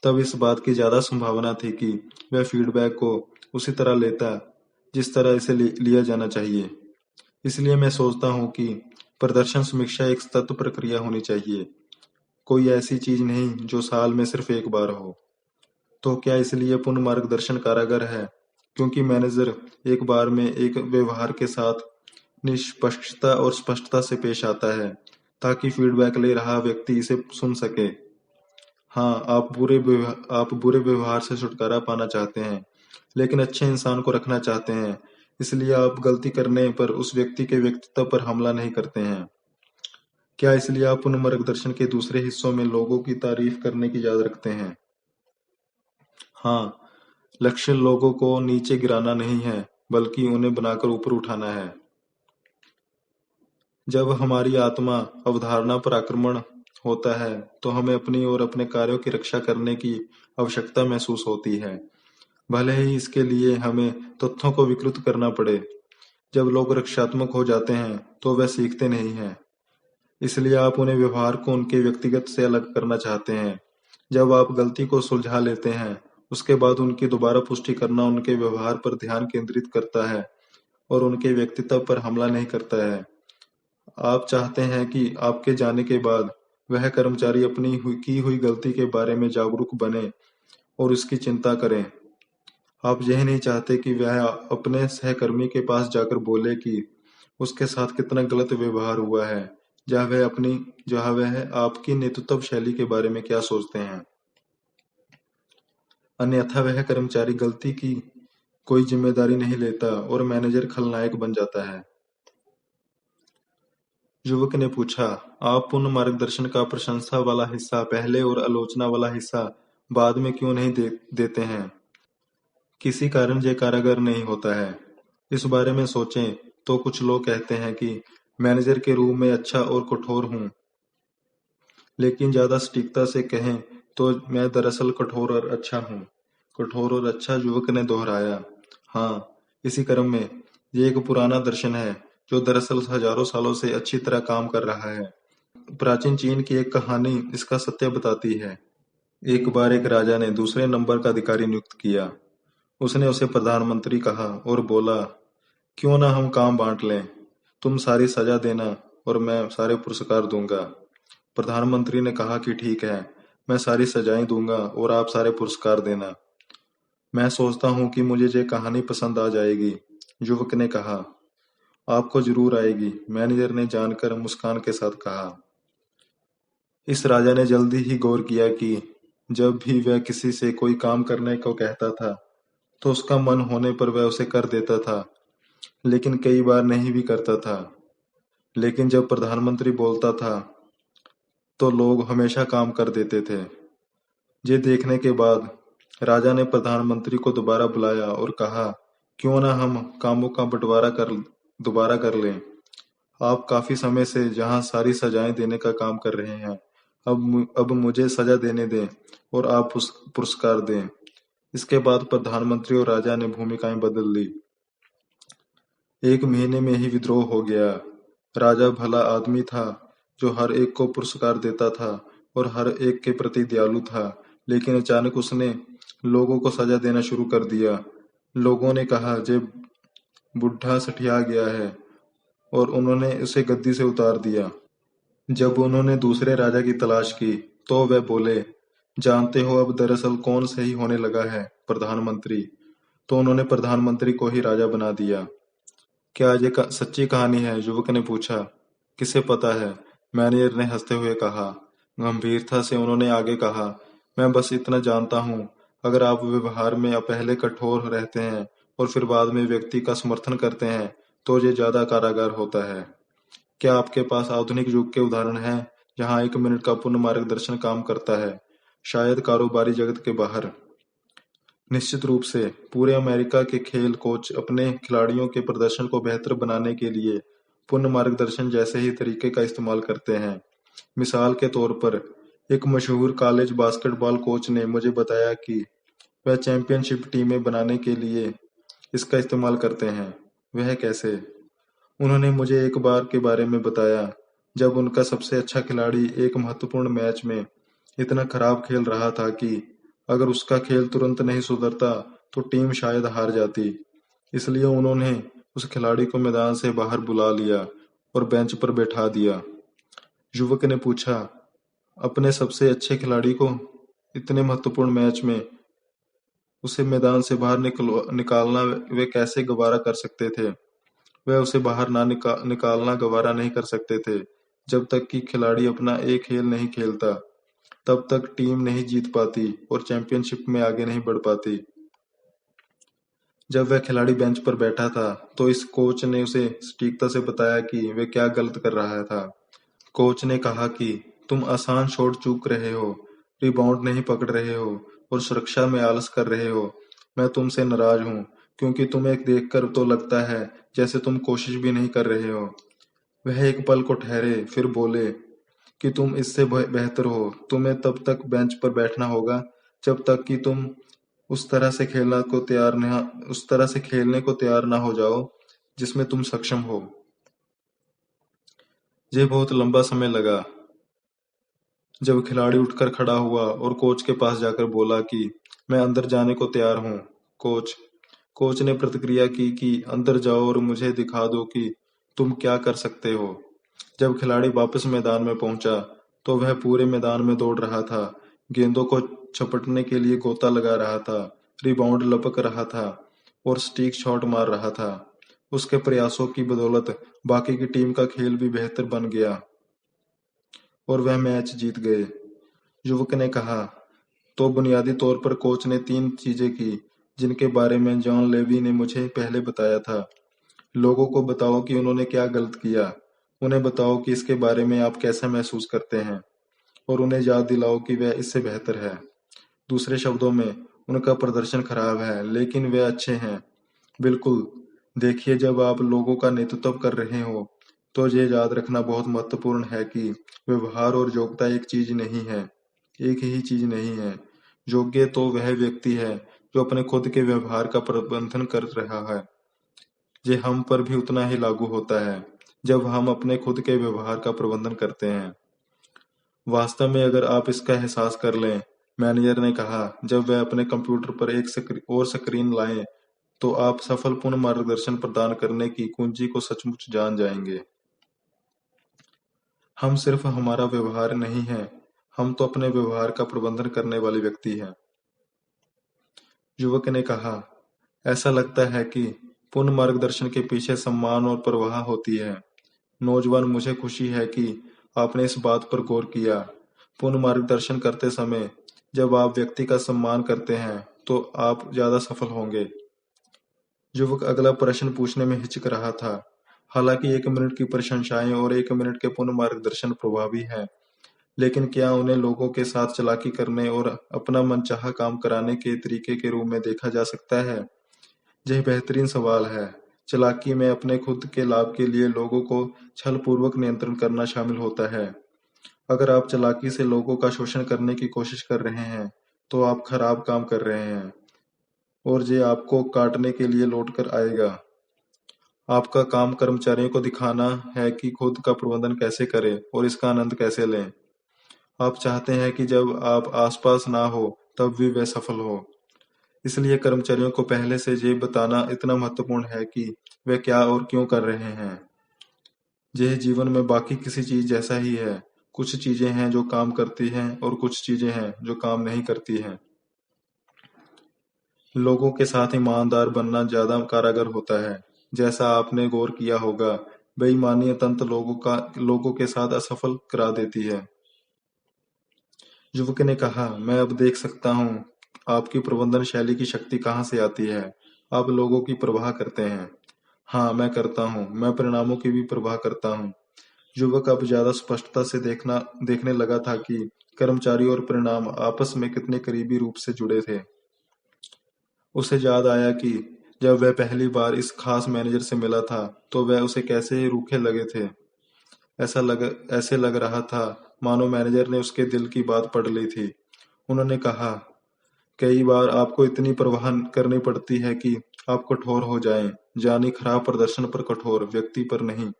तब इस बात की ज्यादा संभावना थी कि वह फीडबैक को उसी तरह लेता जिस तरह इसे लिया जाना चाहिए। इसलिए मैं सोचता हूँ कि प्रदर्शन समीक्षा एक सतत प्रक्रिया होनी चाहिए, कोई ऐसी चीज नहीं जो साल में सिर्फ एक बार हो। तो क्या इसलिए पुनः मार्गदर्शन कारागार है, क्योंकि मैनेजर एक बार में एक व्यवहार के साथ निष्पक्षता और स्पष्टता से पेश आता है, ताकि फीडबैक ले रहा व्यक्ति इसे सुन सके। हाँ, आप बुरे व्यवहार से छुटकारा पाना चाहते हैं, लेकिन अच्छे इंसान को रखना चाहते हैं। इसलिए आप गलती करने पर उस व्यक्ति के व्यक्तित्व पर हमला नहीं करते हैं। क्या इसलिए आप पुनः मार्गदर्शन के दूसरे हिस्सों में लोगों की तारीफ करने की याद रखते हैं? हाँ, लक्ष्य लोगों को नीचे गिराना नहीं है, बल्कि उन्हें बनाकर ऊपर उठाना है। जब हमारी आत्मा अवधारणा पर आक्रमण होता है, तो हमें अपनी और अपने कार्यों की रक्षा करने की आवश्यकता महसूस होती है, भले ही इसके लिए हमें तथ्यों को विकृत करना पड़े। जब लोग रक्षात्मक हो जाते हैं, तो वे सीखते नहीं हैं। इसलिए आप उन्हें व्यवहार को उनके व्यक्तिगत से अलग करना चाहते हैं। जब आप गलती को सुलझा लेते हैं, उसके बाद उनकी दोबारा पुष्टि करना उनके व्यवहार पर ध्यान केंद्रित करता है और उनके व्यक्तित्व पर हमला नहीं करता है। आप चाहते हैं कि आपके जाने के बाद वह कर्मचारी अपनी की हुई गलती के बारे में जागरूक बने और उसकी चिंता करें। आप यह नहीं चाहते कि वह अपने सहकर्मी के पास जाकर बोले कि उसके साथ कितना गलत व्यवहार हुआ है, जहाँ वह आपकी नेतृत्व शैली के बारे में क्या सोचते हैं। अन्यथा वह कर्मचारी गलती की कोई जिम्मेदारी नहीं लेता और मैनेजर खलनायक बन जाता है। युवक ने पूछा, आप पुनः मार्गदर्शन का प्रशंसा वाला हिस्सा पहले और आलोचना वाला हिस्सा बाद में क्यों नहीं देते हैं? किसी कारण ये कारागार नहीं होता है। इस बारे में सोचें तो कुछ लोग कहते हैं कि मैनेजर के रूप में अच्छा और कठोर हूँ, लेकिन ज्यादा सटीकता से कहें तो मैं दरअसल कठोर और अच्छा हूँ। कठोर और अच्छा, युवक ने दोहराया। हाँ, इसी क्रम में ये एक पुराना दर्शन है जो दरअसल हजारों सालों से अच्छी तरह काम कर रहा है। प्राचीन चीन की एक कहानी इसका सत्य बताती है। एक बार एक राजा ने दूसरे नंबर का अधिकारी नियुक्त किया। उसने उसे प्रधानमंत्री कहा और बोला, क्यों ना हम काम बांट लें, तुम सारी सजा देना और मैं सारे पुरस्कार दूंगा। प्रधानमंत्री ने कहा कि ठीक है, मैं सारी सजाएं दूंगा और आप सारे पुरस्कार देना। मैं सोचता हूँ कि मुझे ये कहानी पसंद आ जाएगी, युवक ने कहा। आपको जरूर आएगी, मैनेजर ने जानकर मुस्कान के साथ कहा। इस राजा ने जल्दी ही गौर किया कि जब भी वह किसी से कोई काम करने को कहता था, तो उसका मन होने पर वह उसे कर देता था, लेकिन कई बार नहीं भी करता था। लेकिन जब प्रधानमंत्री बोलता था, तो लोग हमेशा काम कर देते थे। ये देखने के बाद राजा ने प्रधानमंत्री को दोबारा बुलाया और कहा, क्यों ना हम कामों का बंटवारा दोबारा कर लें। आप काफी समय से जहां सारी सजाएं देने का काम कर रहे हैं, अब मुझे सजा देने दें और आप पुरस्कार दें। इसके बाद प्रधानमंत्री और राजा ने भूमिकाएं बदल ली। 1 महीने में ही विद्रोह हो गया। राजा भला आदमी था, जो हर एक को पुरस्कार देता था और हर एक के प्रति दयालु था, लेकिन अचानक उसने लोगों को सजा देना शुरू कर दिया। लोगों ने कहा, जे बुढ़ा सठिया गया है, और उन्होंने उसे गद्दी से उतार दिया। जब उन्होंने दूसरे राजा की तलाश की, तो वे बोले, जानते हो अब दरअसल कौन सही होने लगा है, प्रधानमंत्री। तो उन्होंने प्रधानमंत्री को ही राजा बना दिया। क्या ये सच्ची कहानी है? युवक ने पूछा। किसे पता है, मैनेजर ने हंसते हुए कहा। गंभीरता से उन्होंने आगे कहा, मैं बस इतना जानता हूँ, अगर आप व्यवहार में पहले कठोर रहते हैं और फिर बाद में व्यक्ति का समर्थन करते हैं, तो ये ज्यादा कारागार होता है। क्या आपके पास आधुनिक युग के उदाहरण हैं जहां 1 मिनट का पूर्ण मार्गदर्शन काम करता है? शायद कारोबारी जगत के बाहर। निश्चित रूप से पूरे अमेरिका के खेल कोच अपने खिलाड़ियों के प्रदर्शन को बेहतर बनाने के लिए पूर्ण मार्गदर्शन जैसे ही तरीके का इस्तेमाल करते हैं। मिसाल के तौर पर, एक मशहूर कॉलेज बास्केटबॉल कोच ने मुझे बताया कि वह चैंपियनशिप टीमें बनाने के लिए इसका इस्तेमाल करते हैं। वह कैसे? उन्होंने मुझे एक बार के बारे में बताया, जब उनका सबसे अच्छा खिलाड़ी एक महत्वपूर्ण मैच में इतना खराब खेल रहा था कि अगर उसका खेल तुरंत नहीं सुधरता तो टीम शायद हार जाती। इसलिए उन्होंने उस खिलाड़ी को मैदान से बाहर बुला लिया और बेंच पर बैठा दिया। युवक ने पूछा, अपने सबसे अच्छे खिलाड़ी को इतने महत्वपूर्ण मैच में उसे मैदान से बाहर निकालना वे कैसे गवारा कर सकते थे? वह उसे बाहर ना निकालना गवारा नहीं कर सकते थे। जब तक कि खिलाड़ी अपना एक खेल नहीं खेलता, तब तक टीम नहीं जीत पाती और चैंपियनशिप में आगे नहीं बढ़ पाती। जब वह खिलाड़ी बेंच पर बैठा था, तो इस कोच ने उसे सटीकता से बताया कि वह क्या गलत कर रहा था। कोच ने कहा कि तुम आसान शॉट चूक रहे हो, रिबाउंड नहीं पकड़ रहे हो और सुरक्षा में आलस कर रहे हो। मैं तुमसे नाराज हूँ, क्योंकि तुम्हें देखकर तो लगता है जैसे तुम कोशिश भी नहीं कर रहे हो। वह एक पल को ठहरे, फिर बोले कि तुम इससे बेहतर हो। तुम्हें तब तक बेंच पर बैठना होगा जब तक कि तुम उस तरह से खेलने को तैयार ना हो जाओ जिसमें तुम सक्षम हो। ये बहुत लंबा समय लगा, जब खिलाड़ी उठकर खड़ा हुआ और कोच के पास जाकर बोला कि मैं अंदर जाने को तैयार हूँ, कोच। कोच ने प्रतिक्रिया की कि अंदर जाओ और मुझे दिखा दो कि तुम क्या कर सकते हो। जब खिलाड़ी वापस मैदान में पहुंचा, तो वह पूरे मैदान में दौड़ रहा था, गेंदों को छपटने के लिए गोता लगा रहा था, रिबाउंड लपक रहा था और स्टिक शॉट मार रहा था। उसके प्रयासों की बदौलत बाकी की टीम का खेल भी बेहतर बन गया और वह मैच जीत गए। युवक ने कहा, तो बुनियादी तौर पर कोच ने 3 चीजें की जिनके बारे में जॉन लेवी ने मुझे पहले बताया था। लोगों को बताओ कि उन्होंने क्या गलत किया, उन्हें बताओ कि इसके बारे में आप कैसा महसूस करते हैं, और उन्हें याद दिलाओ कि वह इससे बेहतर है। दूसरे शब्दों में, उनका प्रदर्शन खराब है लेकिन वे अच्छे हैं। बिल्कुल। देखिए, जब आप लोगों का नेतृत्व कर रहे हो, तो ये याद रखना बहुत महत्वपूर्ण है कि व्यवहार और योग्यता एक ही चीज नहीं है। योग्य तो वह व्यक्ति है जो अपने खुद के व्यवहार का प्रबंधन कर रहा है। ये हम पर भी उतना ही लागू होता है जब हम अपने खुद के व्यवहार का प्रबंधन करते हैं। वास्तव में अगर आप इसका एहसास कर लें, मैनेजर ने कहा, जब वह अपने कंप्यूटर पर एक और स्क्रीन लाएं, तो आप सफल पूर्ण मार्गदर्शन प्रदान करने की कुंजी को सचमुच जान जाएंगे। हम सिर्फ हमारा व्यवहार नहीं है, हम तो अपने व्यवहार का प्रबंधन करने वाले व्यक्ति हैं। युवक ने कहा, ऐसा लगता है कि पूर्ण मार्गदर्शन के पीछे सम्मान और परवाह होती है। नौजवान, मुझे खुशी है कि आपने इस बात पर गौर किया। पूर्ण मार्गदर्शन करते समय जब आप व्यक्ति का सम्मान करते हैं, तो आप ज्यादा सफल होंगे। युवक अगला प्रश्न पूछने में हिचक रहा था। हालांकि 1 मिनट की प्रशंसाएं और 1 मिनट के पूर्ण मार्गदर्शन प्रभावी हैं, लेकिन क्या उन्हें लोगों के साथ चालाकी करने और अपना मनचाहा काम कराने के तरीके के रूप में देखा जा सकता है? यह बेहतरीन सवाल है। चालाकी में अपने खुद के लाभ के लिए लोगों को छलपूर्वक नियंत्रण करना शामिल होता है। अगर आप चालाकी से लोगों का शोषण करने की कोशिश कर रहे हैं, तो आप खराब काम कर रहे हैं और ये आपको काटने के लिए लौट कर आएगा। आपका काम कर्मचारियों को दिखाना है कि खुद का प्रबंधन कैसे करें और इसका आनंद कैसे लें। आप चाहते हैं कि जब आप आसपास ना हो, तब भी वे सफल हो। इसलिए कर्मचारियों को पहले से ये बताना इतना महत्वपूर्ण है कि वे क्या और क्यों कर रहे हैं। यह जीवन में बाकी किसी चीज जैसा ही है। कुछ चीजें हैं जो काम करती हैं और कुछ चीजें हैं जो काम नहीं करती हैं। लोगों के साथ ईमानदार बनना ज्यादा कारगर होता है। जैसा आपने गौर किया होगा, बेईमानी तंत्र लोगों के साथ असफल करा देती है। युवक ने कहा, मैं अब देख सकता हूँ आपकी प्रबंधन शैली की शक्ति कहाँ से आती है। आप लोगों की परवाह करते हैं। हाँ, मैं करता हूँ। मैं परिणामों की भी परवाह करता हूँ। युवक अब ज्यादा स्पष्टता से देखने लगा था कि कर्मचारी और परिणाम आपस में कितने करीबी रूप से जुड़े थे। उसे याद आया कि जब वह पहली बार इस खास मैनेजर से मिला था, तो वह उसे कैसे रूखे लगे थे। ऐसे लग रहा था मानो मैनेजर ने उसके दिल की बात पढ़ ली थी। उन्होंने कहा, कई बार आपको इतनी परवाह करनी पड़ती है कि आप कठोर हो जाएं, यानी खराब प्रदर्शन पर कठोर, व्यक्ति पर नहीं।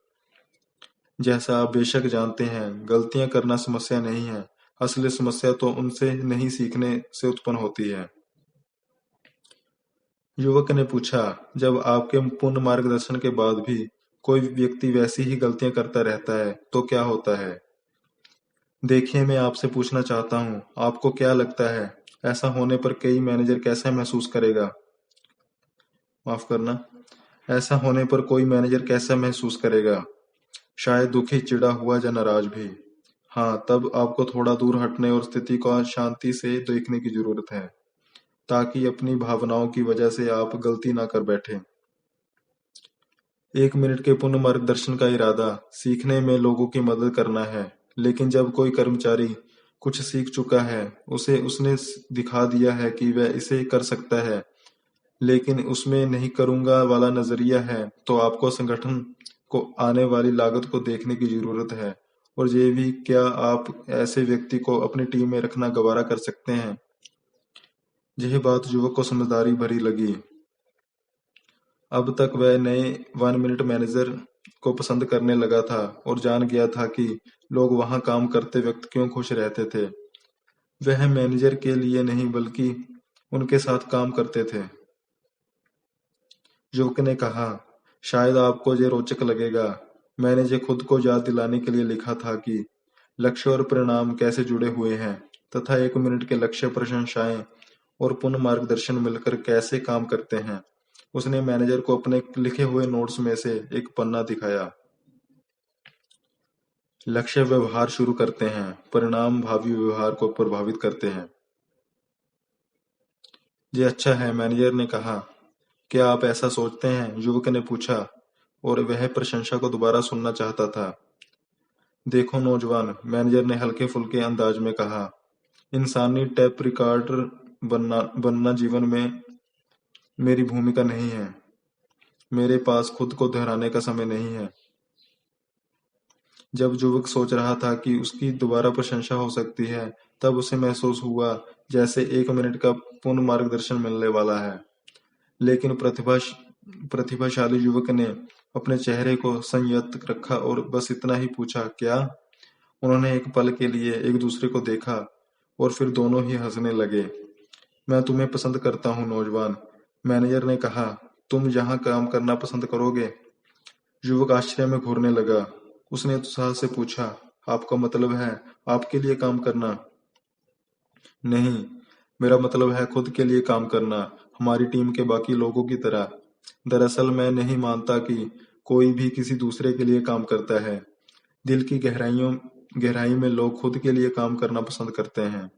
जैसा आप बेशक जानते हैं, गलतियां करना समस्या नहीं है। असली समस्या तो उनसे नहीं सीखने से उत्पन्न होती है। युवक ने पूछा, जब आपके पूर्ण मार्गदर्शन के बाद भी कोई व्यक्ति वैसी ही गलतियां करता रहता है, तो क्या होता है? देखिए, मैं आपसे पूछना चाहता हूँ, आपको क्या लगता है, ऐसा होने पर कई मैनेजर कैसा महसूस करेगा? माफ करना। ऐसा होने पर कोई मैनेजर कैसा महसूस करेगा? शायद दुखी, चिढ़ा हुआ या नाराज भी। हाँ, तब आपको थोड़ा दूर हटने और स्थिति को शांति से देखने की जरूरत है, ताकि अपनी भावनाओं की वजह से आप गलती ना कर बैठे। 1 मिनट के पुनः मार्गदर्शन का इरादा सीखने में लोगों की मदद करना है। लेकिन जब कोई कर्मचारी कुछ सीख चुका है, उसे उसने दिखा दिया है कि वह इसे कर सकता है, लेकिन उसमें नहीं करूंगा वाला नजरिया है, तो आपको संगठन को आने वाली लागत को देखने की जरूरत है। और ये भी, क्या आप ऐसे व्यक्ति को अपनी टीम में रखना गवारा कर सकते हैं? यह बात युवक को समझदारी भरी लगी। अब तक वह नए 1 मिनट मैनेजर को पसंद करने लगा था और जान गया था कि लोग वहां काम करते वक्त क्यों खुश रहते थे। वह मैनेजर के लिए नहीं, बल्कि उनके साथ काम करते थे। युवक ने कहा, शायद आपको ये रोचक लगेगा। मैंने ये खुद को याद दिलाने के लिए लिखा था कि लक्ष्य और परिणाम कैसे जुड़े हुए हैं, तथा 1 मिनट के लक्ष्य, प्रशंसाएं और पुनः मार्गदर्शन मिलकर कैसे काम करते हैं। उसने मैनेजर को अपने लिखे हुए नोट्स में से एक पन्ना दिखाया। लक्ष्य व्यवहार शुरू करते हैं, परिणाम भावी व्यवहार को प्रभावित करते हैं। ये अच्छा है, मैनेजर ने कहा। क्या आप ऐसा सोचते हैं? युवक ने पूछा, और वह प्रशंसा को दोबारा सुनना चाहता था। देखो नौजवान, मैनेजर ने हल्के फुल्के अंदाज में कहा, इंसानी टेप रिकॉर्डर बनना जीवन में मेरी भूमिका नहीं है। मेरे पास खुद को दोहराने का समय नहीं है। जब युवक सोच रहा था कि उसकी दोबारा प्रशंसा हो सकती है, तब उसे महसूस हुआ जैसे 1 मिनट का पूर्ण मार्गदर्शन मिलने वाला है। लेकिन प्रतिभाशाली युवक ने अपने चेहरे को संयत रखा और बस इतना ही पूछा, क्या? उन्होंने एक पल के लिए एक दूसरे को देखा और फिर दोनों ही हंसने लगे। मैं तुम्हें पसंद करता हूँ नौजवान, मैनेजर ने कहा। तुम यहाँ काम करना पसंद करोगे? युवक आश्चर्य में घूरने लगा। उसने उत्साह से पूछा, आपका मतलब है आपके लिए काम करना? नहीं, मेरा मतलब है खुद के लिए काम करना, हमारी टीम के बाकी लोगों की तरह। दरअसल मैं नहीं मानता कि कोई भी किसी दूसरे के लिए काम करता है। दिल की गहराई में लोग खुद के लिए काम करना पसंद करते हैं।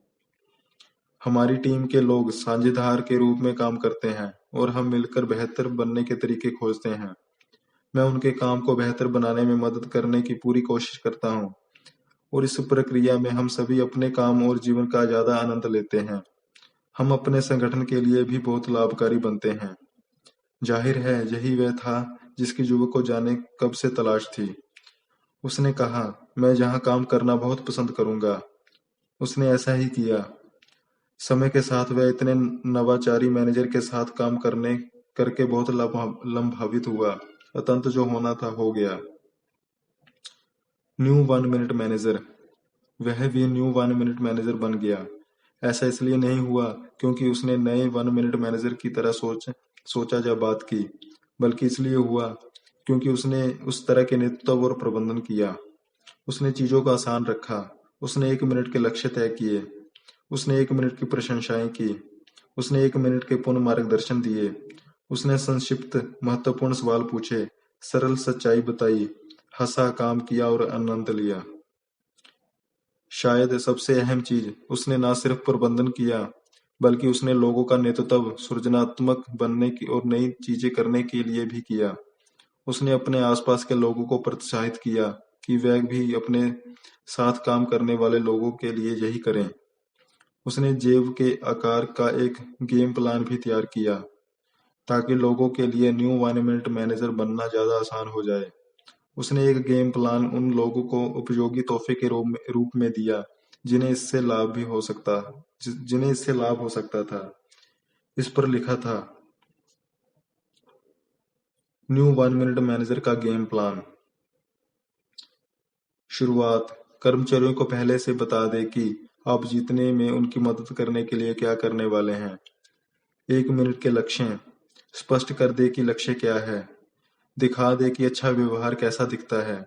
हमारी टीम के लोग साझेदार के रूप में काम करते हैं और हम मिलकर बेहतर बनने के तरीके खोजते हैं। मैं उनके काम को बेहतर बनाने में मदद करने की पूरी कोशिश करता हूँ। और इस प्रक्रिया में हम सभी अपने काम और जीवन का ज्यादा आनंद लेते हैं। हम अपने संगठन के लिए भी बहुत लाभकारी बनते हैं। जाहिर है यही वह था जिसकी युवक को जाने कब से तलाश थी। उसने कहा, मैं यहाँ काम करना बहुत पसंद करूंगा। उसने ऐसा ही किया। समय के साथ वह इतने नवाचारी मैनेजर के साथ काम करने करके बहुत लंभावित हुआ। अतंत जो होना था हो गया। New 1 minute manager. वह भी न्यू 1 मिनट मैनेजर बन गया। ऐसा इसलिए नहीं हुआ क्योंकि उसने नए 1 मिनट मैनेजर की तरह सोचा या बात की, बल्कि इसलिए हुआ क्योंकि उसने उस तरह के नेतृत्व और प्रबंधन किया। उसने चीजों को आसान रखा। उसने 1 मिनट के लक्ष्य तय किए। उसने 1 मिनट की प्रशंसाएं की। उसने 1 मिनट के पूर्ण मार्गदर्शन दिए। उसने संक्षिप्त महत्वपूर्ण सवाल पूछे, सरल सच्चाई बताई, हंसा, काम किया और आनंद लिया। शायद सबसे अहम चीज, उसने न सिर्फ प्रबंधन किया, बल्कि उसने लोगों का नेतृत्व सृजनात्मक बनने की और नई चीजें करने के लिए भी किया। उसने अपने आसपास के लोगों को प्रोत्साहित किया कि वह भी अपने साथ काम करने वाले लोगों के लिए यही करें। उसने जेब के आकार का एक गेम प्लान भी तैयार किया ताकि लोगों के लिए न्यू 1 मिनट मैनेजर बनना ज्यादा आसान हो जाए। उसने एक गेम प्लान उन लोगों को उपयोगी तोहफे के रूप में दिया जिन्हें इससे लाभ हो सकता था। इस पर लिखा था, न्यू 1 मिनट मैनेजर का गेम प्लान। शुरुआत, कर्मचारियों को पहले से बता दें कि आप जीतने में उनकी मदद करने के लिए क्या करने वाले हैं। 1 मिनट के लक्ष्य, स्पष्ट कर दे कि लक्ष्य क्या है। दिखा दे कि अच्छा व्यवहार कैसा दिखता है।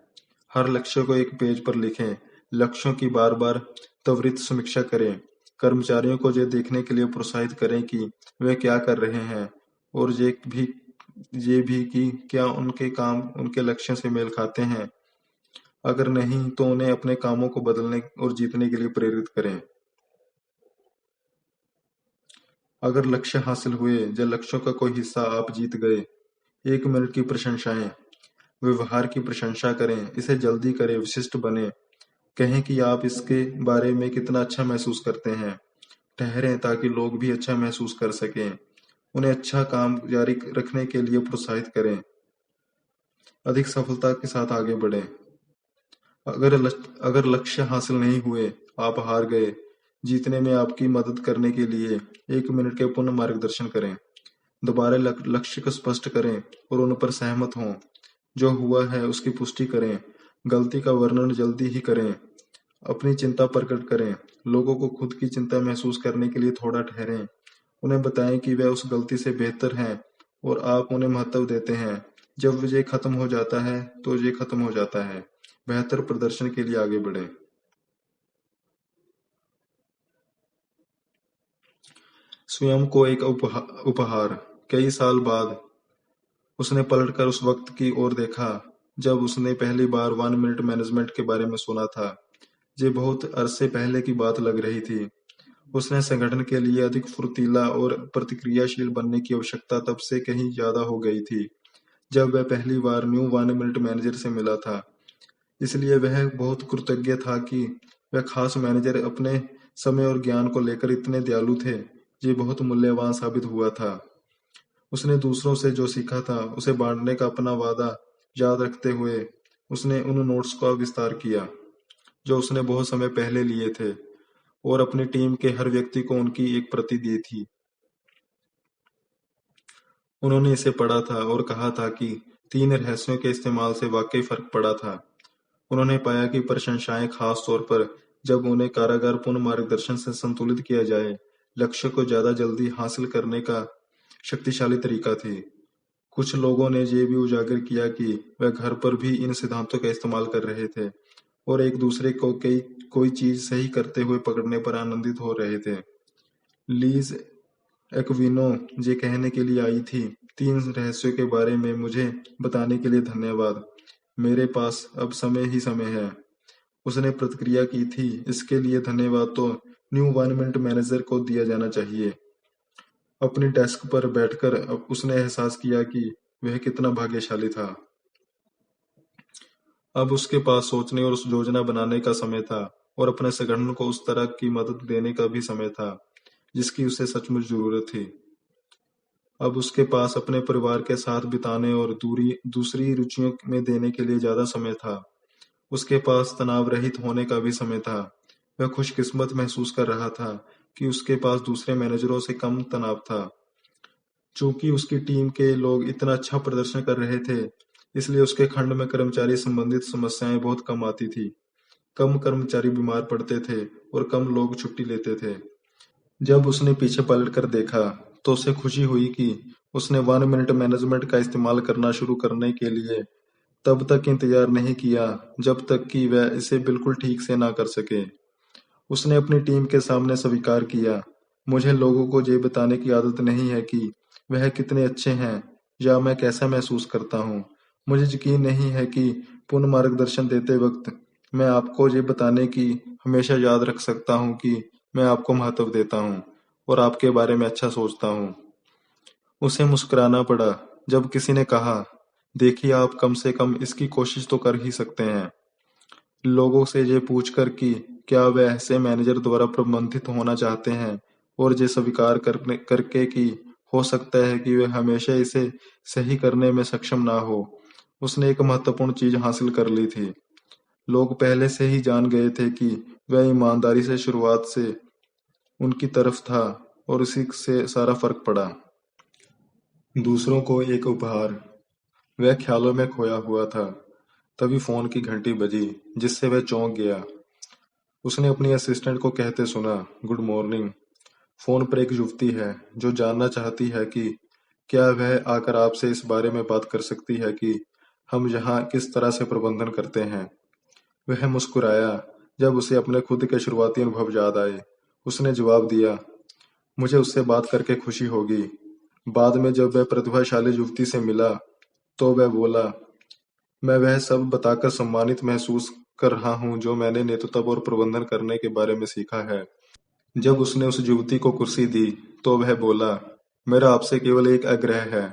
हर लक्ष्य को एक पेज पर लिखें। लक्ष्यों की बार बार त्वरित समीक्षा करें। कर्मचारियों को ये देखने के लिए प्रोत्साहित करें कि वे क्या कर रहे हैं और ये भी कि क्या उनके काम उनके लक्ष्यों से मेल खाते हैं। अगर नहीं तो उन्हें अपने कामों को बदलने और जीतने के लिए प्रेरित करें। अगर लक्ष्य हासिल हुए या लक्ष्यों का कोई हिस्सा आप जीत गए, 1 मिनट की प्रशंसाएं। व्यवहार की प्रशंसा करें, इसे जल्दी करें, विशिष्ट बने। कहें कि आप इसके बारे में कितना अच्छा महसूस करते हैं। ठहरें ताकि लोग भी अच्छा महसूस कर सकें। उन्हें अच्छा काम जारी रखने के लिए प्रोत्साहित करें। अधिक सफलता के साथ आगे बढ़ें। अगर लक्ष्य हासिल नहीं हुए, आप हार गए, जीतने में आपकी मदद करने के लिए 1 मिनट के पुनः मार्गदर्शन करें। दोबारा लक्ष्य को स्पष्ट करें और उन पर सहमत हों। जो हुआ है उसकी पुष्टि करें। गलती का वर्णन जल्दी ही करें। अपनी चिंता प्रकट करें। लोगों को खुद की चिंता महसूस करने के लिए थोड़ा ठहरें। उन्हें बताएं कि वे उस गलती से बेहतर हैं और आप उन्हें महत्व देते हैं। जब ये खत्म हो जाता है तो ये खत्म हो जाता है। बेहतर प्रदर्शन के लिए आगे बढ़ें। स्वयं को एक उपहार। कई साल बाद उसने पलटकर उस वक्त की ओर देखा जब उसने पहली बार 1 मिनट मैनेजमेंट के बारे में सुना था। ये बहुत अरसे पहले की बात लग रही थी। उसने संगठन के लिए अधिक फुर्तीला और प्रतिक्रियाशील बनने की आवश्यकता तब से कहीं ज्यादा हो गई थी जब वह पहली बार न्यू 1 मिनट मैनेजर से मिला था। इसलिए वह बहुत कृतज्ञ था कि वह खास मैनेजर अपने समय और ज्ञान को लेकर इतने दयालु थे। ये बहुत मूल्यवान साबित हुआ था। उसने दूसरों से जो सीखा था उसे बांटने का अपना वादा याद रखते हुए उसने उन नोट्स का विस्तार किया जो उसने बहुत समय पहले लिए थे और अपनी टीम के हर व्यक्ति को उनकी एक प्रति दी थी। उन्होंने इसे पढ़ा था और कहा था कि 3 रहस्यों के इस्तेमाल से वाकई फर्क पड़ा था। उन्होंने पाया कि प्रशंसाएं, खास तौर पर जब उन्हें कारागार पूर्ण मार्गदर्शन से संतुलित किया जाए, लक्ष्य को ज्यादा जल्दी हासिल करने का शक्तिशाली तरीका थी। कुछ लोगों ने ये भी उजागर किया कि वे घर पर भी इन सिद्धांतों का इस्तेमाल कर रहे थे और एक दूसरे को कोई चीज सही करते हुए पकड़ने पर आनंदित हो रहे थे। लीज एक्विनो ये कहने के लिए आई थी, 3 रहस्यों के बारे में मुझे बताने के लिए धन्यवाद। मेरे पास अब समय ही समय है। उसने प्रतिक्रिया की थी, इसके लिए धन्यवाद तो न्यू 1 मिनट मैनेजर को दिया जाना चाहिए। अपनी डेस्क पर बैठकर अब उसने एहसास किया कि वह कितना भाग्यशाली था। अब उसके पास सोचने और उस योजना बनाने का समय था और अपने संगठन को उस तरह की मदद देने का भी समय था जिसकी उसे सचमुच जरूरत थी। अब उसके पास अपने परिवार के साथ बिताने और दूसरी रुचियों में देने के लिए ज्यादा समय था। उसके पास तनाव रहित होने का भी समय था। वह खुशकिस्मत महसूस कर रहा था कि उसके पास दूसरे मैनेजरों से कम तनाव था। चूंकि उसकी टीम के लोग इतना अच्छा प्रदर्शन कर रहे थे, इसलिए उसके खंड में कर्मचारी संबंधित समस्याएं बहुत कम आती थी। कम कर्मचारी बीमार पड़ते थे और कम लोग छुट्टी लेते थे। जब उसने पीछे पलट कर देखा, तो उसे खुशी हुई कि उसने 1 मिनट मैनेजमेंट का इस्तेमाल करना शुरू करने के लिए तब तक इंतजार नहीं किया जब तक कि वह इसे बिल्कुल ठीक से ना कर सके। उसने अपनी टीम के सामने स्वीकार किया, मुझे लोगों को ये बताने की आदत नहीं है कि वह कितने अच्छे हैं या मैं कैसा महसूस करता हूँ। मुझे यकीन नहीं है कि पुनः मार्गदर्शन देते वक्त मैं आपको ये बताने की हमेशा याद रख सकता हूँ कि मैं आपको महत्व देता हूँ और आपके बारे में अच्छा सोचता हूँ। उसे मुस्कुराना पड़ा जब किसी ने कहा, देखिए आप कम से कम इसकी कोशिश तो कर ही सकते हैं। लोगों से ये पूछकर कि क्या वे ऐसे मैनेजर द्वारा प्रबंधित होना चाहते हैं और ये स्वीकार करने करके कि हो सकता है कि वे हमेशा इसे सही करने में सक्षम ना हो, उसने एक महत्वपूर्ण चीज हासिल कर ली थी। लोग पहले से ही जान गए थे कि वह ईमानदारी से शुरुआत से उनकी तरफ था और उसी से सारा फर्क पड़ा। दूसरों को एक उपहार। वह ख्यालों में खोया हुआ था। तभी फोन की घंटी बजी, जिससे वह चौंक गया। उसने अपनी असिस्टेंट को कहते सुना, गुड मॉर्निंग। फोन पर एक युवती है जो जानना चाहती है कि क्या वह आकर आपसे इस बारे में बात कर सकती है कि हम यहाँ किस तरह से प्रबंधन करते हैं। वह मुस्कुराया जब उसे अपने खुद के शुरुआती अनुभव याद आए। उसने जवाब दिया, मुझे उससे बात करके खुशी होगी। बाद में जब वह प्रतिभाशाली युवती से मिला, तो वह बोला, मैं वह सब बताकर सम्मानित महसूस कर रहा हूँ जो मैंने नेतृत्व और प्रबंधन करने के बारे में सीखा है। जब उसने उस युवती को कुर्सी दी, तो वह बोला, मेरा आपसे केवल एक आग्रह है।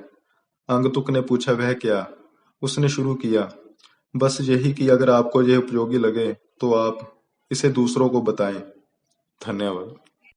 आगंतुक ने पूछा, वह क्या? उसने शुरू किया, बस यही कि अगर आपको यह उपयोगी लगे, तो आप इसे दूसरों को बताएं। धन्यवाद।